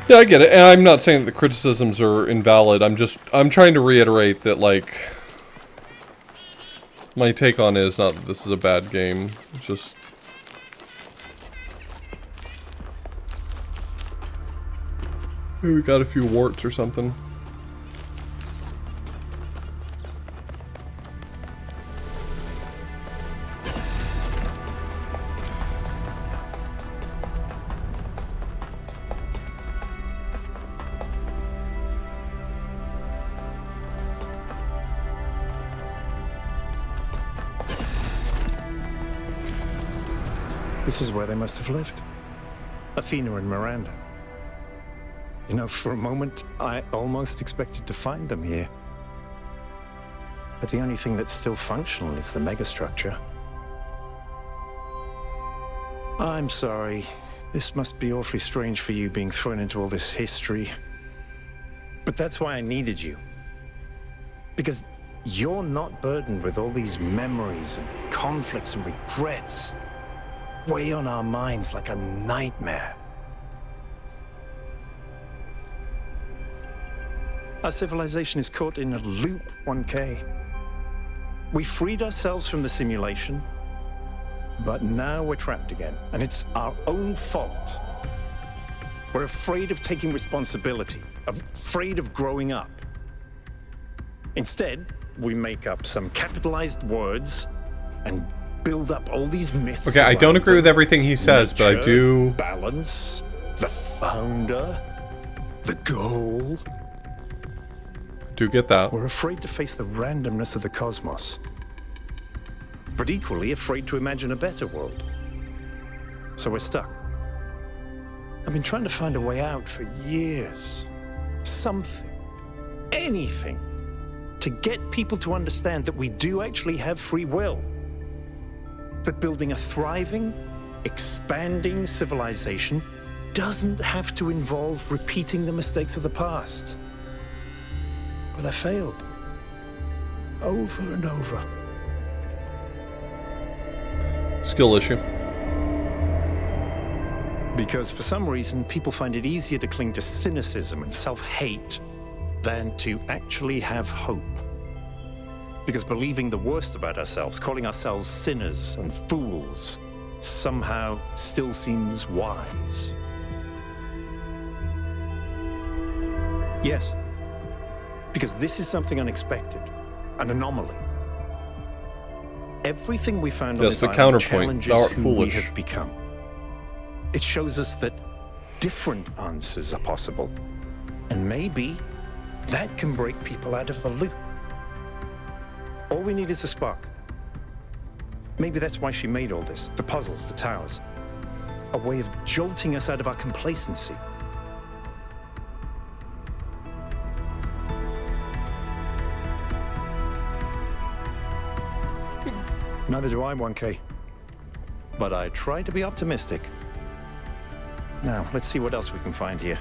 Yeah, I get it, and I'm not saying that the criticisms are invalid. I'm trying to reiterate that, like, my take on it is not that this is a bad game. It's just maybe we got a few warts or something. This is where they must have lived. Athena and Miranda. You know, for a moment, I almost expected to find them here. But the only thing that's still functional is the megastructure. I'm sorry. This must be awfully strange for you being thrown into all this history. But that's why I needed you. Because you're not burdened with all these memories and conflicts and regrets weigh on our minds like a nightmare. Our civilization is caught in a loop, 1K. We freed ourselves from the simulation, but now we're trapped again, and it's our own fault. We're afraid of taking responsibility, afraid of growing up. Instead, we make up some capitalized words and build up all these myths. Okay, I don't agree with everything he says, but I do... Balance, the founder, the goal. Do get that. We're afraid to face the randomness of the cosmos, but equally afraid to imagine a better world. So we're stuck. I've been trying to find a way out for years. Something, anything, to get people to understand that we do actually have free will. That building a thriving, expanding civilization doesn't have to involve repeating the mistakes of the past. But I failed. Over and over. Skill issue. Because for some reason, people find it easier to cling to cynicism and self-hate than to actually have hope. Because believing the worst about ourselves, calling ourselves sinners and fools, somehow still seems wise. Yes. Because this is something unexpected, an anomaly. Everything we found on this island challenges who we have become. It shows us that different answers are possible. And maybe that can break people out of the loop. All we need is a spark. Maybe that's why she made all this, the puzzles, the towers. A way of jolting us out of our complacency. Neither do I, 1K. But I try to be optimistic. Now, let's see what else we can find here.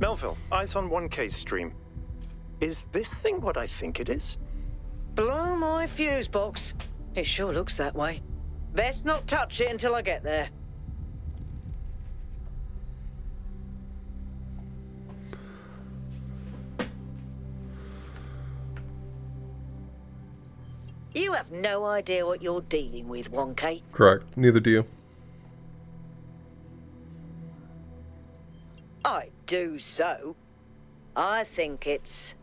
Melville, eyes on 1K's stream. Is this thing what I think it is? Blow my fuse box. It sure looks that way. Best not touch it until I get there. You have no idea what you're dealing with, 1K. Correct. Neither do you. I do so. I think it's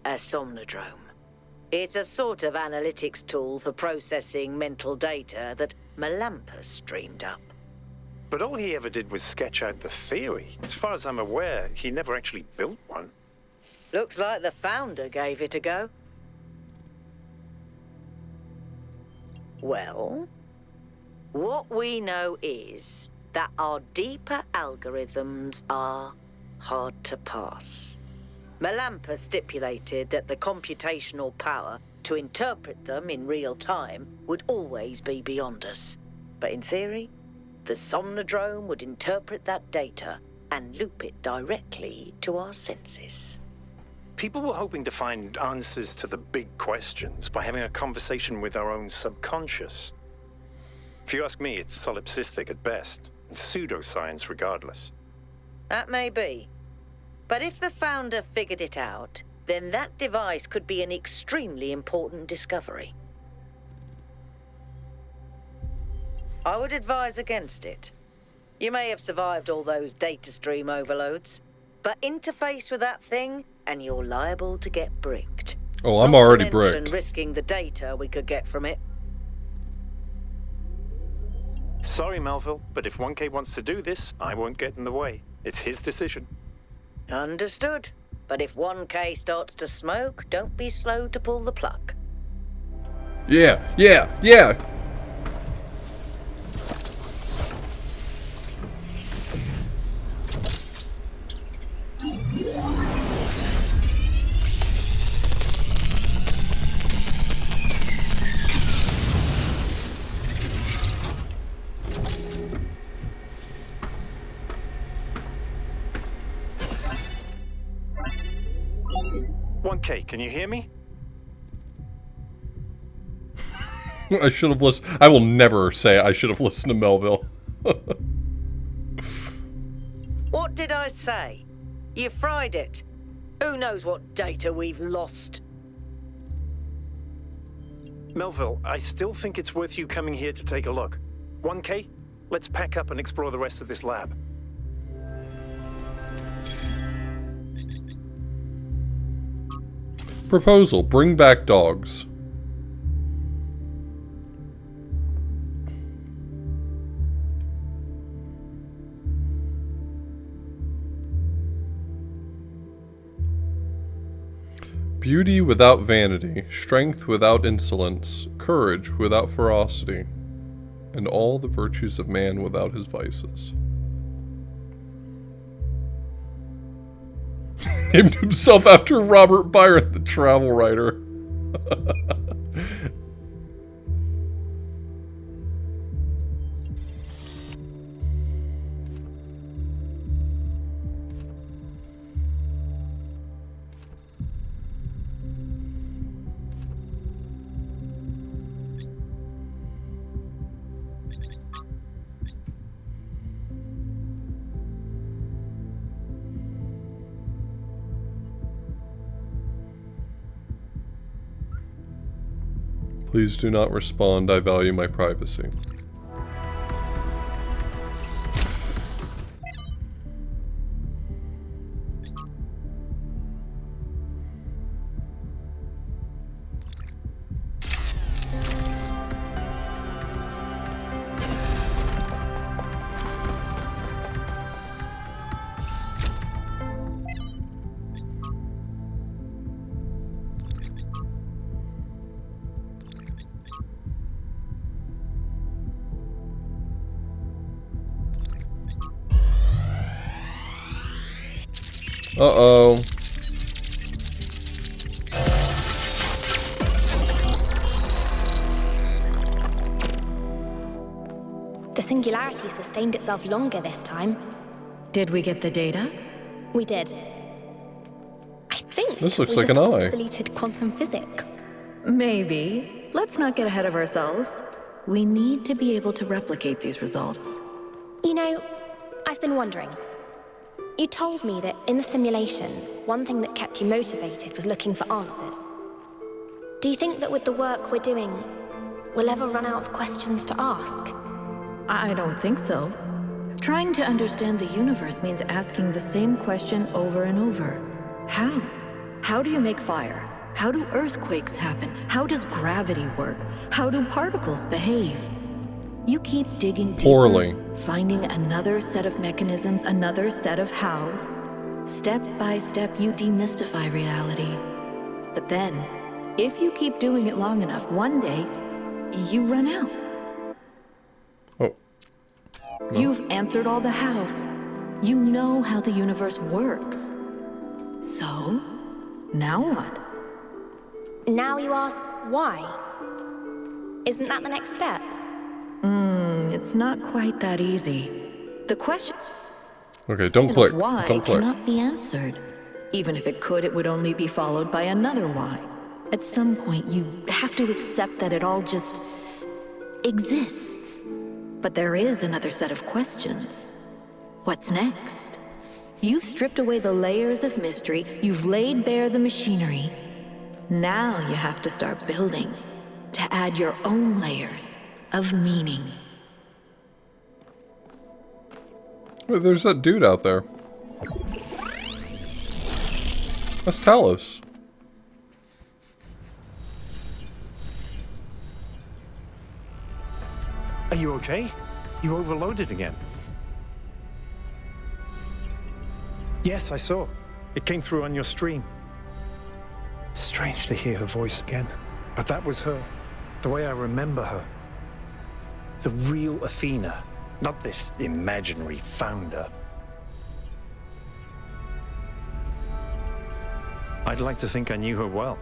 a somnodrome. It's a sort of analytics tool for processing mental data that Melampus dreamed up. But all he ever did was sketch out the theory. As far as I'm aware, he never actually built one. Looks like the founder gave it a go. Well, what we know is that our deeper algorithms are hard to pass. Melampus stipulated that the computational power to interpret them in real time would always be beyond us. But in theory, the somnodrome would interpret that data and loop it directly to our senses. People were hoping to find answers to the big questions by having a conversation with our own subconscious. If you ask me, it's solipsistic at best, and pseudoscience regardless. That may be. But if the founder figured it out, then that device could be an extremely important discovery. I would advise against it. You may have survived all those data stream overloads, But interface with that thing, and you're liable to get bricked. Oh, I'm Not to already mention bricked. risking the data we could get from it. Sorry, Melville, but if 1K wants to do this, I won't get in the way. It's his decision. Understood. But if 1K starts to smoke, don't be slow to pull the plug. Yeah, yeah, yeah! "1K, can you hear me?" I should have listened. I will never say I should have listened to Melville. What did I say? You fried it. Who knows what data we've lost? Melville, I still think it's worth you coming here to take a look. 1K, let's pack up and explore the rest of this lab. Proposal: bring back dogs. Beauty without vanity, strength without insolence, courage without ferocity, and all the virtues of man without his vices. Named himself after Robert Byron, the travel writer. Please do not respond. I value my privacy. Uh-oh. The singularity sustained itself longer this time. Did we get the data? We did. I think This looks we like just an eye. obsoleted quantum physics. Maybe. Let's not get ahead of ourselves. We need to be able to replicate these results. You know, I've been wondering. You told me that in the simulation, one thing that kept you motivated was looking for answers. Do you think that with the work we're doing, we'll ever run out of questions to ask? I don't think so. Trying to understand the universe means asking the same question over and over. How? How do you make fire? How do earthquakes happen? How does gravity work? How do particles behave? You keep digging deeper, Poorly. finding another set of mechanisms, another set of hows. Step by step, you demystify reality. But then, if you keep doing it long enough, one day, you run out. Oh. No. You've answered all the hows. You know how the universe works. So, now what? Now you ask why? Isn't that the next step? It's not quite that easy. The question Okay, don't of click. why Don't click. cannot be answered. Even if it could, it would only be followed by another why. At some point, you have to accept that it all just exists. But there is another set of questions. What's next? You've stripped away the layers of mystery, you've laid bare the machinery. Now you have to start building, to add your own layers of meaning. Wait, there's that dude out there. That's Talos. Are you okay? You overloaded again. Yes, I saw. It came through on your stream. Strange to hear her voice again. But that was her. The way I remember her. The real Athena. Not this imaginary founder. I'd like to think I knew her well.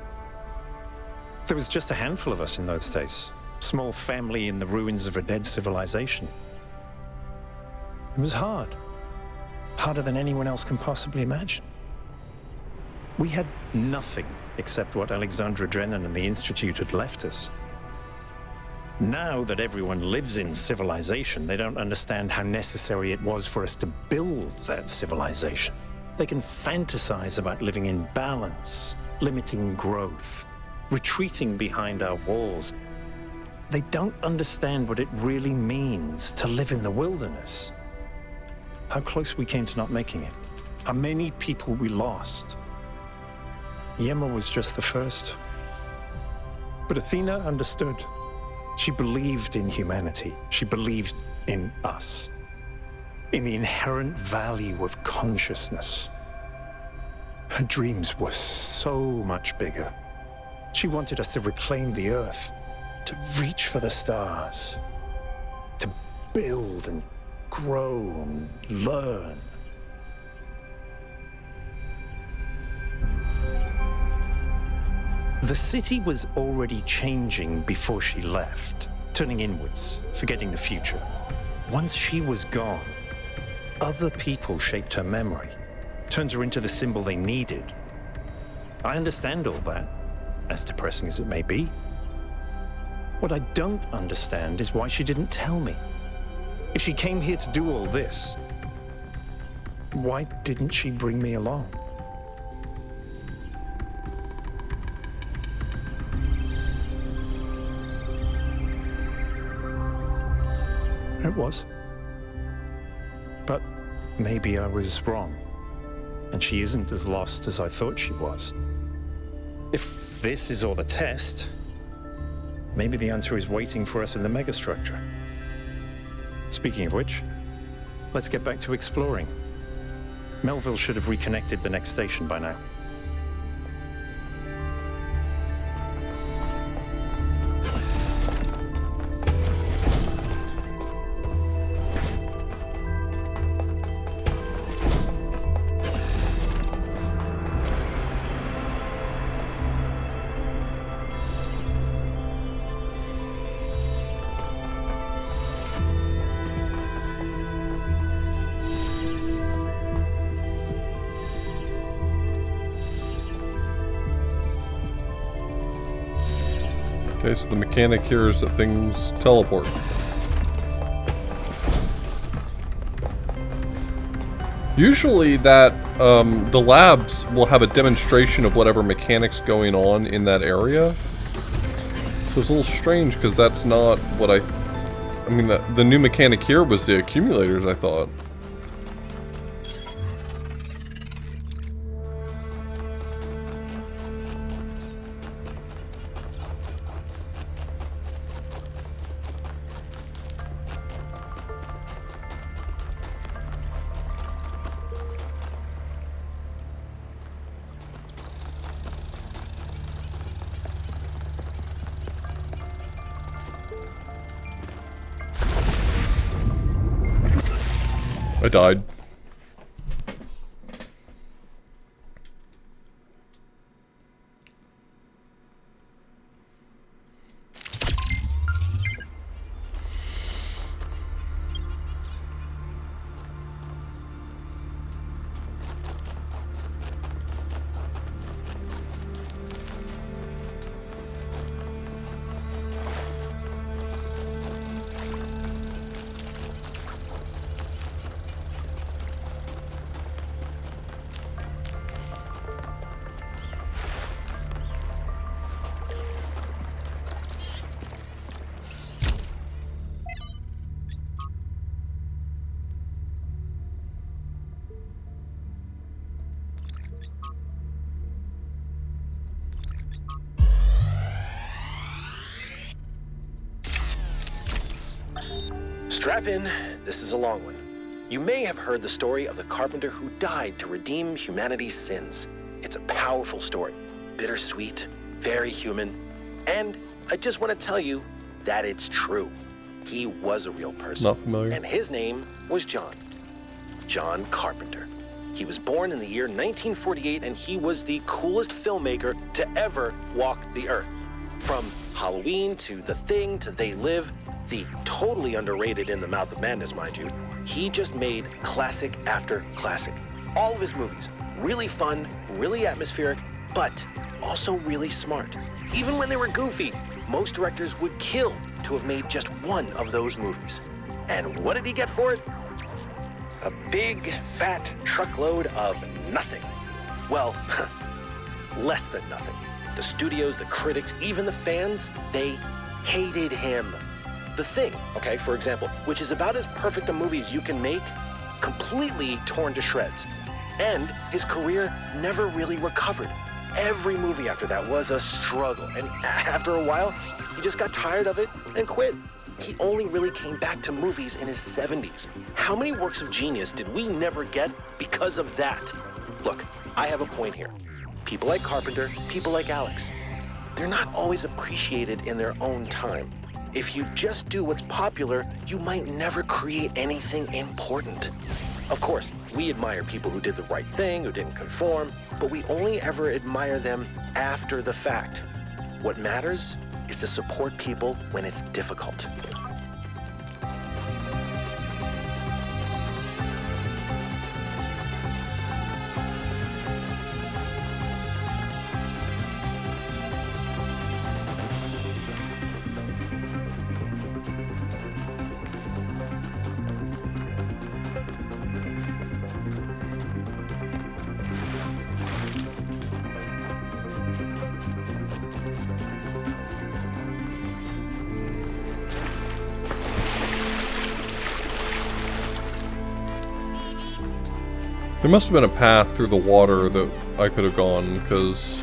There was just a handful of us in those days. Small family in the ruins of a dead civilization. It was hard. Harder than anyone else can possibly imagine. We had nothing except what Alexandra Drennan and the Institute had left us. Now that everyone lives in civilization, they don't understand how necessary it was for us to build that civilization. They can fantasize about living in balance, limiting growth, retreating behind our walls. They don't understand what it really means to live in the wilderness. How close we came to not making it. How many people we lost. Yema was just the first. But Athena understood. She believed in humanity. She believed in us. In the inherent value of consciousness. Her dreams were so much bigger. She wanted us to reclaim the Earth, to reach for the stars, to build and grow and learn. The city was already changing before she left, turning inwards, forgetting the future. Once she was gone, other people shaped her memory, turned her into the symbol they needed. I understand all that, as depressing as it may be. What I don't understand is why she didn't tell me. If she came here to do all this, why didn't she bring me along? It was. But maybe I was wrong, and she isn't as lost as I thought she was. If this is all a test, maybe the answer is waiting for us in the megastructure. Speaking of which, let's get back to exploring. Melville should have reconnected the next station by now. Okay, so the mechanic here is that things teleport. Usually that, the labs will have a demonstration of whatever mechanic's going on in that area. So it's a little strange because that's not what I mean, the new mechanic here was the accumulators, I thought. I died. Strap in, this is a long one. You may have heard the story of the carpenter who died to redeem humanity's sins. It's a powerful story, bittersweet, very human, and I just want to tell you that it's true. He was a real person. Not familiar. And his name was John. John Carpenter. He was born in the year 1948, and he was the coolest filmmaker to ever walk the earth. From Halloween to The Thing to They Live, the totally underrated In the Mouth of Madness, mind you, he just made classic after classic. All of his movies, really fun, really atmospheric, but also really smart. Even when they were goofy, most directors would kill to have made just one of those movies. And what did he get for it? A big, fat truckload of nothing. Well, less than nothing. The studios, the critics, even the fans, they hated him. The Thing, okay, for example, which is about as perfect a movie as you can make, completely torn to shreds. And his career never really recovered. Every movie after that was a struggle, and after a while, he just got tired of it and quit. He only really came back to movies in his 70s. How many works of genius did we never get because of that? Look, I have a point here. People like Carpenter, people like Alex, they're not always appreciated in their own time. If you just do what's popular, you might never create anything important. Of course, we admire people who did the right thing, who didn't conform, but we only ever admire them after the fact. What matters is to support people when it's difficult. There must have been a path through the water that I could have gone, because...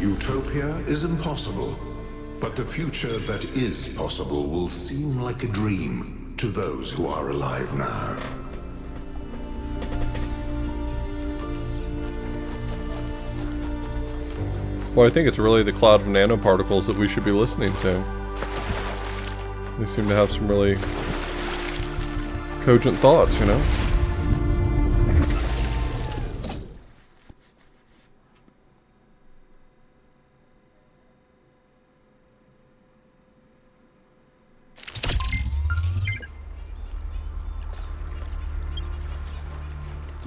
Utopia is impossible, but the future that is possible will seem like a dream to those who are alive now. Well, I think it's really the cloud of nanoparticles that we should be listening to. They seem to have some really cogent thoughts, you know?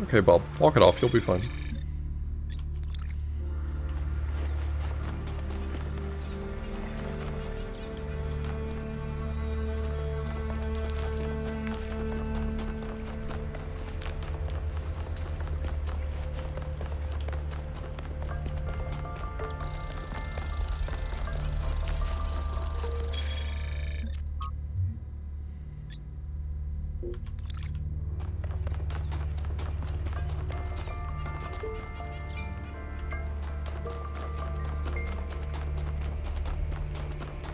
Okay, Bob, walk it off, you'll be fine.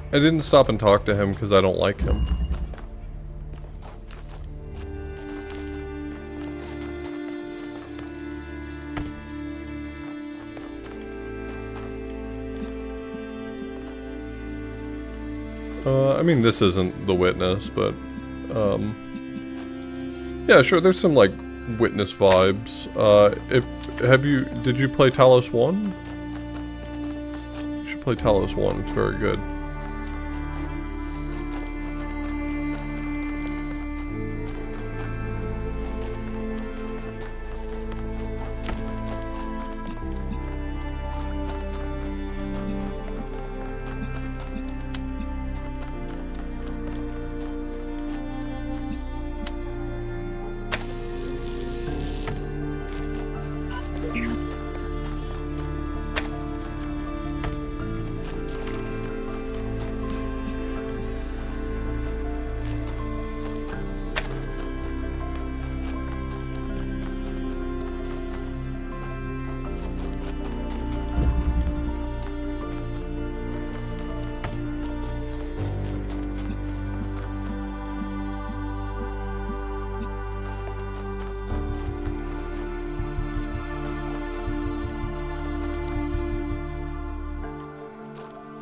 I didn't stop and talk to him because I don't like him. I mean, this isn't The Witness, but, yeah, sure, there's some, like, Witness vibes. Did you play Talos 1? You should play Talos 1, it's very good.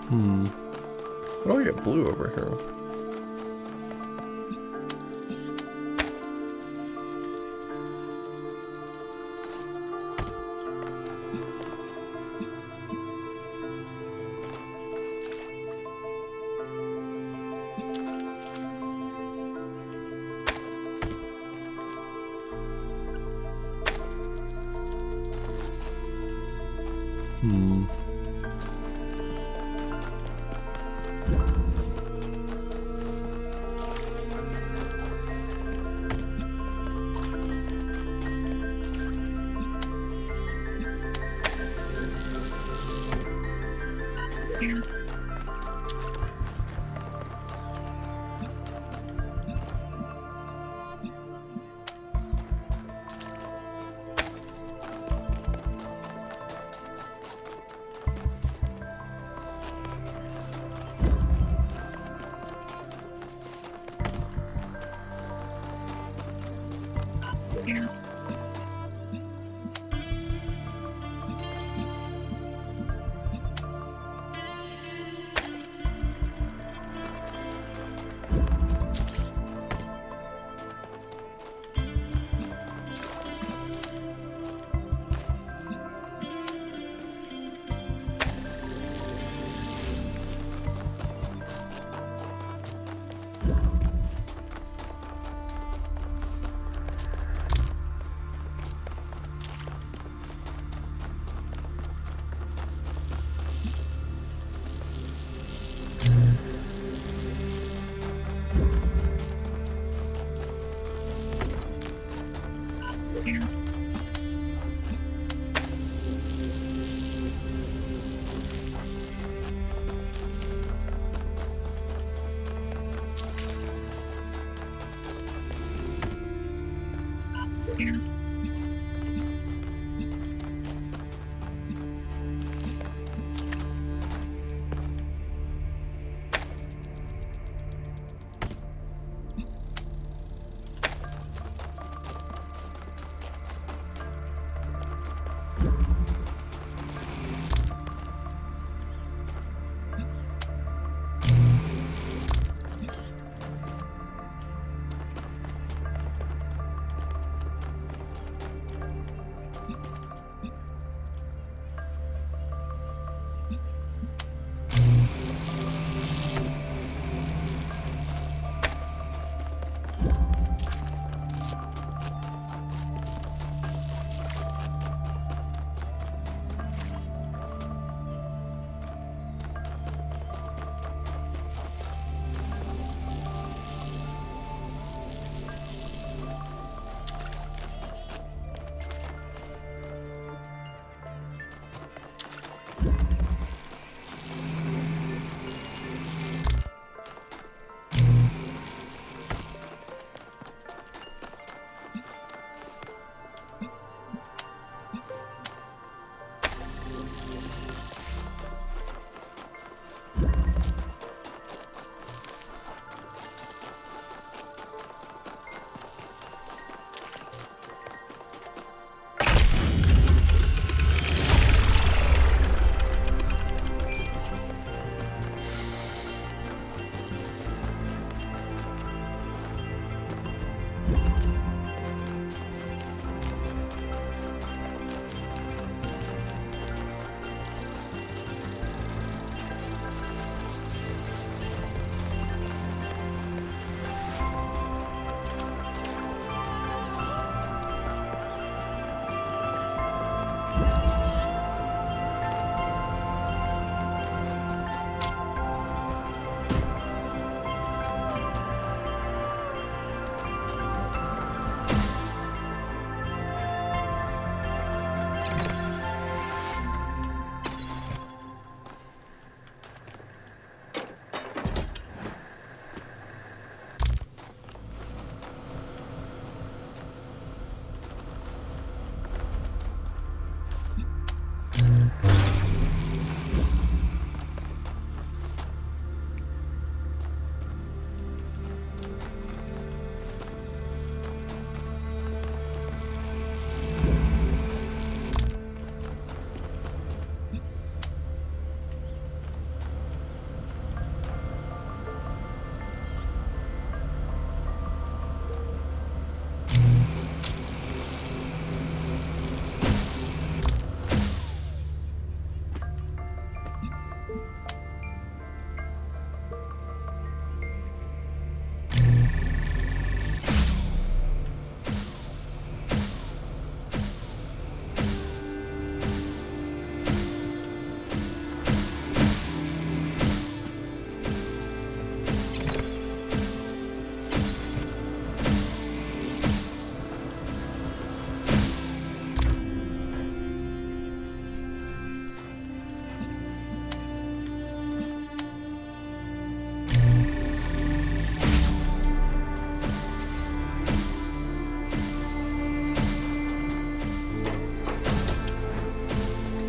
How do I get blue over here?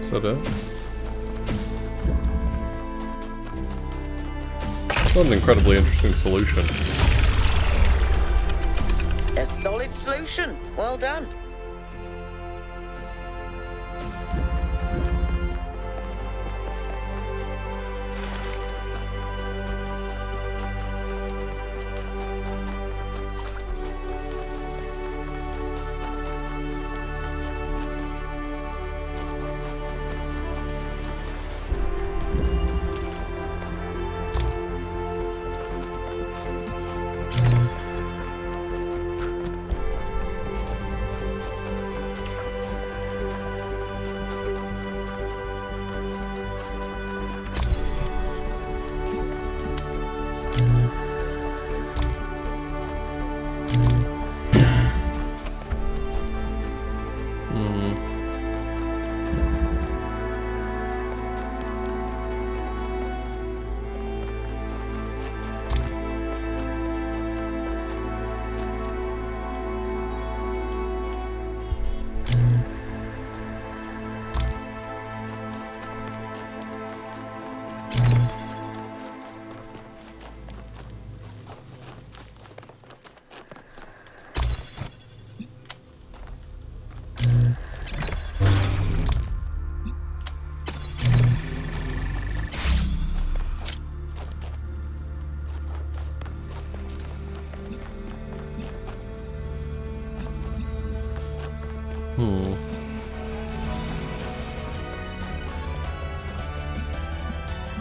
Is that it? It's not an incredibly interesting solution. A solid solution. Well done.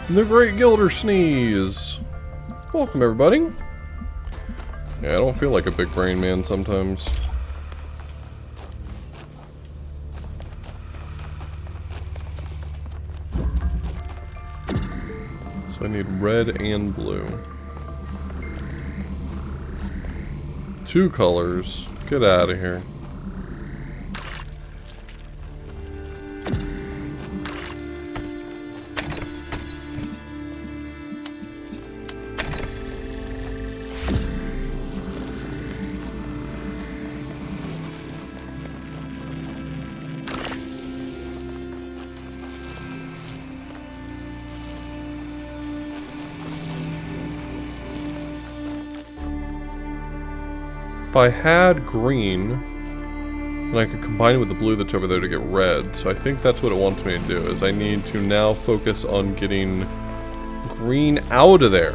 The Great Gilder Sneeze! Welcome, everybody. Yeah, I don't feel like a big brain man sometimes. So I need red and blue. 2 colors. Get out of here. If I had green, then I could combine it with the blue that's over there to get red. So I think that's what it wants me to do, is I need to now focus on getting green out of there.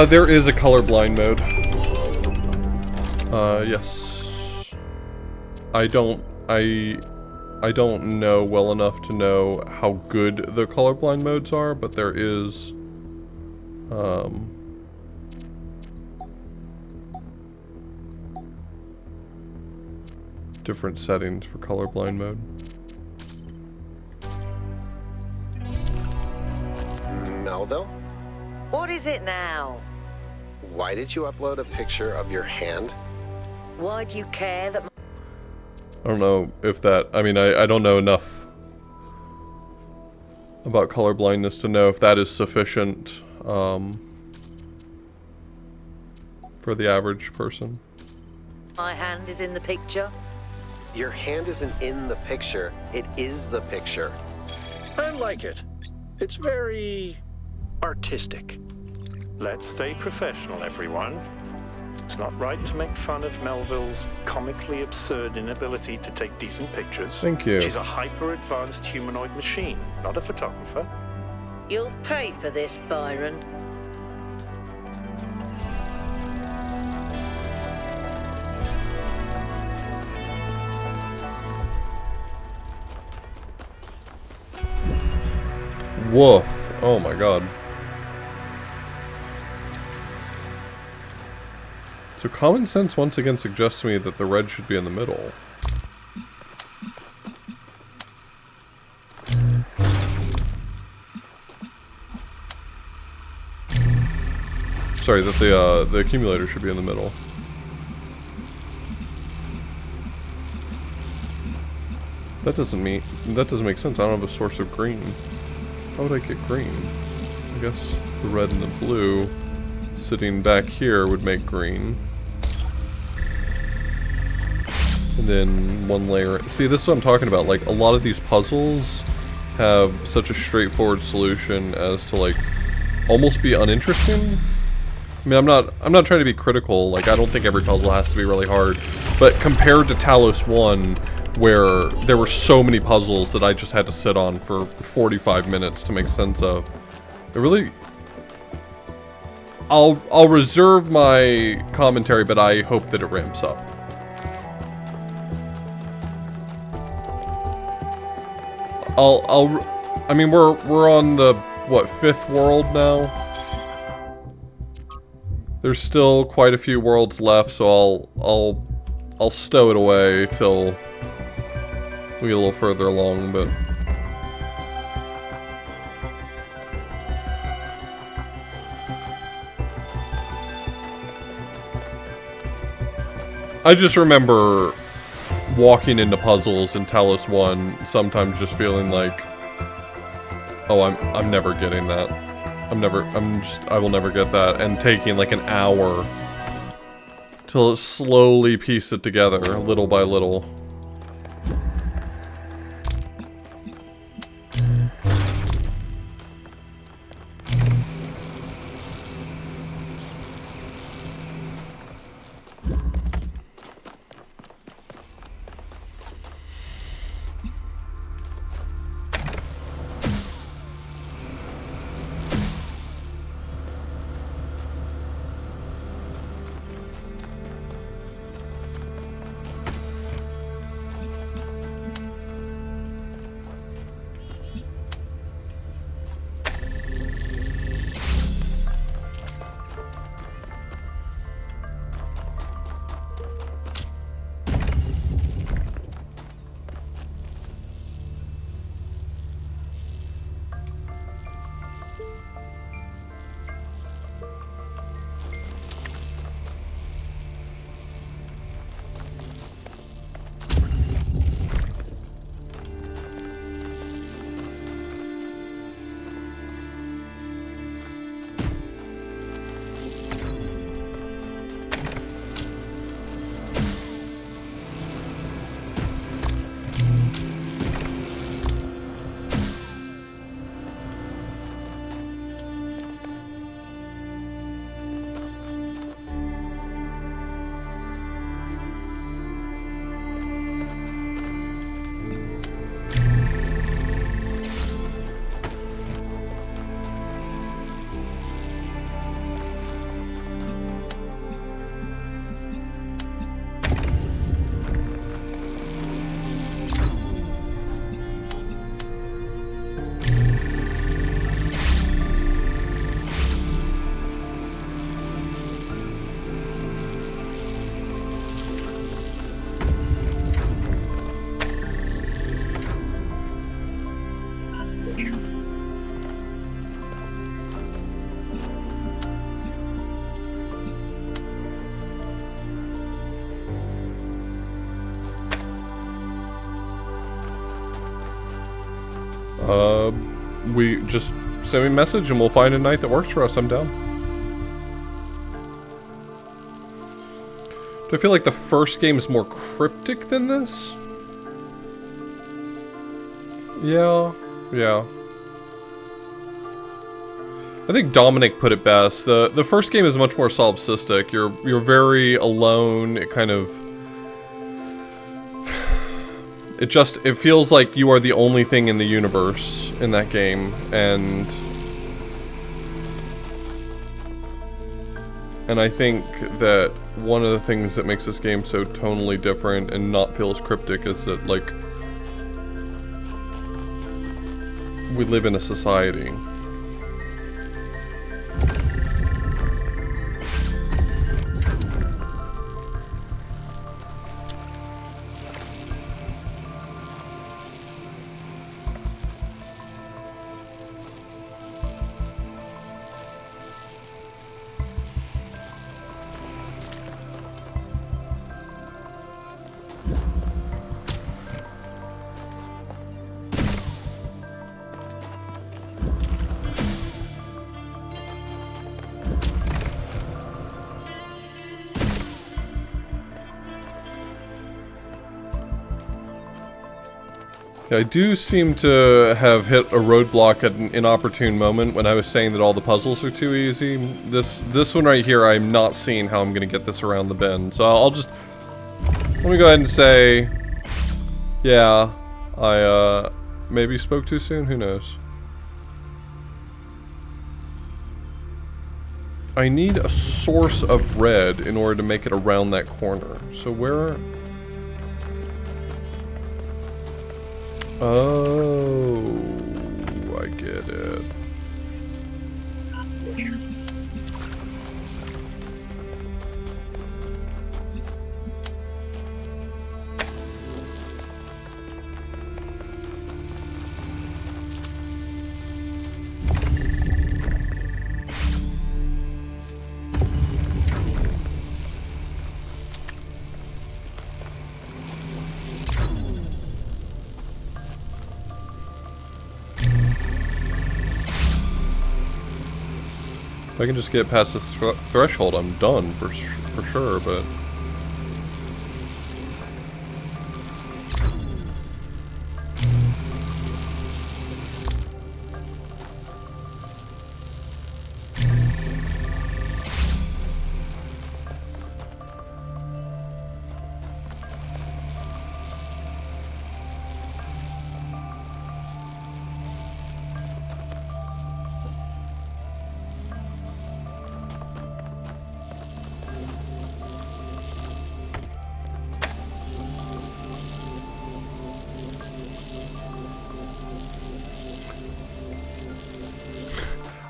There is a colorblind mode. Yes. I don't know well enough to know how good the colorblind modes are, but there is, different settings for colorblind mode. Melville? What is it now? Why did you upload a picture of your hand? Why do you care that... I don't know if that... I mean, I don't know enough about colorblindness to know if that is sufficient. for the average person. My hand is in the picture. Your hand isn't in the picture, it is the picture. I like it. It's very artistic. Let's stay professional, everyone. It's not right to make fun of Melville's comically absurd inability to take decent pictures. Thank you. She's a hyper-advanced humanoid machine, not a photographer. You'll pay for this, Byron. Woof. Oh my god. So common sense once again suggests to me that the red should be in the middle. Sorry, that the accumulator should be in the middle. That doesn't make sense. I don't have a source of green. How would I get green? I guess the red and the blue sitting back here would make green. And then one layer. See, this is what I'm talking about. Like, a lot of these puzzles have such a straightforward solution as to, like, almost be uninteresting. I mean, I'm not trying to be critical. Like, I don't think every puzzle has to be really hard. But compared to Talos 1, where there were so many puzzles that I just had to sit on for 45 minutes to make sense of, it really... I'll reserve my commentary, but I hope that it ramps up. I mean, we're on the, what, 5th world now? There's still quite a few worlds left, so I'll stow it away till we get a little further along, but... I just remember walking into puzzles in Talos 1, sometimes just feeling like, oh, I'm never getting that. I will never get that, and taking like an hour till it slowly piece it together, little by little. We just send me a message and we'll find a night that works for us. I'm down. Do I feel like the first game is more cryptic than this? Yeah. I think Dominic put it best. The first game is much more solipsistic. You're very alone. It kind of it feels like you are the only thing in the universe in that game, and I think that one of the things that makes this game so tonally different and not feel as cryptic is that, like, we live in a society. I do seem to have hit a roadblock at an inopportune moment when I was saying that all the puzzles are too easy. This one right here, I'm not seeing how I'm gonna get this around the bend. So I'll just... let me go ahead and say... yeah, I maybe spoke too soon, who knows. I need a source of red in order to make it around that corner. So where... oh, I get it. If I can just get past the threshold, I'm done for sure, but...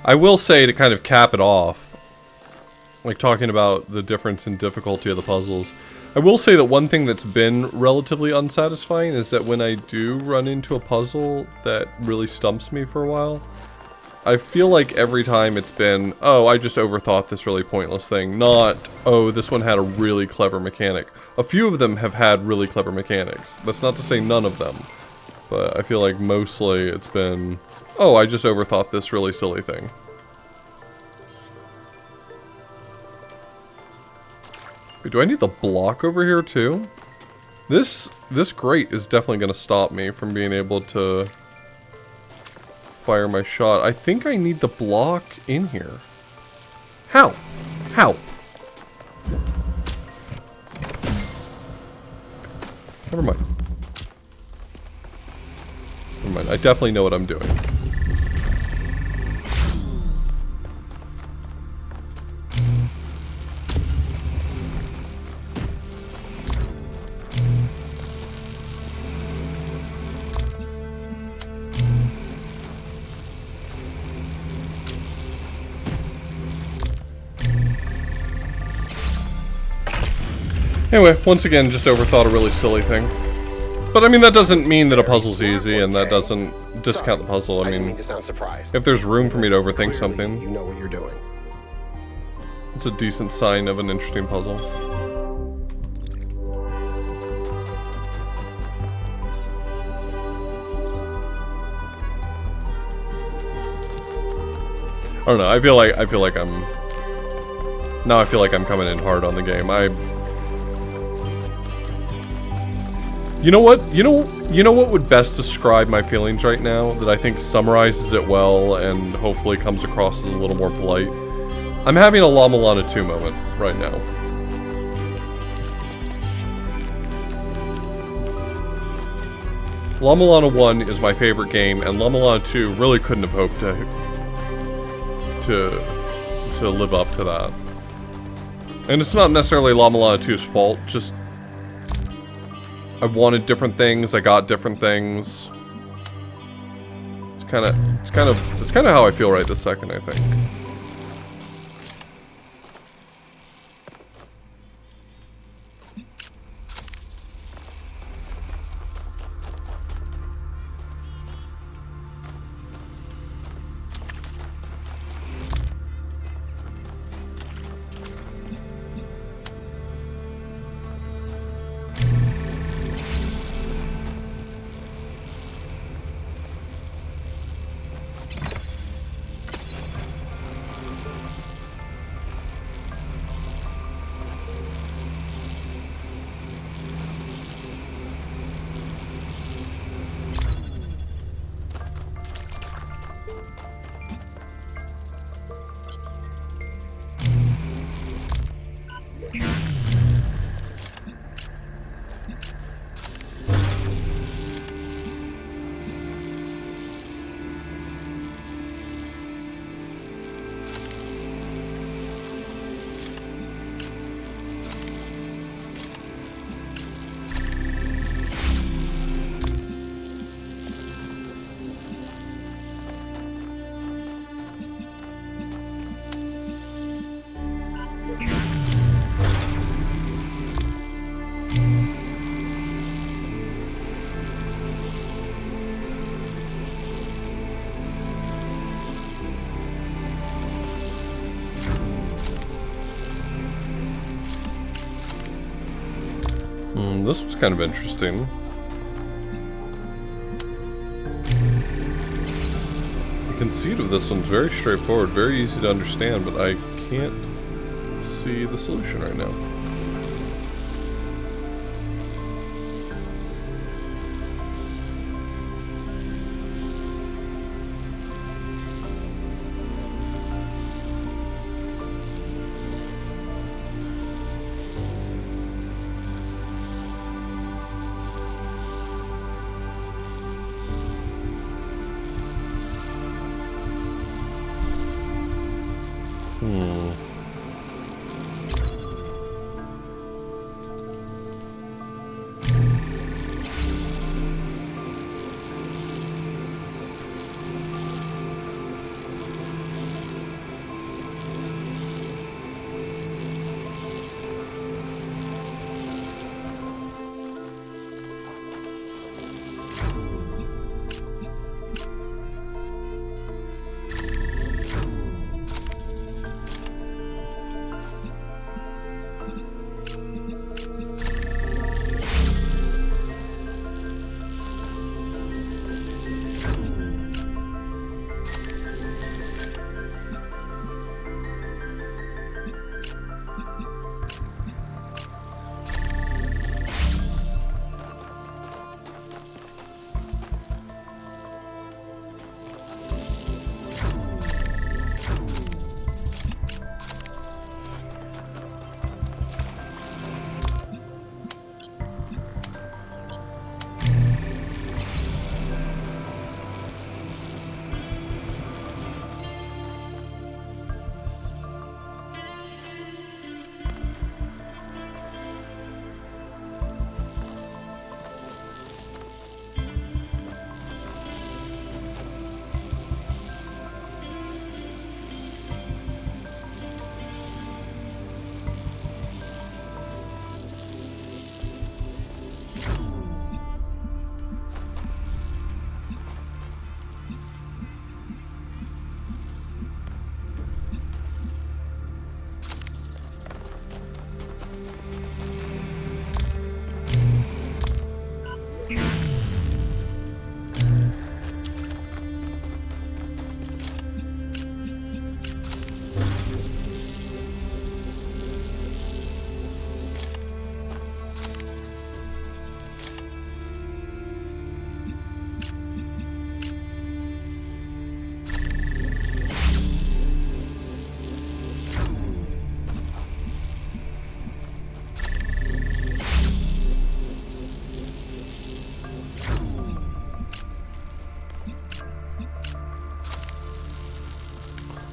I will say, to kind of cap it off, like talking about the difference in difficulty of the puzzles, I will say that one thing that's been relatively unsatisfying is that when I do run into a puzzle that really stumps me for a while, I feel like every time it's been, oh, I just overthought this really pointless thing, not, oh, this one had a really clever mechanic. A few of them have had really clever mechanics. That's not to say none of them, but I feel like mostly it's been... oh, I just overthought this really silly thing. Wait, do I need the block over here too? This grate is definitely going to stop me from being able to fire my shot. I think I need the block in here. How? How? Never mind. Never mind. I definitely know what I'm doing. Anyway, once again, just overthought a really silly thing. But I mean, that doesn't mean that a puzzle's easy, and that doesn't discount the puzzle. I mean, if there's room for me to overthink something, you know what you're doing. It's a decent sign of an interesting puzzle. I don't know. I feel like I'm coming in hard on the game. You know what? You know what would best describe my feelings right now, that I think summarizes it well and hopefully comes across as a little more polite? I'm having a La Milana 2 moment right now. La Milana 1 is my favorite game, and La Milana 2 really couldn't have hoped to live up to that. And it's not necessarily La Milana 2's fault, just I wanted different things, I got different things. It's kind of how I feel right this second, I think. This was kind of interesting. The conceit of this one's very straightforward, very easy to understand, but I can't see the solution right now.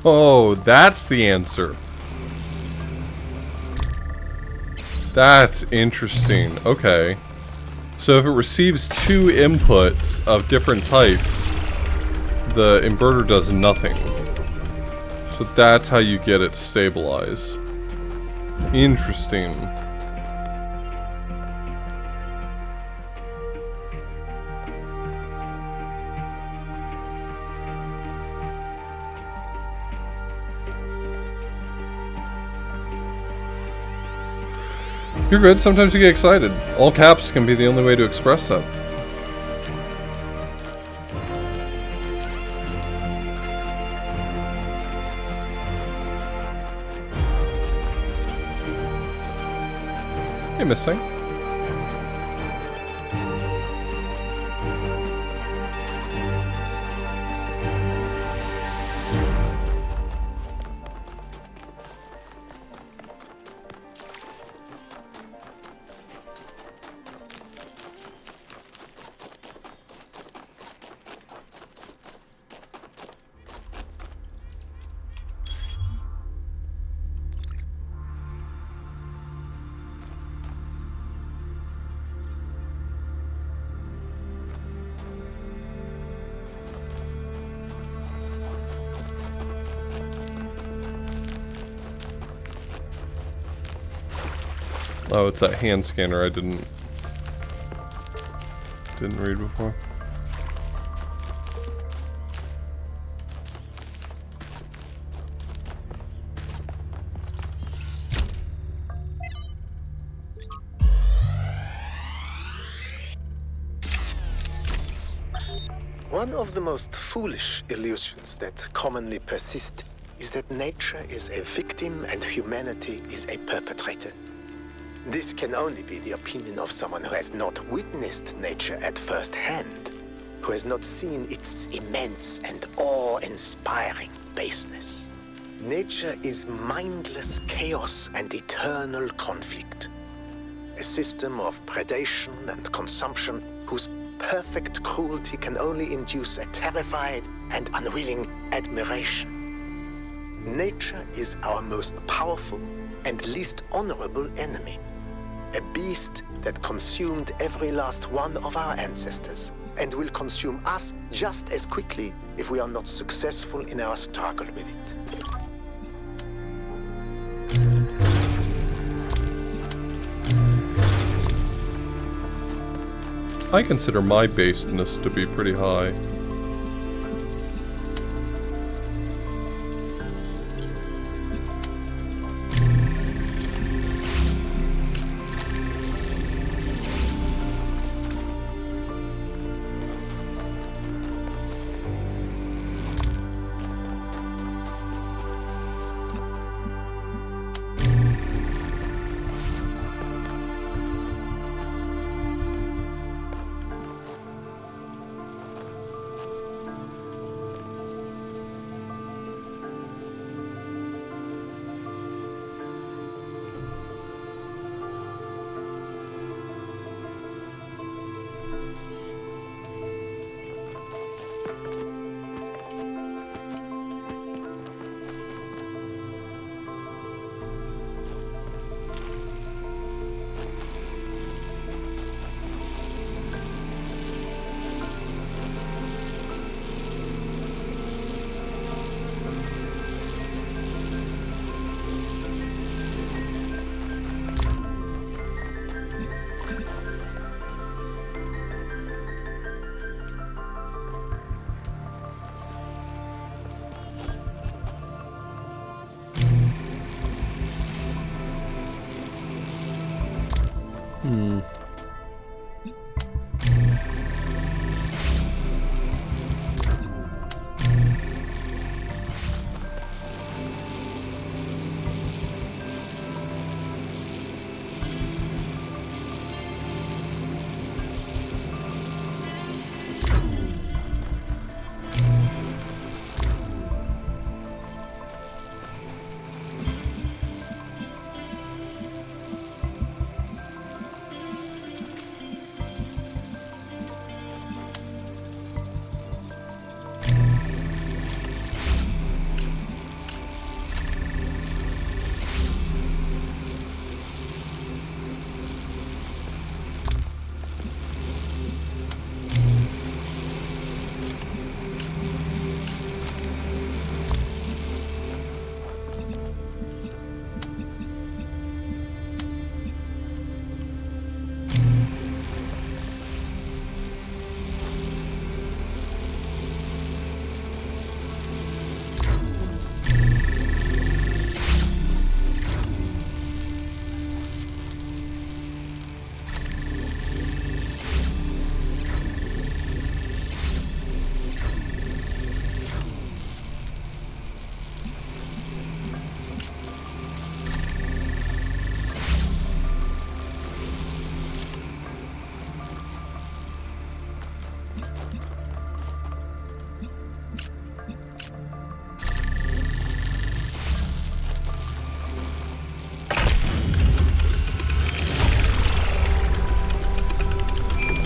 Oh, that's the answer. That's interesting. Okay. So if it receives 2 inputs of different types, the inverter does nothing. So that's how you get it to stabilize. Interesting. You're good. Sometimes you get excited. All caps can be the only way to express that. Hey, Mustang. Oh, it's that hand scanner I didn't read before. One of the most foolish illusions that commonly persist is that nature is a victim and humanity is a perpetrator. This can only be the opinion of someone who has not witnessed nature at first hand, who has not seen its immense and awe-inspiring baseness. Nature is mindless chaos and eternal conflict. A system of predation and consumption whose perfect cruelty can only induce a terrified and unwilling admiration. Nature is our most powerful and least honorable enemy. A beast that consumed every last one of our ancestors and will consume us just as quickly if we are not successful in our struggle with it. I consider my basedness to be pretty high.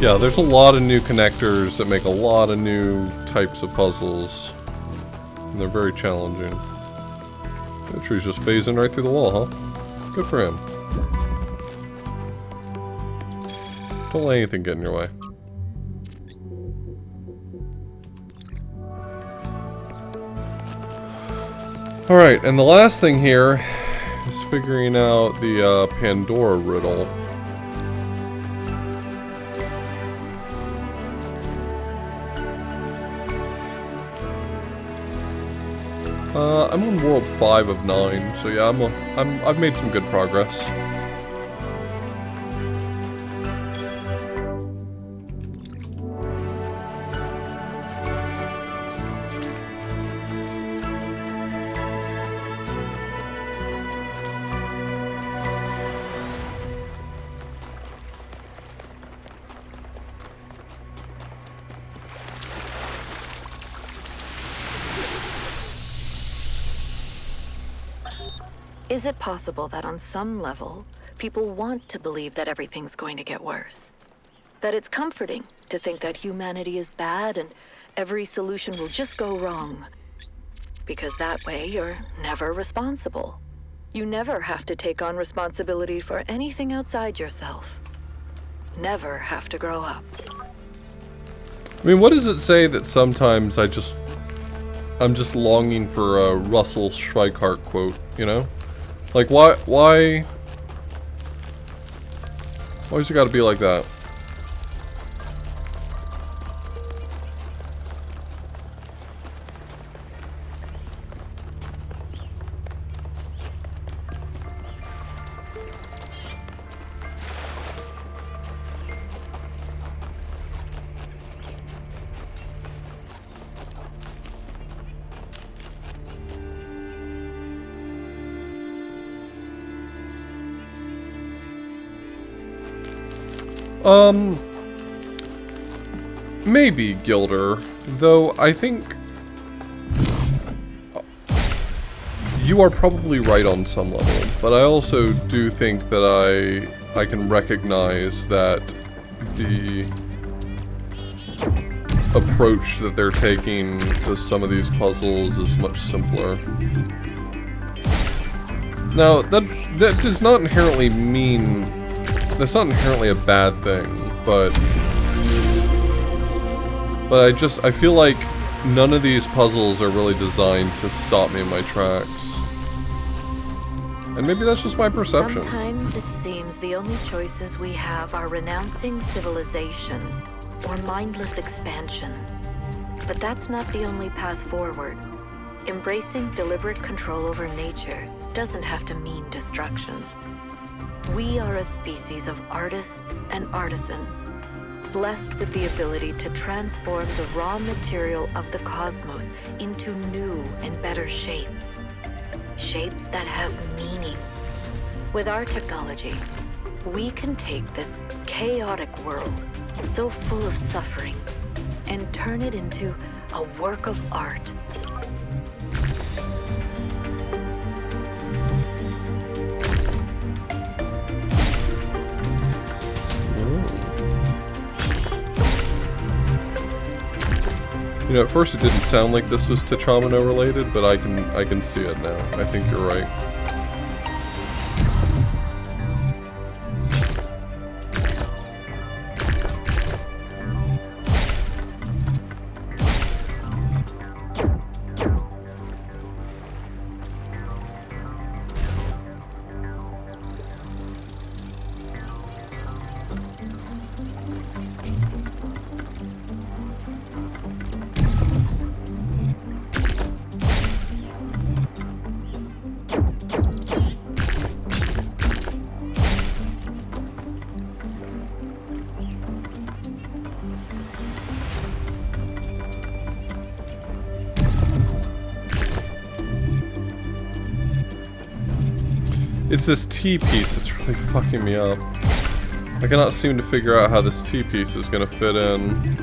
Yeah, there's a lot of new connectors that make a lot of new types of puzzles. And they're very challenging. That tree's just phasing right through the wall, huh? Good for him. Don't let anything get in your way. Alright, and the last thing here is figuring out the Pandora riddle. I'm on world 5 of 9, so yeah, I've made some good progress. Is it possible that on some level, people want to believe that everything's going to get worse? That it's comforting to think that humanity is bad and every solution will just go wrong? Because that way you're never responsible. You never have to take on responsibility for anything outside yourself. Never have to grow up. I mean, what does it say that sometimes I'm just longing for a Russell Schweikart quote, you know? Like, why's it gotta be like that? Maybe, Gilder. Though, I think you are probably right on some level, but I also do think that I can recognize that the approach that they're taking to some of these puzzles is much simpler. Now, that does not inherently mean... That's not inherently a bad thing, but I feel like none of these puzzles are really designed to stop me in my tracks. And maybe that's just my perception. Sometimes it seems the only choices we have are renouncing civilization or mindless expansion. But that's not the only path forward. Embracing deliberate control over nature doesn't have to mean destruction. We are a species of artists and artisans, blessed with the ability to transform the raw material of the cosmos into new and better shapes. Shapes that have meaning. With our technology, we can take this chaotic world, so full of suffering, and turn it into a work of art. You know, at first it didn't sound like this was Tachamino related, but I can see it now. I think you're right. It's this T-piece that's really fucking me up. I cannot seem to figure out how this T-piece is gonna fit in.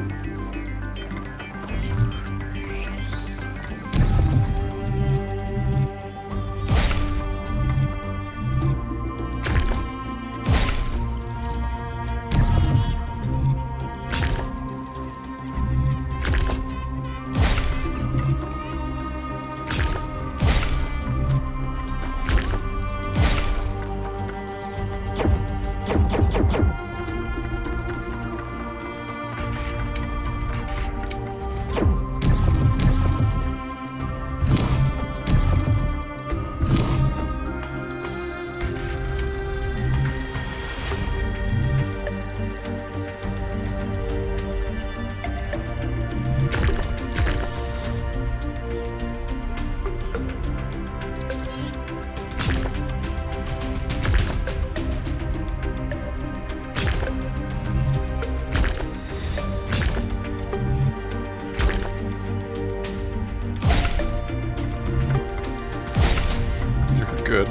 good.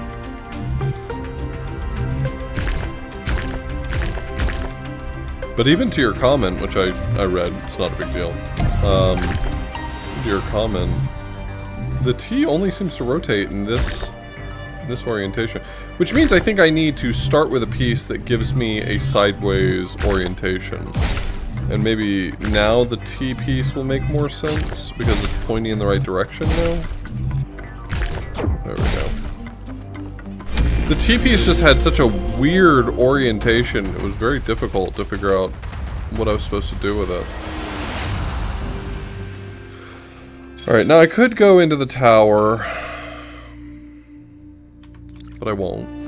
But even to your comment, which I read, it's not a big deal. To your comment, the T only seems to rotate in this orientation. Which means I think I need to start with a piece that gives me a sideways orientation. And maybe now the T piece will make more sense because it's pointing in the right direction now. There we go. The T piece just had such a weird orientation, it was very difficult to figure out what I was supposed to do with it. Alright, now I could go into the tower, but I won't.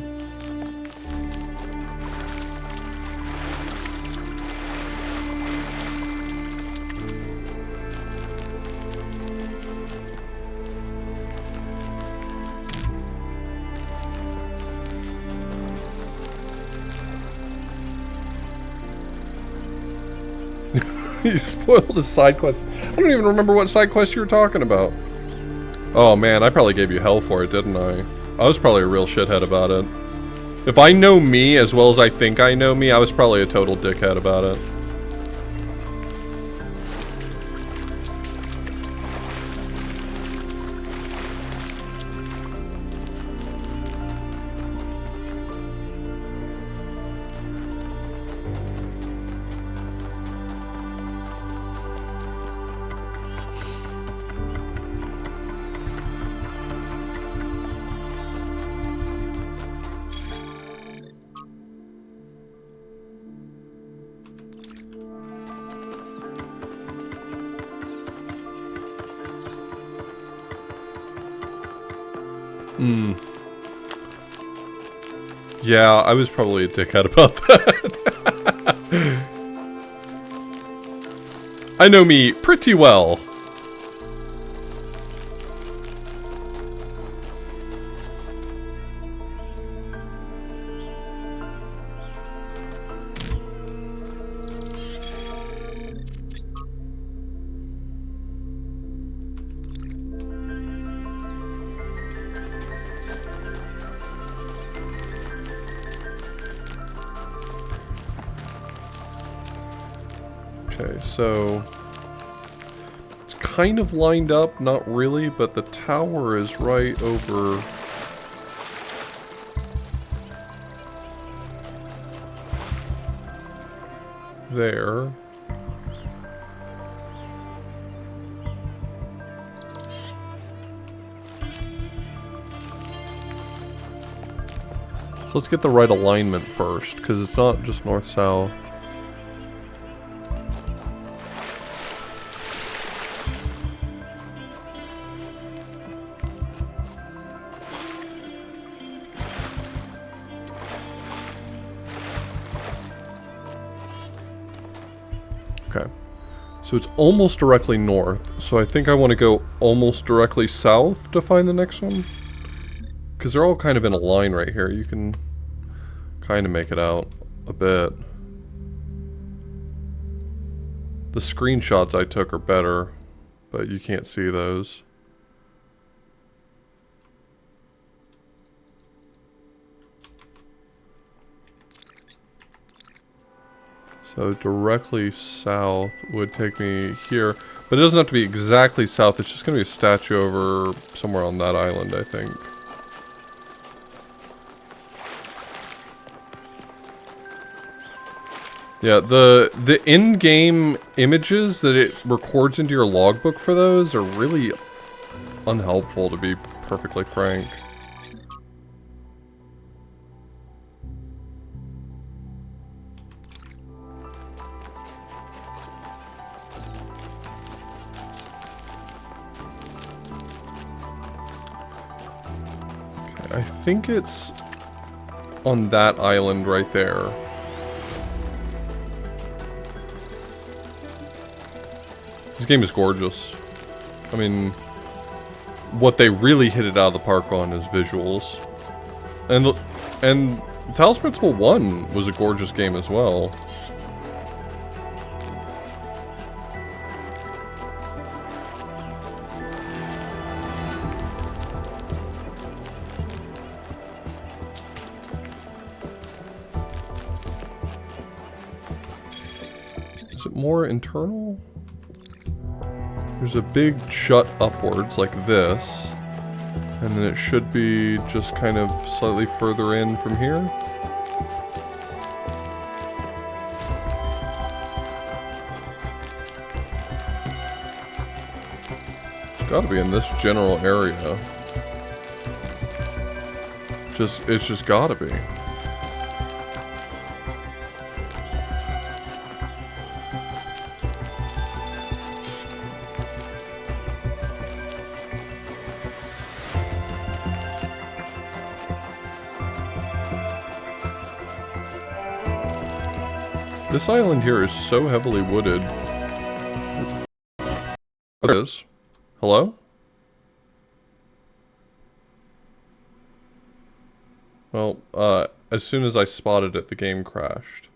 You spoiled a side quest. I don't even remember what side quest you were talking about. Oh man, I probably gave you hell for it, didn't I? I was probably a real shithead about it. If I know me as well as I think I know me, I was probably a total dickhead about it. Yeah, I was probably a dickhead about that. I know me pretty well. Okay, so it's kind of lined up, not really, but the tower is right over there. So let's get the right alignment first, because it's not just north-south. Okay, so it's almost directly north, so I think I want to go almost directly south to find the next one. Because they're all kind of in a line right here, you can kind of make it out a bit. The screenshots I took are better, but you can't see those. So directly south would take me here, but it doesn't have to be exactly south, it's just going to be a statue over somewhere on that island, I think. Yeah, the in-game images that it records into your logbook for those are really unhelpful, to be perfectly frank. I think it's on that island right there. This game is gorgeous. I mean, what they really hit it out of the park on is visuals. And Talos Principle 1 was a gorgeous game as well. more internal? There's a big jut upwards like this. And then it should be just kind of slightly further in from here. It's gotta be in this general area. It's just gotta be. This island here is so heavily wooded. What is? Hello? Well, as soon as I spotted it, the game crashed.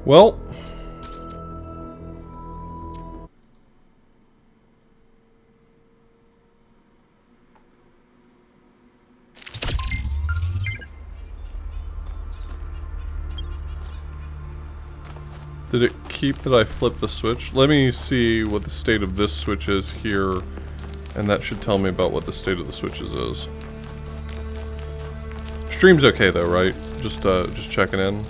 Well, did it keep that I flipped the switch? Let me see what the state of this switch is here, and that should tell me about what the state of the switches is. Stream's okay though, right? Just checking in.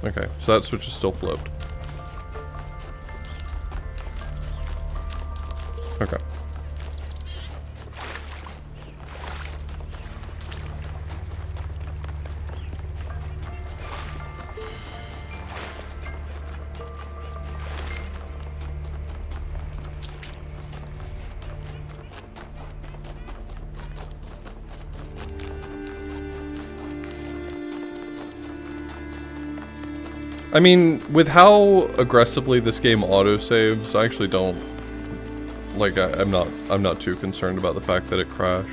Okay, so that switch is still flipped. Okay. I mean, with how aggressively this game autosaves, I actually don't like. I'm not too concerned about the fact that it crashed.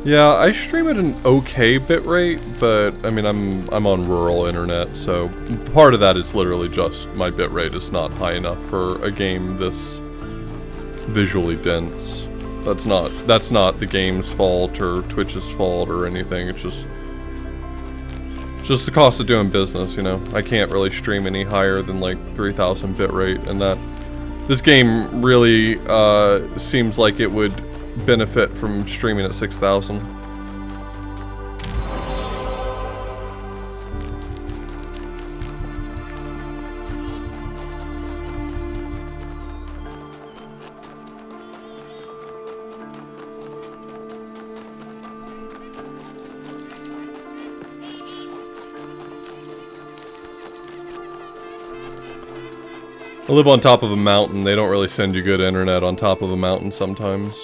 Yeah, I stream at an okay bitrate, but I mean I'm on rural internet, so part of that is literally just my bitrate is not high enough for a game this visually dense. That's not the game's fault or Twitch's fault or anything. It's just the cost of doing business, you know. I can't really stream any higher than like 3000 bitrate, and that this game really seems like it would benefit from streaming at 6000. I live on top of a mountain. They don't really send you good internet on top of a mountain sometimes.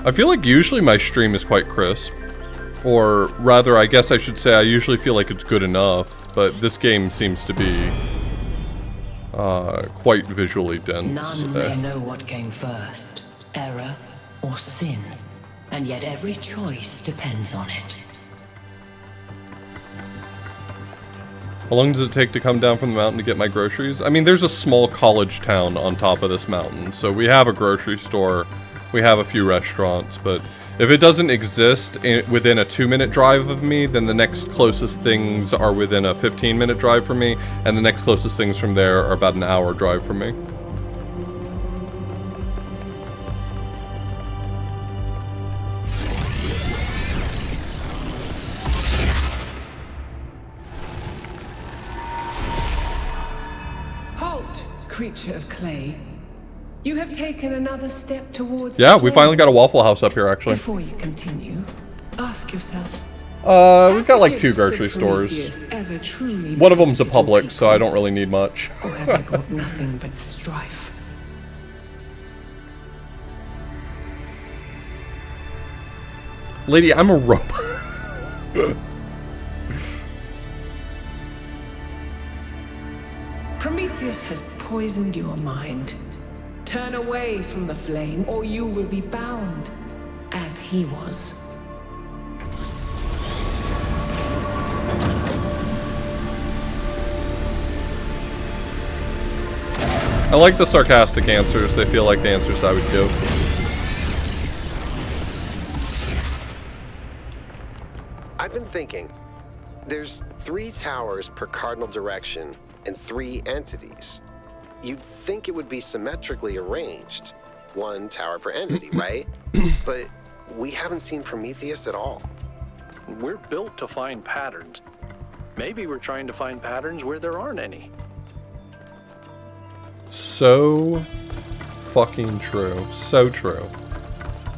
I feel like usually my stream is quite crisp. Or rather, I guess I should say I usually feel like it's good enough, but this game seems to be quite visually dense. None may know what came first, error or sin, and yet every choice depends on it. How long does it take to come down from the mountain to get my groceries? I mean, there's a small college town on top of this mountain, so we have a grocery store, we have a few restaurants, but If it doesn't exist within a 2-minute drive of me, then the next closest things are within a 15-minute drive from me, and the next closest things from there are about an hour drive from me. Halt, creature of clay. You have taken another step towards. Yeah, we finally got a Waffle House up here, actually. Before you continue, ask yourself. We've got like 2 grocery stores. One of them's a Publix, so I don't really need much. Or have I brought nothing but strife? Lady, I'm a robot. Prometheus has poisoned your mind. Turn away from the flame, or you will be bound, as he was. I like the sarcastic answers. They feel like the answers I would give. I've been thinking. There's 3 towers per cardinal direction and 3 entities. You'd think it would be symmetrically arranged. 1 tower per entity, right? But we haven't seen Prometheus at all. We're built to find patterns. Maybe we're trying to find patterns where there aren't any. So fucking true. So true.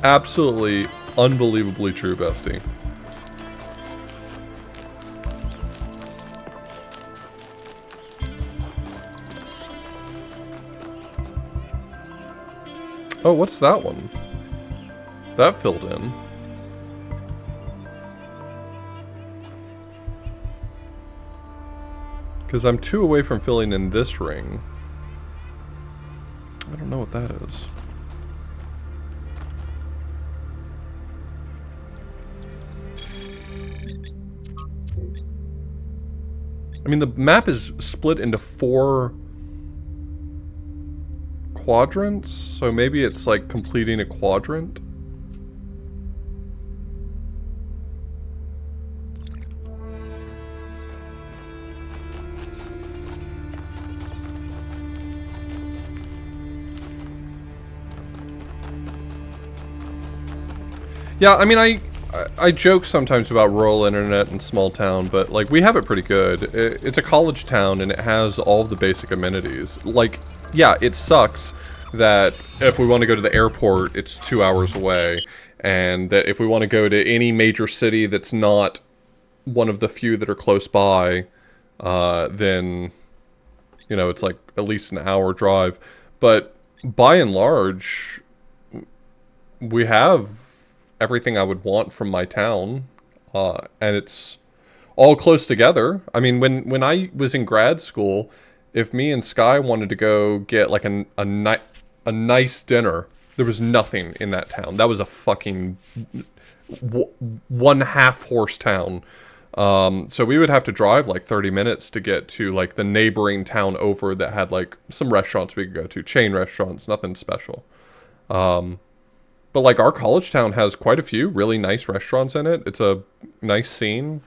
Absolutely, unbelievably true, bestie. Oh, what's that one? That filled in. Because I'm 2 away from filling in this ring. I don't know what that is. I mean, the map is split into 4 quadrants, so maybe it's like completing a quadrant. Yeah, I mean, I joke sometimes about rural internet and small town, but like we have it pretty good. It's a college town and it has all of the basic amenities. Like, yeah, it sucks that if we want to go to the airport, it's 2 hours away, and that if we want to go to any major city that's not one of the few that are close by, then, you know, it's like at least an hour drive. But by and large, we have everything I would want from my town, and it's all close together. I mean, when I was in grad school, if me and Sky wanted to go get like a nice dinner, there was nothing in that town. That was a fucking 1/2 horse town. So we would have to drive like 30 minutes to get to like the neighboring town over that had like some restaurants we could go to, chain restaurants, nothing special. But like our college town has quite a few really nice restaurants in it. It's a nice scene.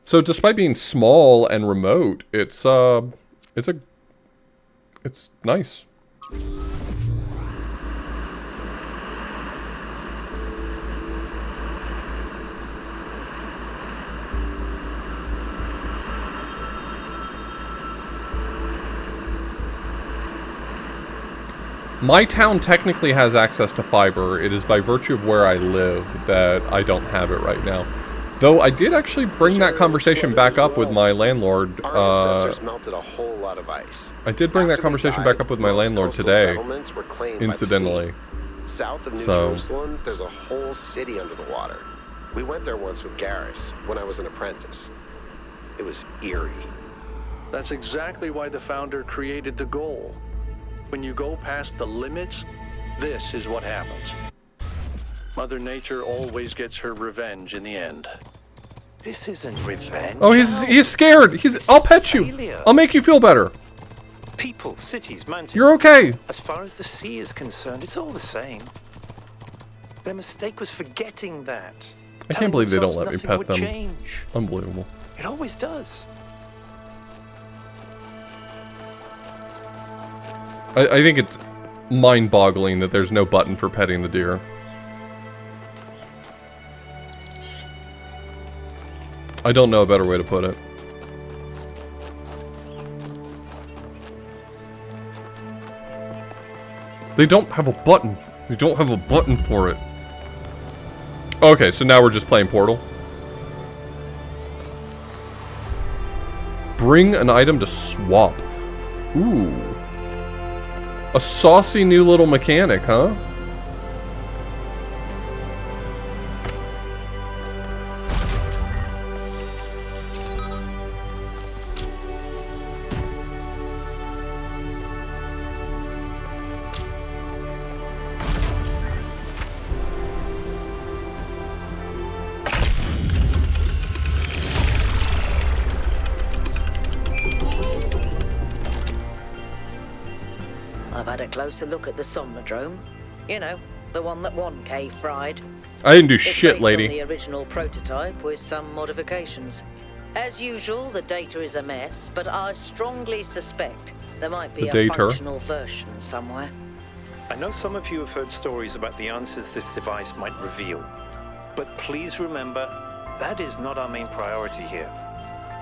So despite being small and remote, it's nice. My town technically has access to fiber. It is by virtue of where I live that I don't have it right now. Though I did actually bring that conversation back up with my landlord. Our ancestors melted a whole lot of ice. I did bring that conversation back up with my landlord today, incidentally. South of New Jerusalem, there's a whole city under the water. We went there once with Garrus when I was an apprentice. It was eerie. That's exactly why the founder created the goal. When you go past the limits, this is what happens. Mother Nature always gets her revenge in the end. This isn't revenge. Oh, he's scared. I'll pet you. I'll make you feel better. People, cities, mountains. You're okay. As far as the sea is concerned, it's all the same. Their mistake was forgetting that. I can't believe they don't let me Nothing pet would them. change. Unbelievable. It always does. I think it's mind-boggling that there's no button for petting the deer. I don't know a better way to put it. They don't have a button. They don't have a button for it. Okay, so now we're just playing Portal. Bring an item to swap. Ooh. A saucy new little mechanic, huh? I've had a closer look at the Somnodrome. You know, the one that 1K fried. I didn't do It's shit, based lady. on the original prototype with some modifications. As usual, the data is a mess, but I strongly suspect there might be The a data. functional version somewhere. I know some of you have heard stories about the answers this device might reveal. But please remember, that is not our main priority here.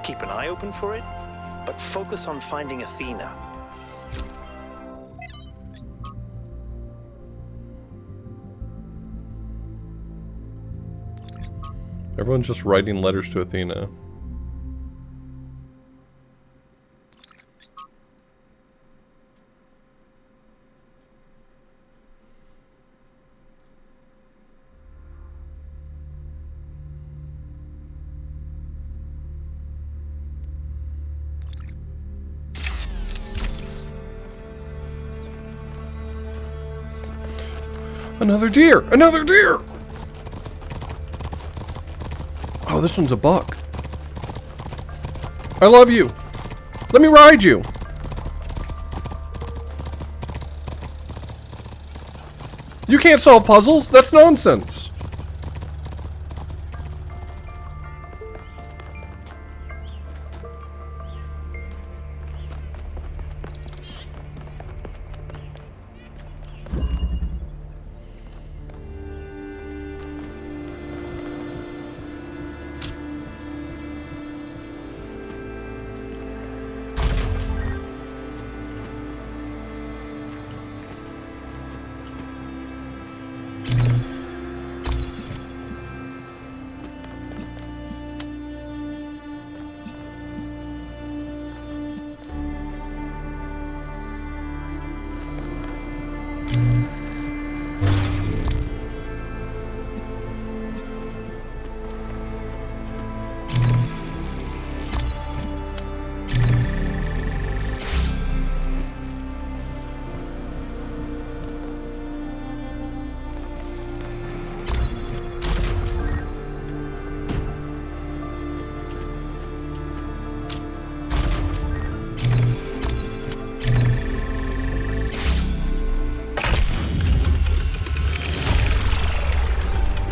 Keep an eye open for it, but focus on finding Athena. Everyone's just writing letters to Athena. Another deer! Another deer! Oh, this one's a buck. I love you. Let me ride you. You can't solve puzzles. That's nonsense.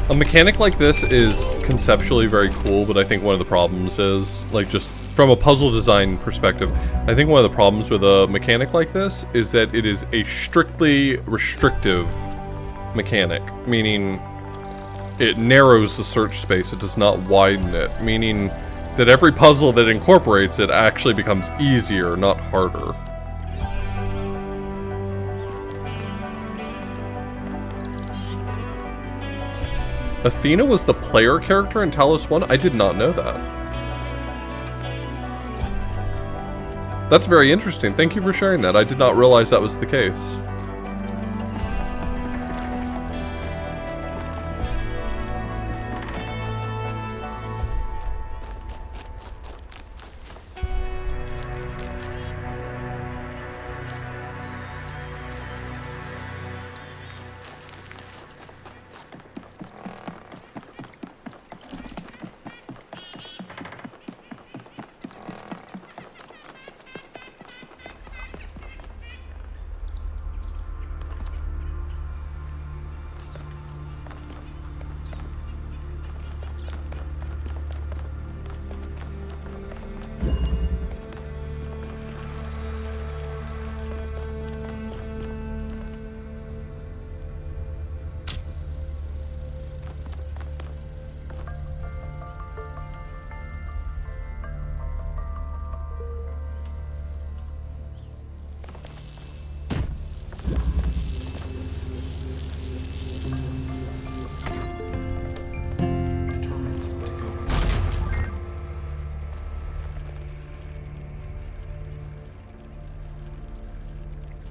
A mechanic like this is conceptually very cool, but I think one of the problems is, like, just from a puzzle design perspective, I think one of the problems with a mechanic like this is that it is a strictly restrictive mechanic, meaning it narrows the search space, it does not widen it, meaning that every puzzle that incorporates it actually becomes easier, not harder. Athena was the player character in Talos 1? I did not know that. That's very interesting. Thank you for sharing that. I did not realize that was the case.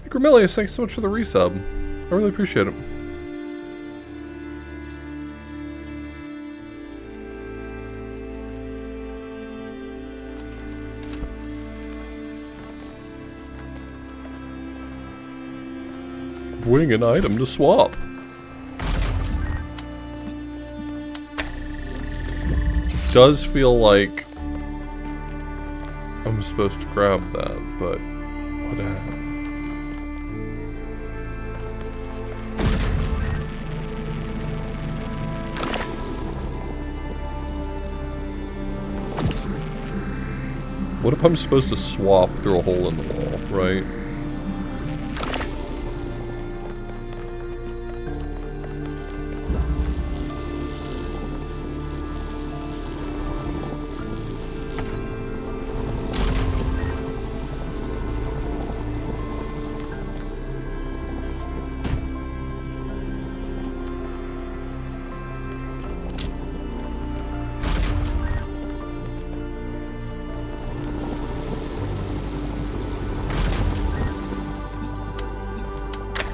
Gramelius, thanks so much for the resub. I really appreciate it. Bring an item to swap. Does feel like I'm supposed to grab that, but what happened? What if I'm supposed to swap through a hole in the wall, right?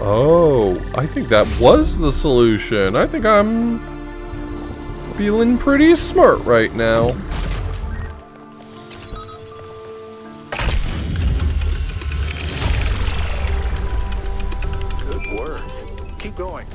Oh, I think that was the solution. I think I'm feeling pretty smart right now. Good work. Keep going.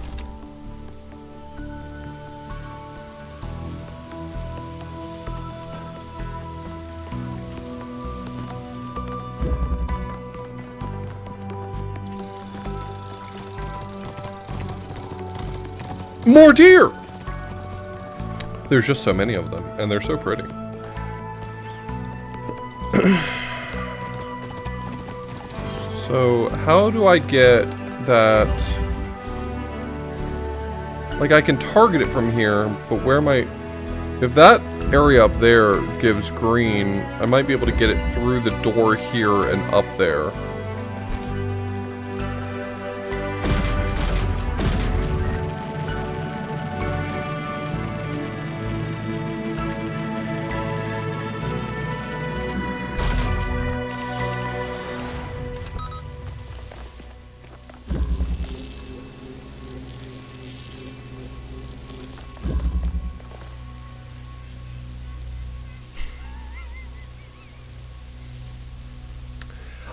More deer! There's just so many of them, and they're so pretty. So, how do I get that... Like, I can target it from here, but where am I... If that area up there gives green, I might be able to get it through the door here and up there.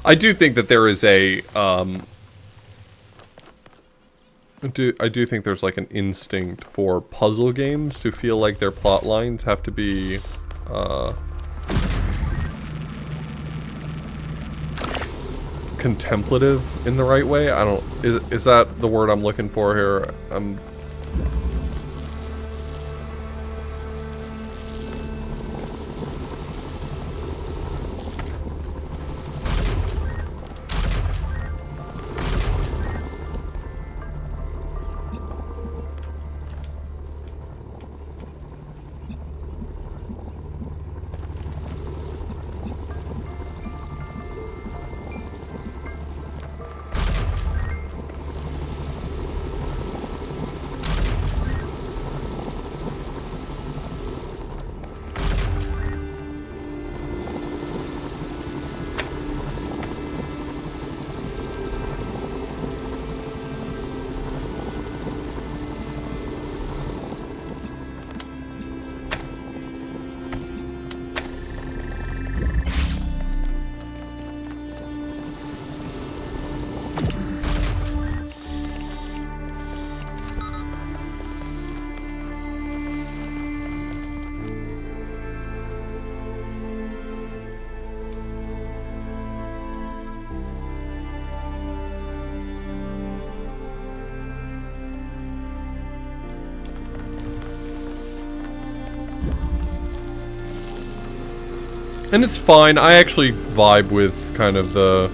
I do think that there is a, I do think there's like an instinct for puzzle games to feel like their plot lines have to be, contemplative in the right way. I don't, is that the word I'm looking for here? And it's fine. I actually vibe with kind of the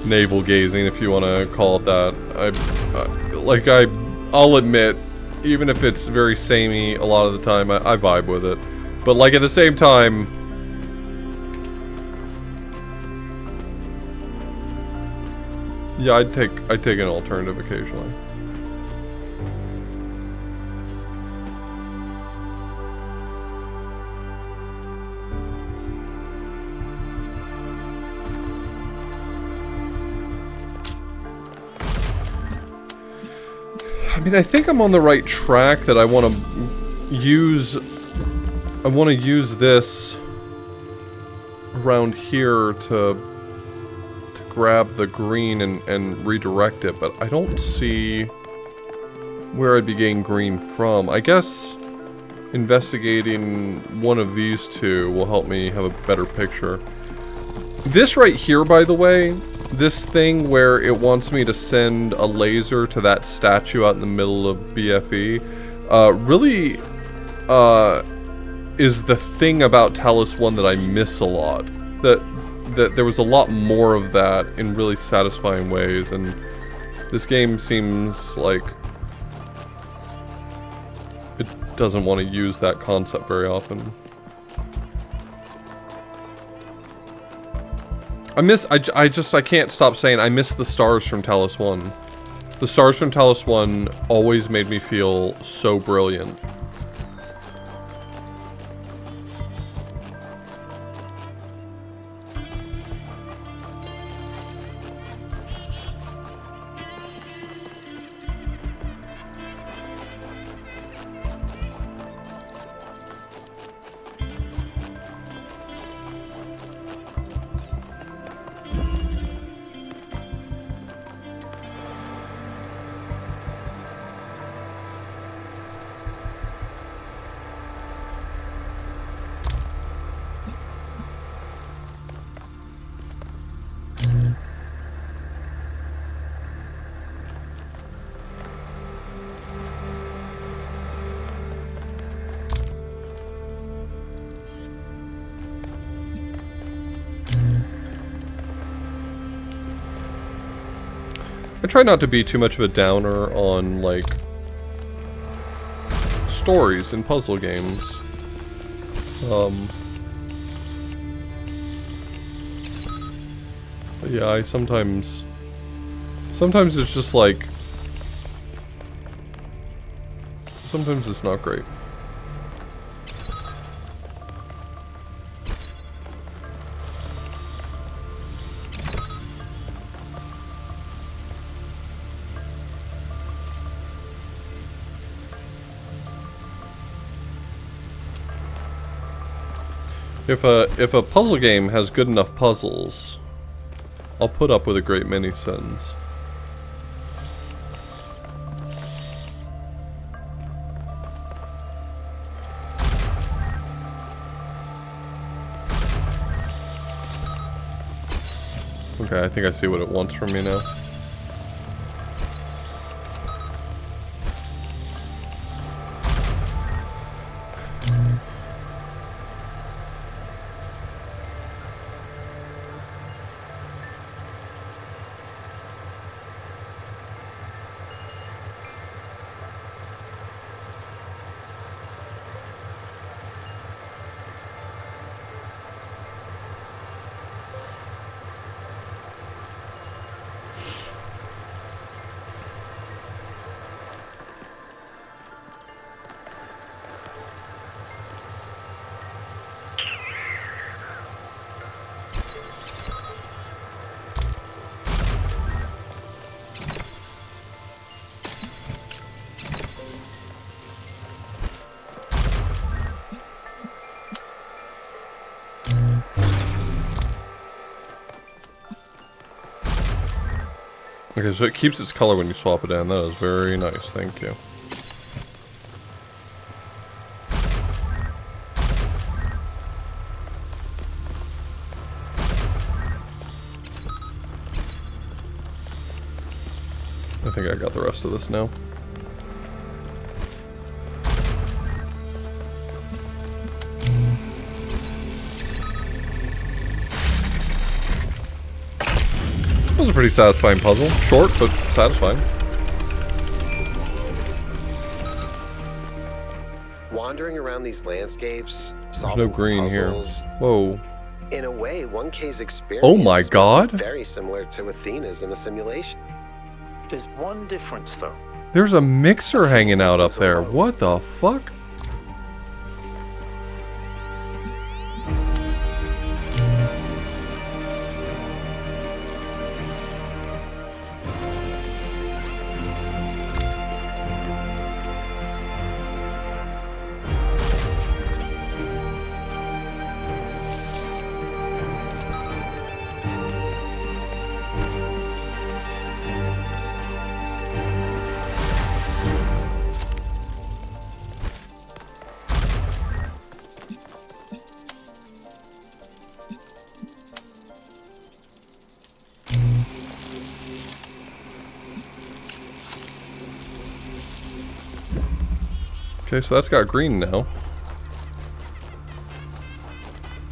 navel gazing, if you want to call it that. I'll admit, even if it's very samey a lot of the time, I vibe with it. But like at the same time, yeah, I'd take an alternative occasionally. mean, I think I'm on the right track that I want to use this around here to grab the green and redirect it, but I don't see where I'd be getting green from. I guess investigating one of these two will help me have a better picture. This right here, by the way, this thing where it wants me to send a laser to that statue out in the middle of BFE, really is the thing about Talos 1 that I miss a lot. That there was a lot more of that in really satisfying ways, and this game seems like it doesn't want to use that concept very often. I can't stop saying I miss the stars from Talos 1. The stars from Talos 1 always made me feel so brilliant. I try not to be too much of a downer on, like, stories in puzzle games. But yeah, sometimes it's just like, sometimes it's not great. If a puzzle game has good enough puzzles, I'll put up with a great many sins. Okay, I think I see what it wants from me now. Okay, so it keeps its color when you swap it in. That is very nice, thank you. I think I got the rest of this now. That was a pretty satisfying puzzle. Short, but satisfying. Wandering around these landscapes, there's no green puzzles, here. Whoa. In a way, 1K's experience oh my god. was very similar to Athena's in the simulation. There's one difference, though. There's a mixer hanging out up there. What the fuck? Okay, so that's got green now.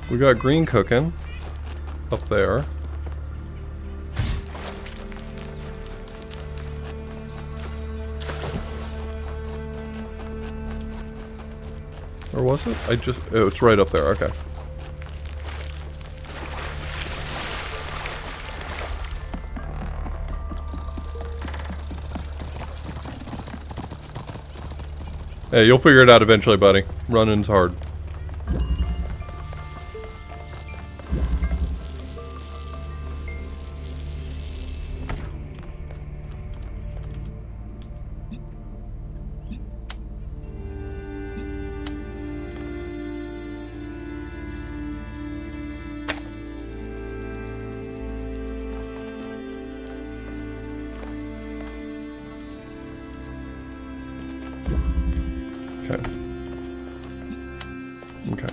We got green cooking up there. Or was it? Oh, it's right up there, okay. Hey, you'll figure it out eventually, buddy. Running's hard. Okay. Okay.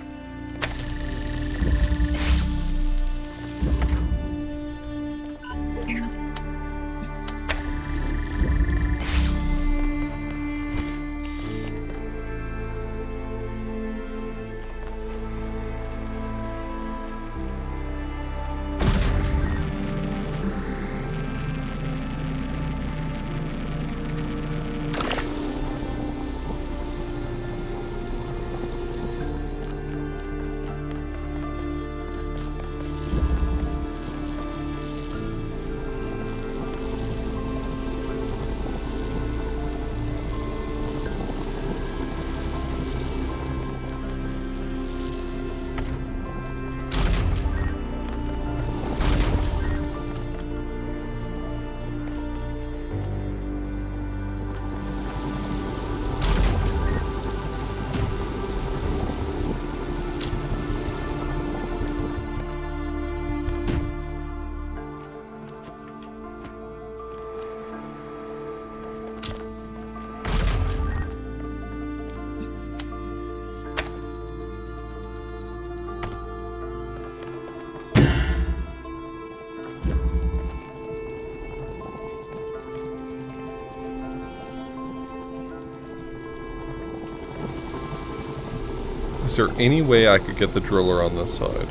Is there any way I could get the driller on this side?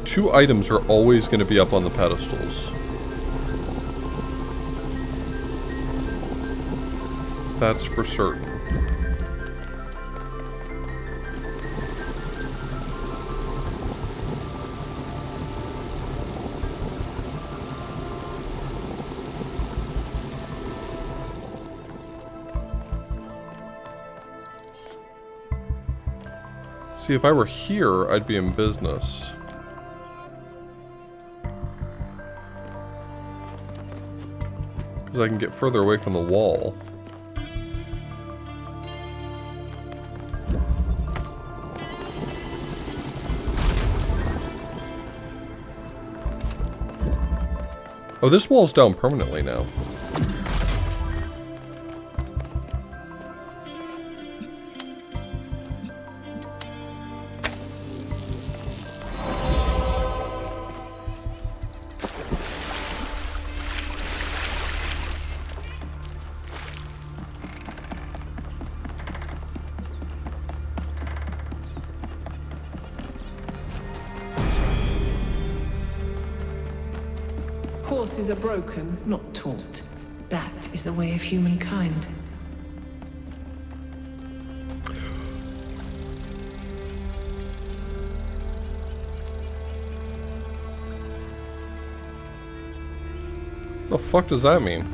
Two items are always going to be up on the pedestals. That's for certain. See, if I were here, I'd be in business. Because I can get further away from the wall. Oh, this wall's down permanently now. Horses are broken, not taught. That is the way of humankind. The fuck does that mean?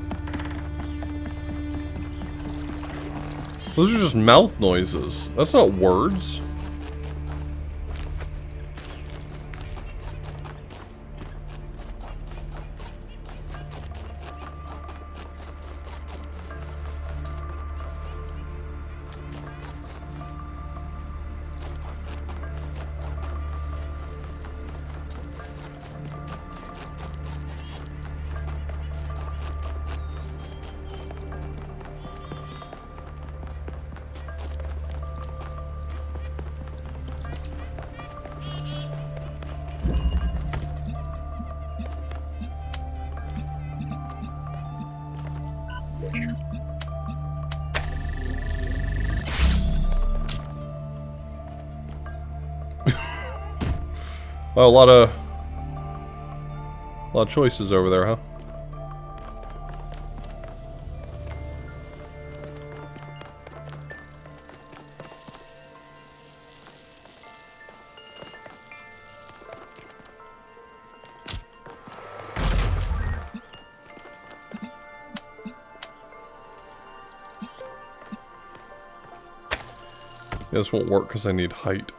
Those are just mouth noises. That's not words. Well, a lot of choices over there, huh? Yeah, this won't work because I need height.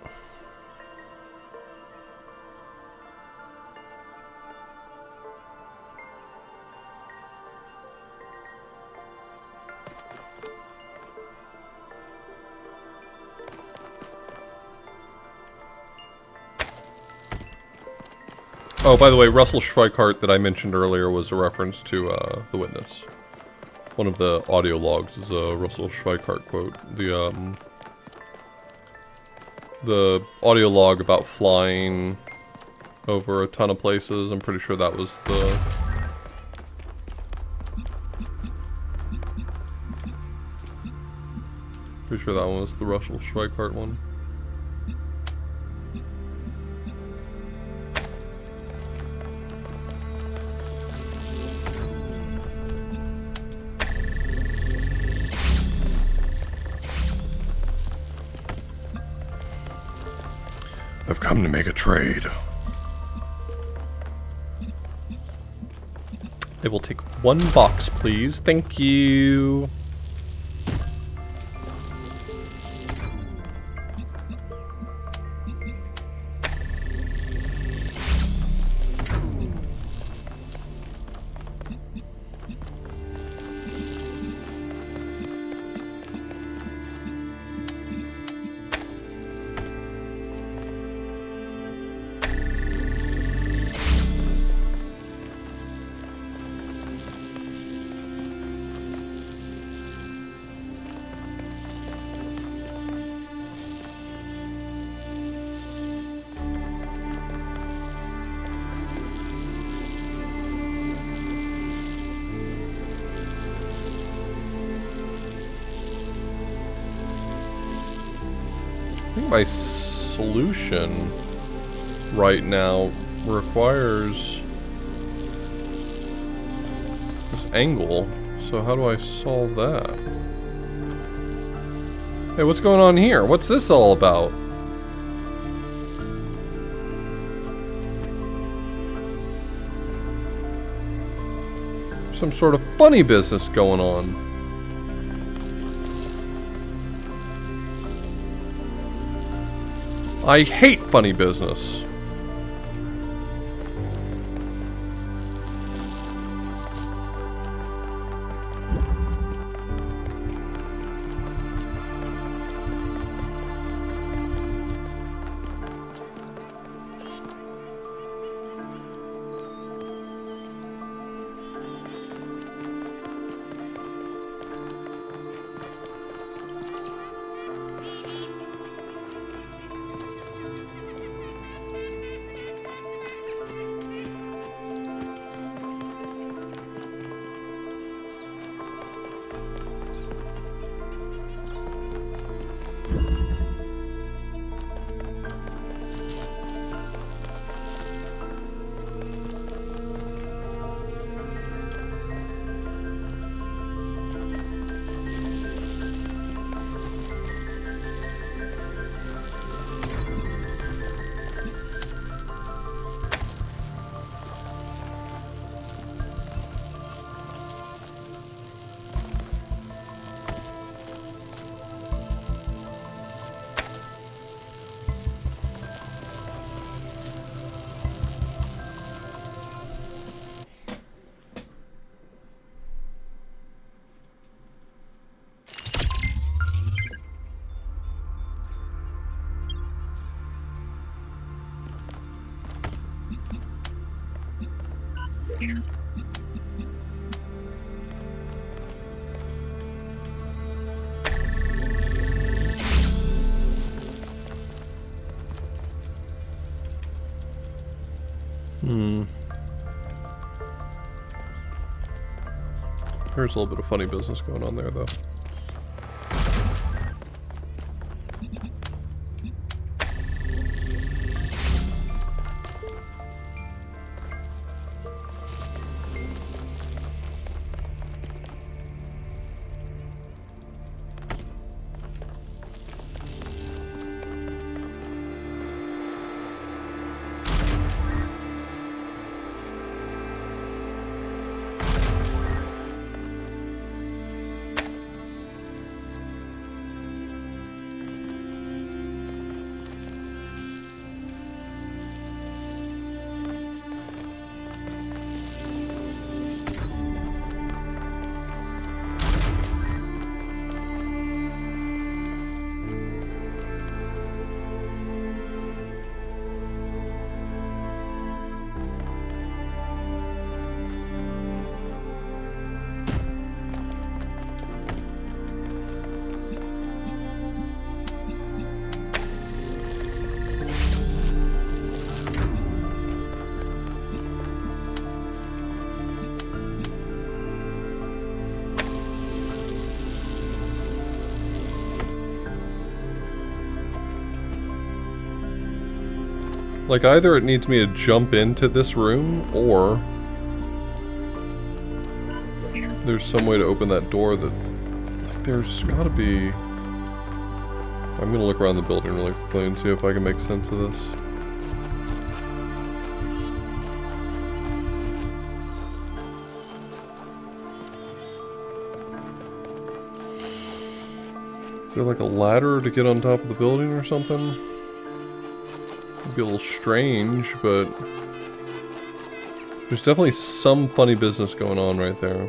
Oh, by the way, Russell Schweikart that I mentioned earlier was a reference to The Witness. One of the audio logs is a Russell Schweikart quote. The audio log about flying over a ton of places, I'm pretty sure that was the... Pretty sure that one was the Russell Schweikart one. I've come to make a trade. I will take 1 box, please. Thank you. My solution right now requires this angle, so how do I solve that? Hey, what's going on here? What's this all about? Some sort of funny business going on. I hate funny business. There's a little bit of funny business going on there, though. Like, either it needs me to jump into this room, or there's some way to open that door that... Like, there's gotta be... I'm gonna look around the building really quickly and see if I can make sense of this. Is there like a ladder to get on top of the building or something? It'd be a little strange, but there's definitely some funny business going on right there.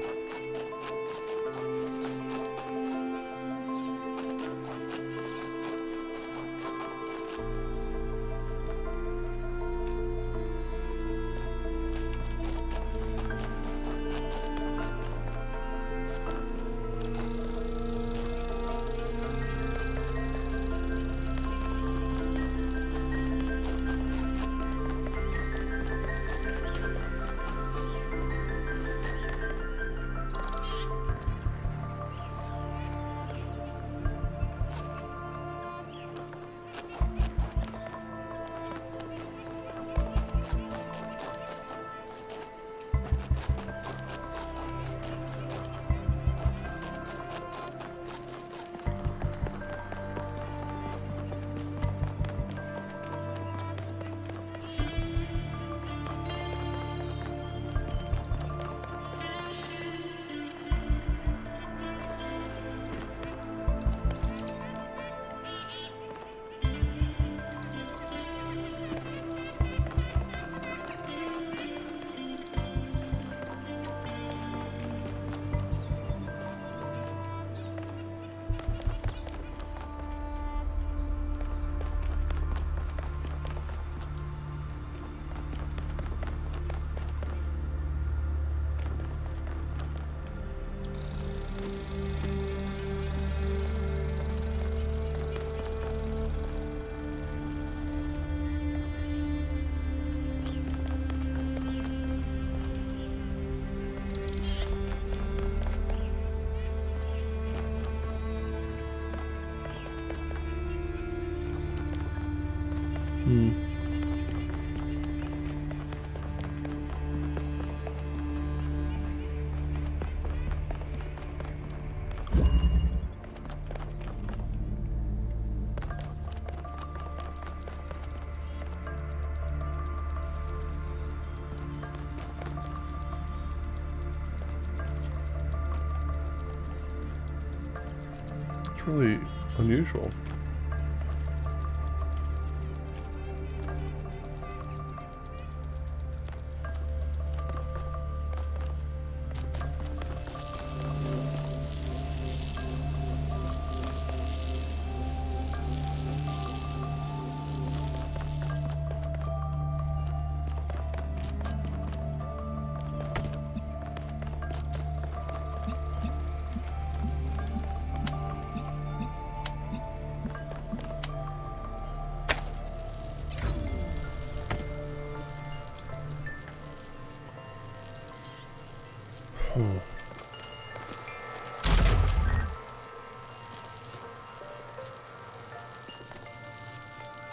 It's really unusual.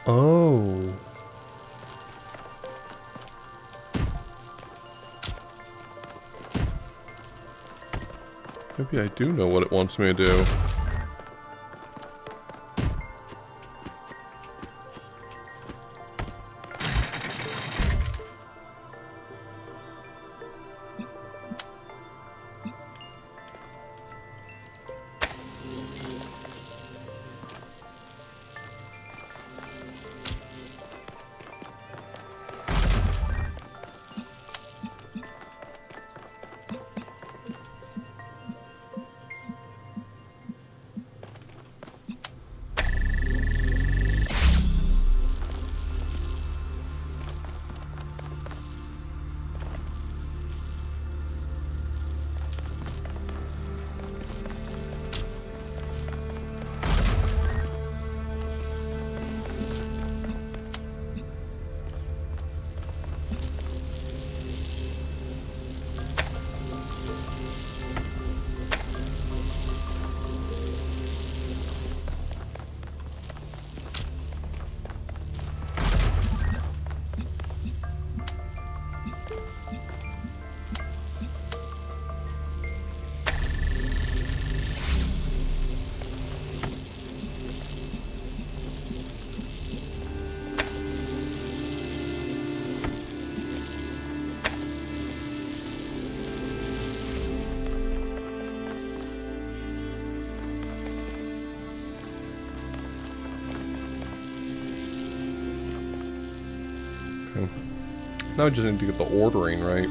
Oh. Maybe I do know what it wants me to do. Okay. Now I just need to get the ordering right.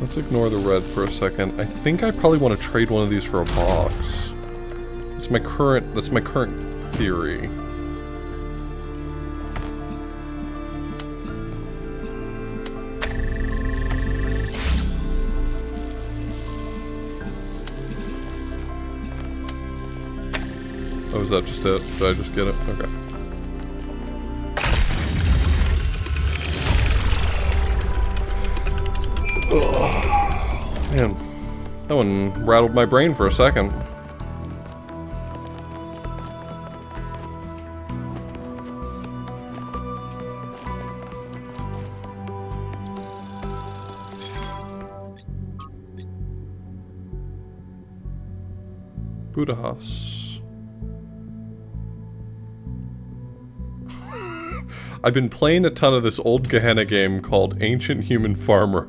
Let's ignore the red for a second. I think I probably want to trade one of these for a box. That's my current theory. Oh, is that just it? Did I just get it? Okay. Man, that one rattled my brain for a second. Buddha House. I've been playing a ton of this old Gehenna game called Ancient Human Farmer.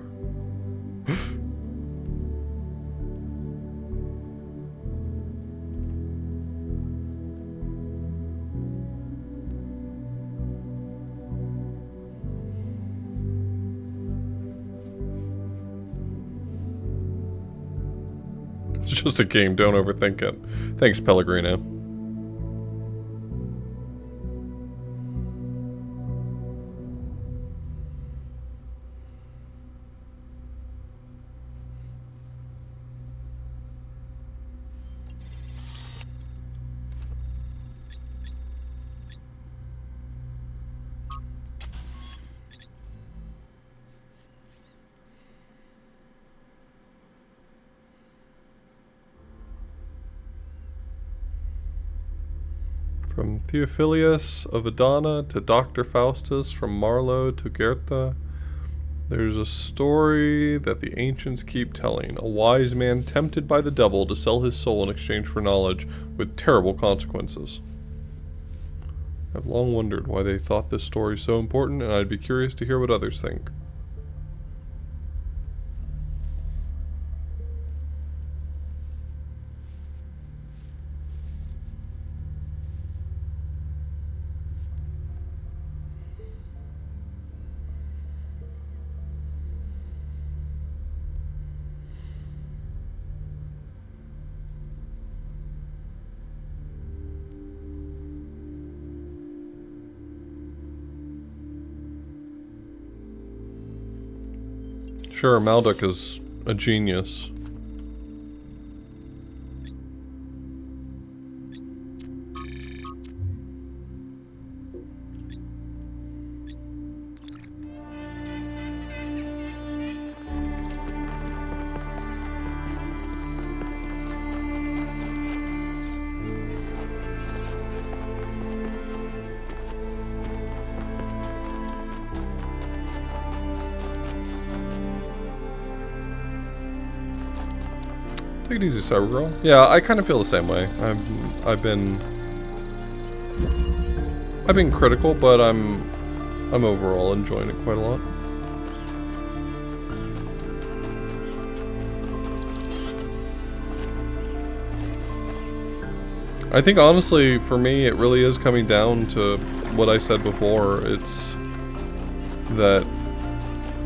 It's just a game, don't overthink it. Thanks, Pellegrino. From Theophilus of Adana to Dr. Faustus, from Marlowe to Goethe, there's a story that the ancients keep telling. A wise man tempted by the devil to sell his soul in exchange for knowledge, with terrible consequences. I've long wondered why they thought this story so important, and I'd be curious to hear what others think. Sure, Maldek is a genius. Take it easy, Cybergirl. Yeah, I kind of feel the same way. I've been critical, but I'm overall enjoying it quite a lot. I think honestly, for me, it really is coming down to what I said before. It's that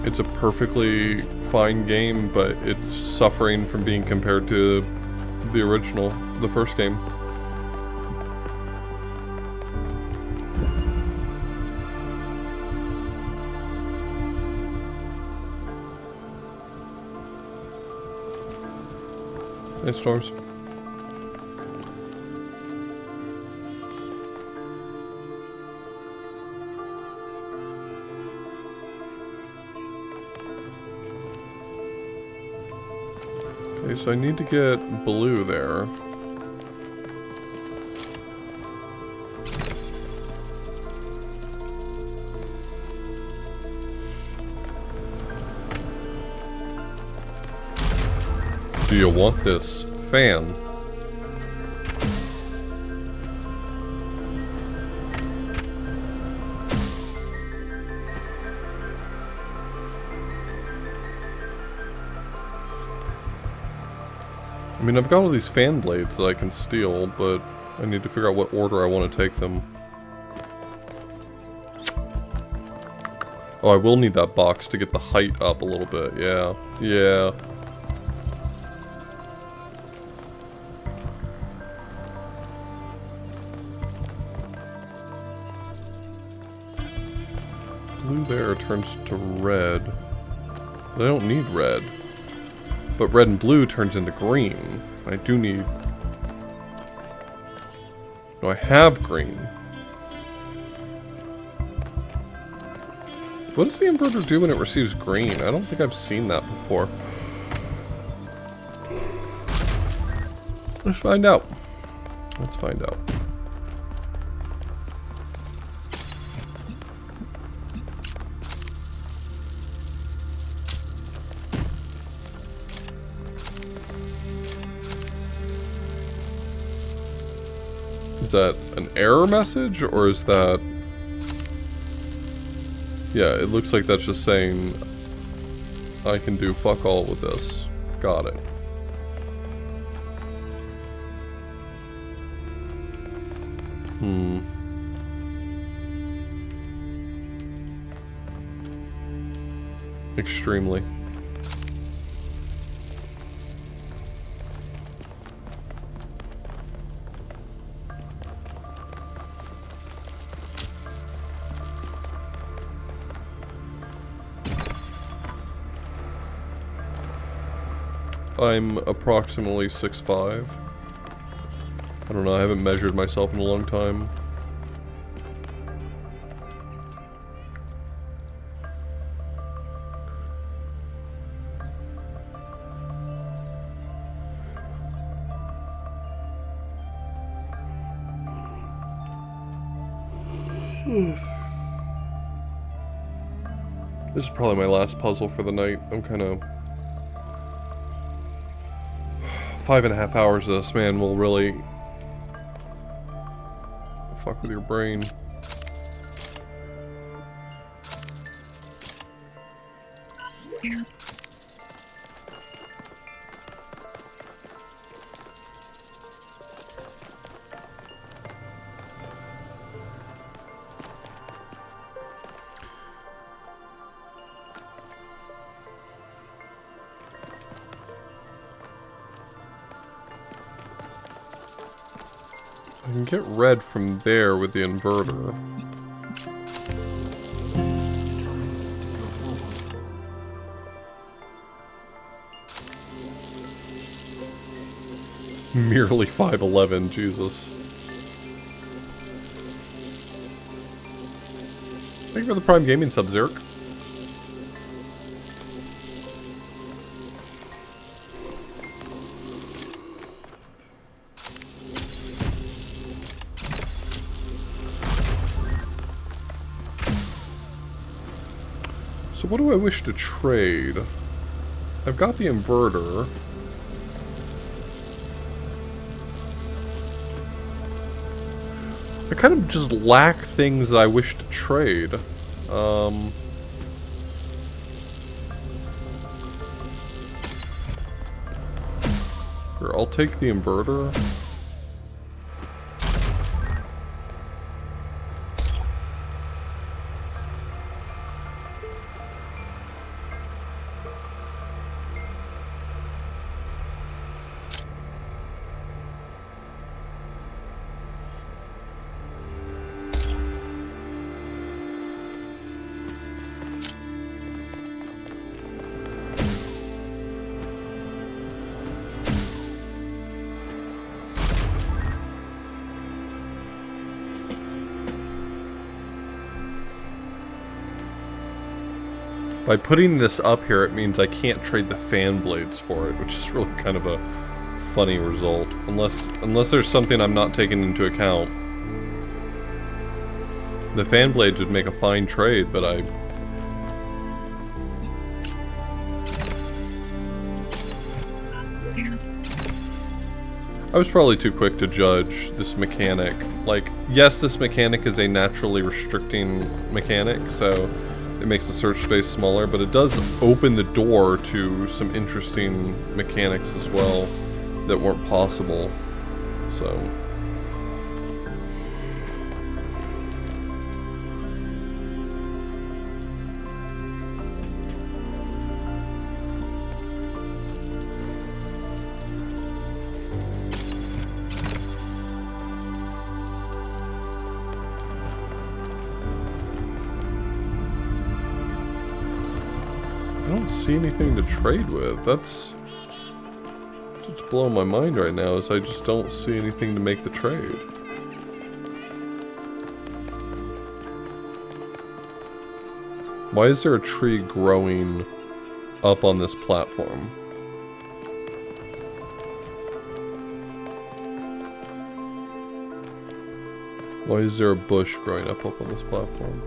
it's a perfectly fine game, but it's suffering from being compared to the original, the first game. Hey, Storms. Okay, so I need to get blue there. Do you want this fan? I mean, I've got all these fan blades that I can steal, but I need to figure out what order I want to take them. Oh, I will need that box to get the height up a little bit. Yeah. Yeah. Blue there turns to red. But I don't need red. But red and blue turns into green. I do need... No, I have green. What does the inverter do when it receives green? I don't think I've seen that before. Let's find out. Let's find out. Is that an error message, or is that... Yeah, it looks like that's just saying I can do fuck all with this. Got it. Extremely. I'm approximately 6'5". I don't know, I haven't measured myself in a long time. This is probably my last puzzle for the night. I'm kind of... 5.5 hours of this, man, will really fuck with your brain. I can get red from there with the inverter. Merely 5'11", Jesus. Thank you for the Prime Gaming sub, Zerk. So what do I wish to trade? I've got the inverter. I kind of just lack things I wish to trade. Here, I'll take the inverter. By putting this up here, it means I can't trade the fan blades for it, which is really kind of a funny result. Unless there's something I'm not taking into account. The fan blades would make a fine trade, but I was probably too quick to judge this mechanic. Like, yes, this mechanic is a naturally restricting mechanic, so it makes the search space smaller, but it does open the door to some interesting mechanics as well. that weren't possible. So... I don't see anything to trade with. That's what's blowing my mind right now, is I just don't see anything to make the trade. Why is there a tree growing up on this platform? Why is there a bush growing up on this platform?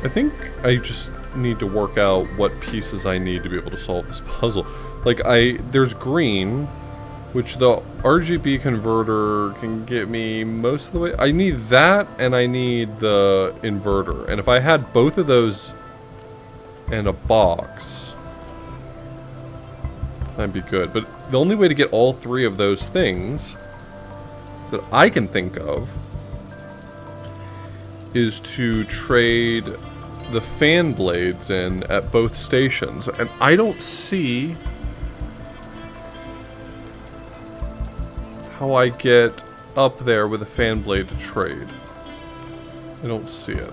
I think I just need to work out what pieces I need to be able to solve this puzzle. Like, there's green, which the RGB converter can get me most of the way. I need that, and I need the inverter. And if I had both of those in a box, that'd be good. But the only way to get all three of those things that I can think of is to trade the fan blades in at both stations, and I don't see how I get up there with a fan blade to trade. I don't see it.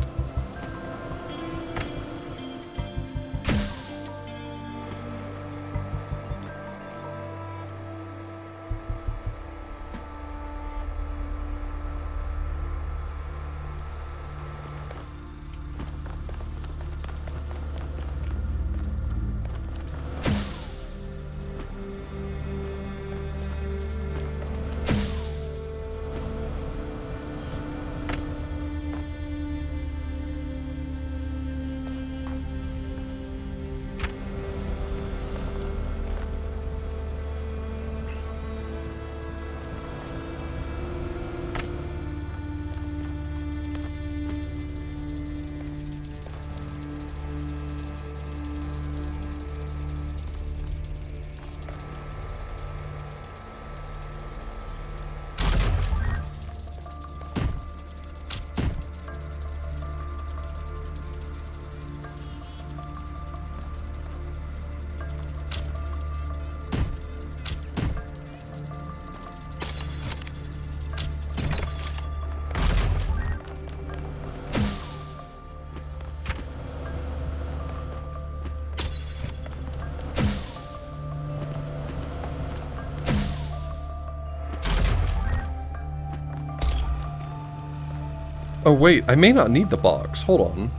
Oh wait, I may not need the box. Hold on.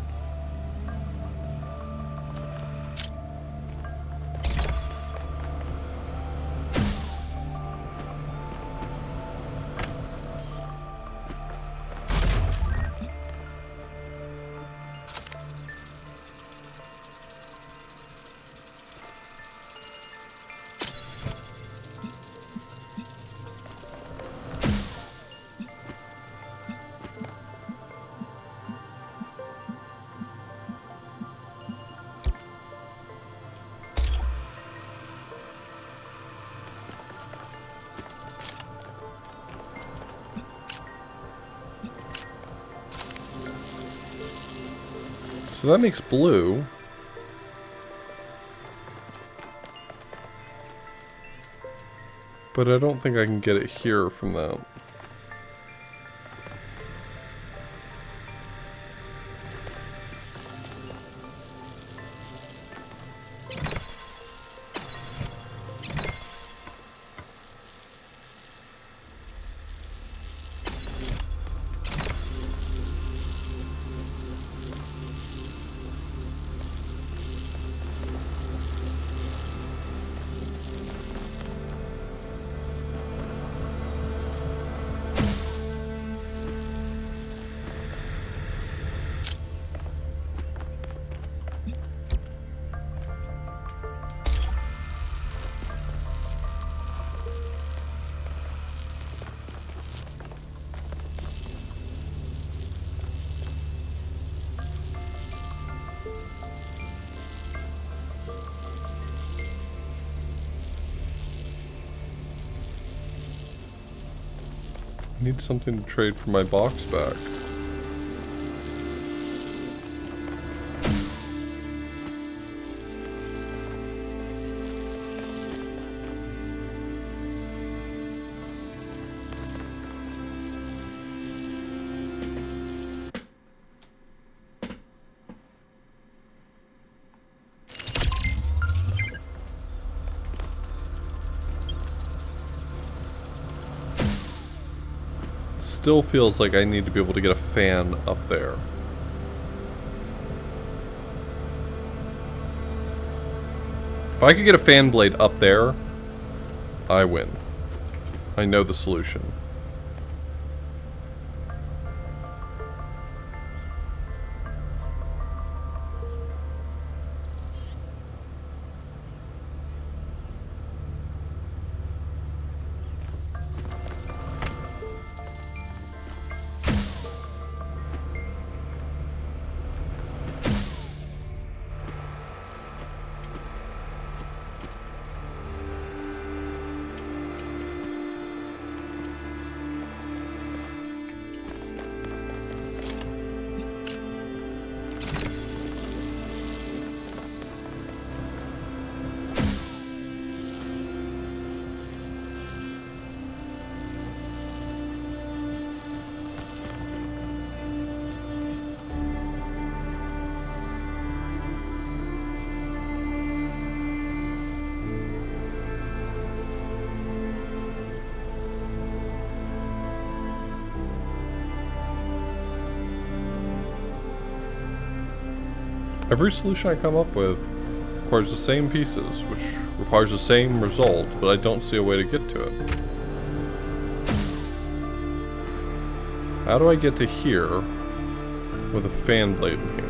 So that makes blue. But I don't think I can get it here from that. I need something to trade for my box back. Still feels like I need to be able to get a fan up there. If I could get a fan blade up there, I win. I know the solution. Every solution I come up with requires the same pieces, which requires the same result, but I don't see a way to get to it. How do I get to here with a fan blade in hand?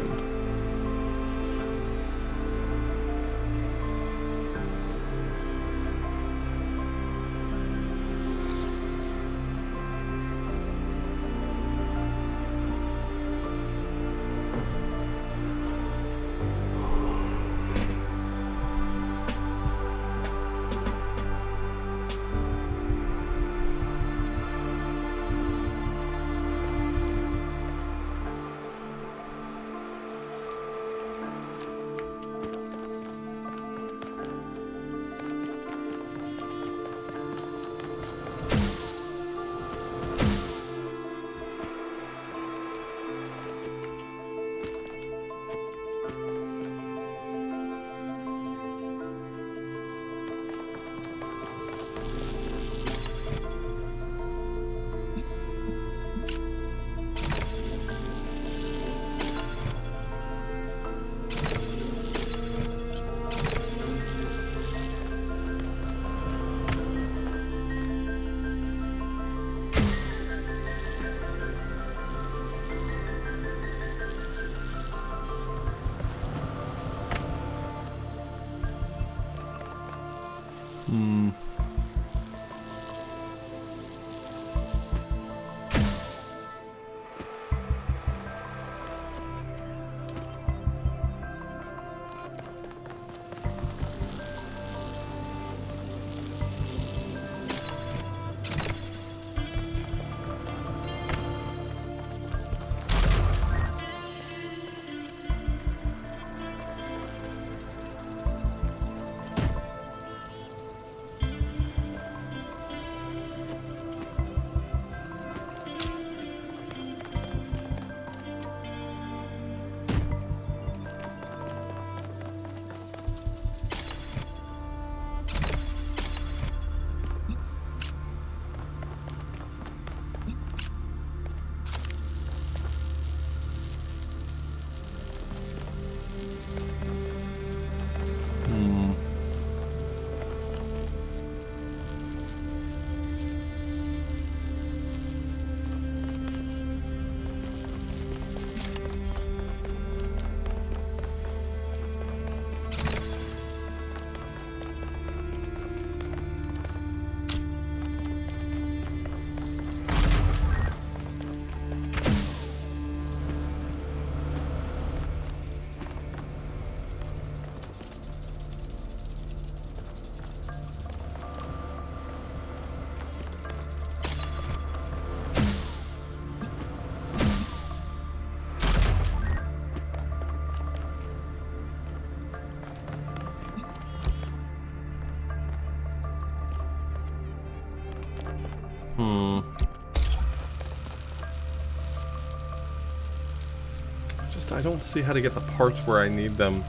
don't see how to get the parts where I need them.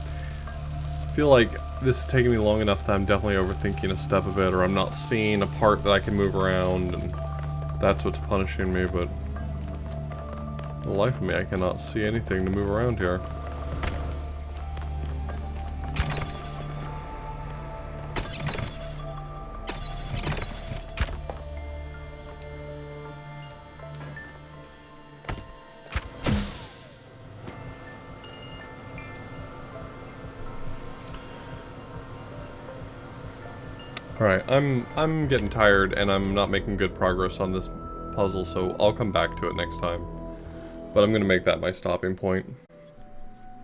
I feel like this is taking me long enough that I'm definitely overthinking a step of it, or I'm not seeing a part that I can move around, and that's what's punishing me, but for the life of me, I cannot see anything to move around here. Alright, I'm getting tired and I'm not making good progress on this puzzle, so I'll come back to it next time. But I'm gonna make that my stopping point.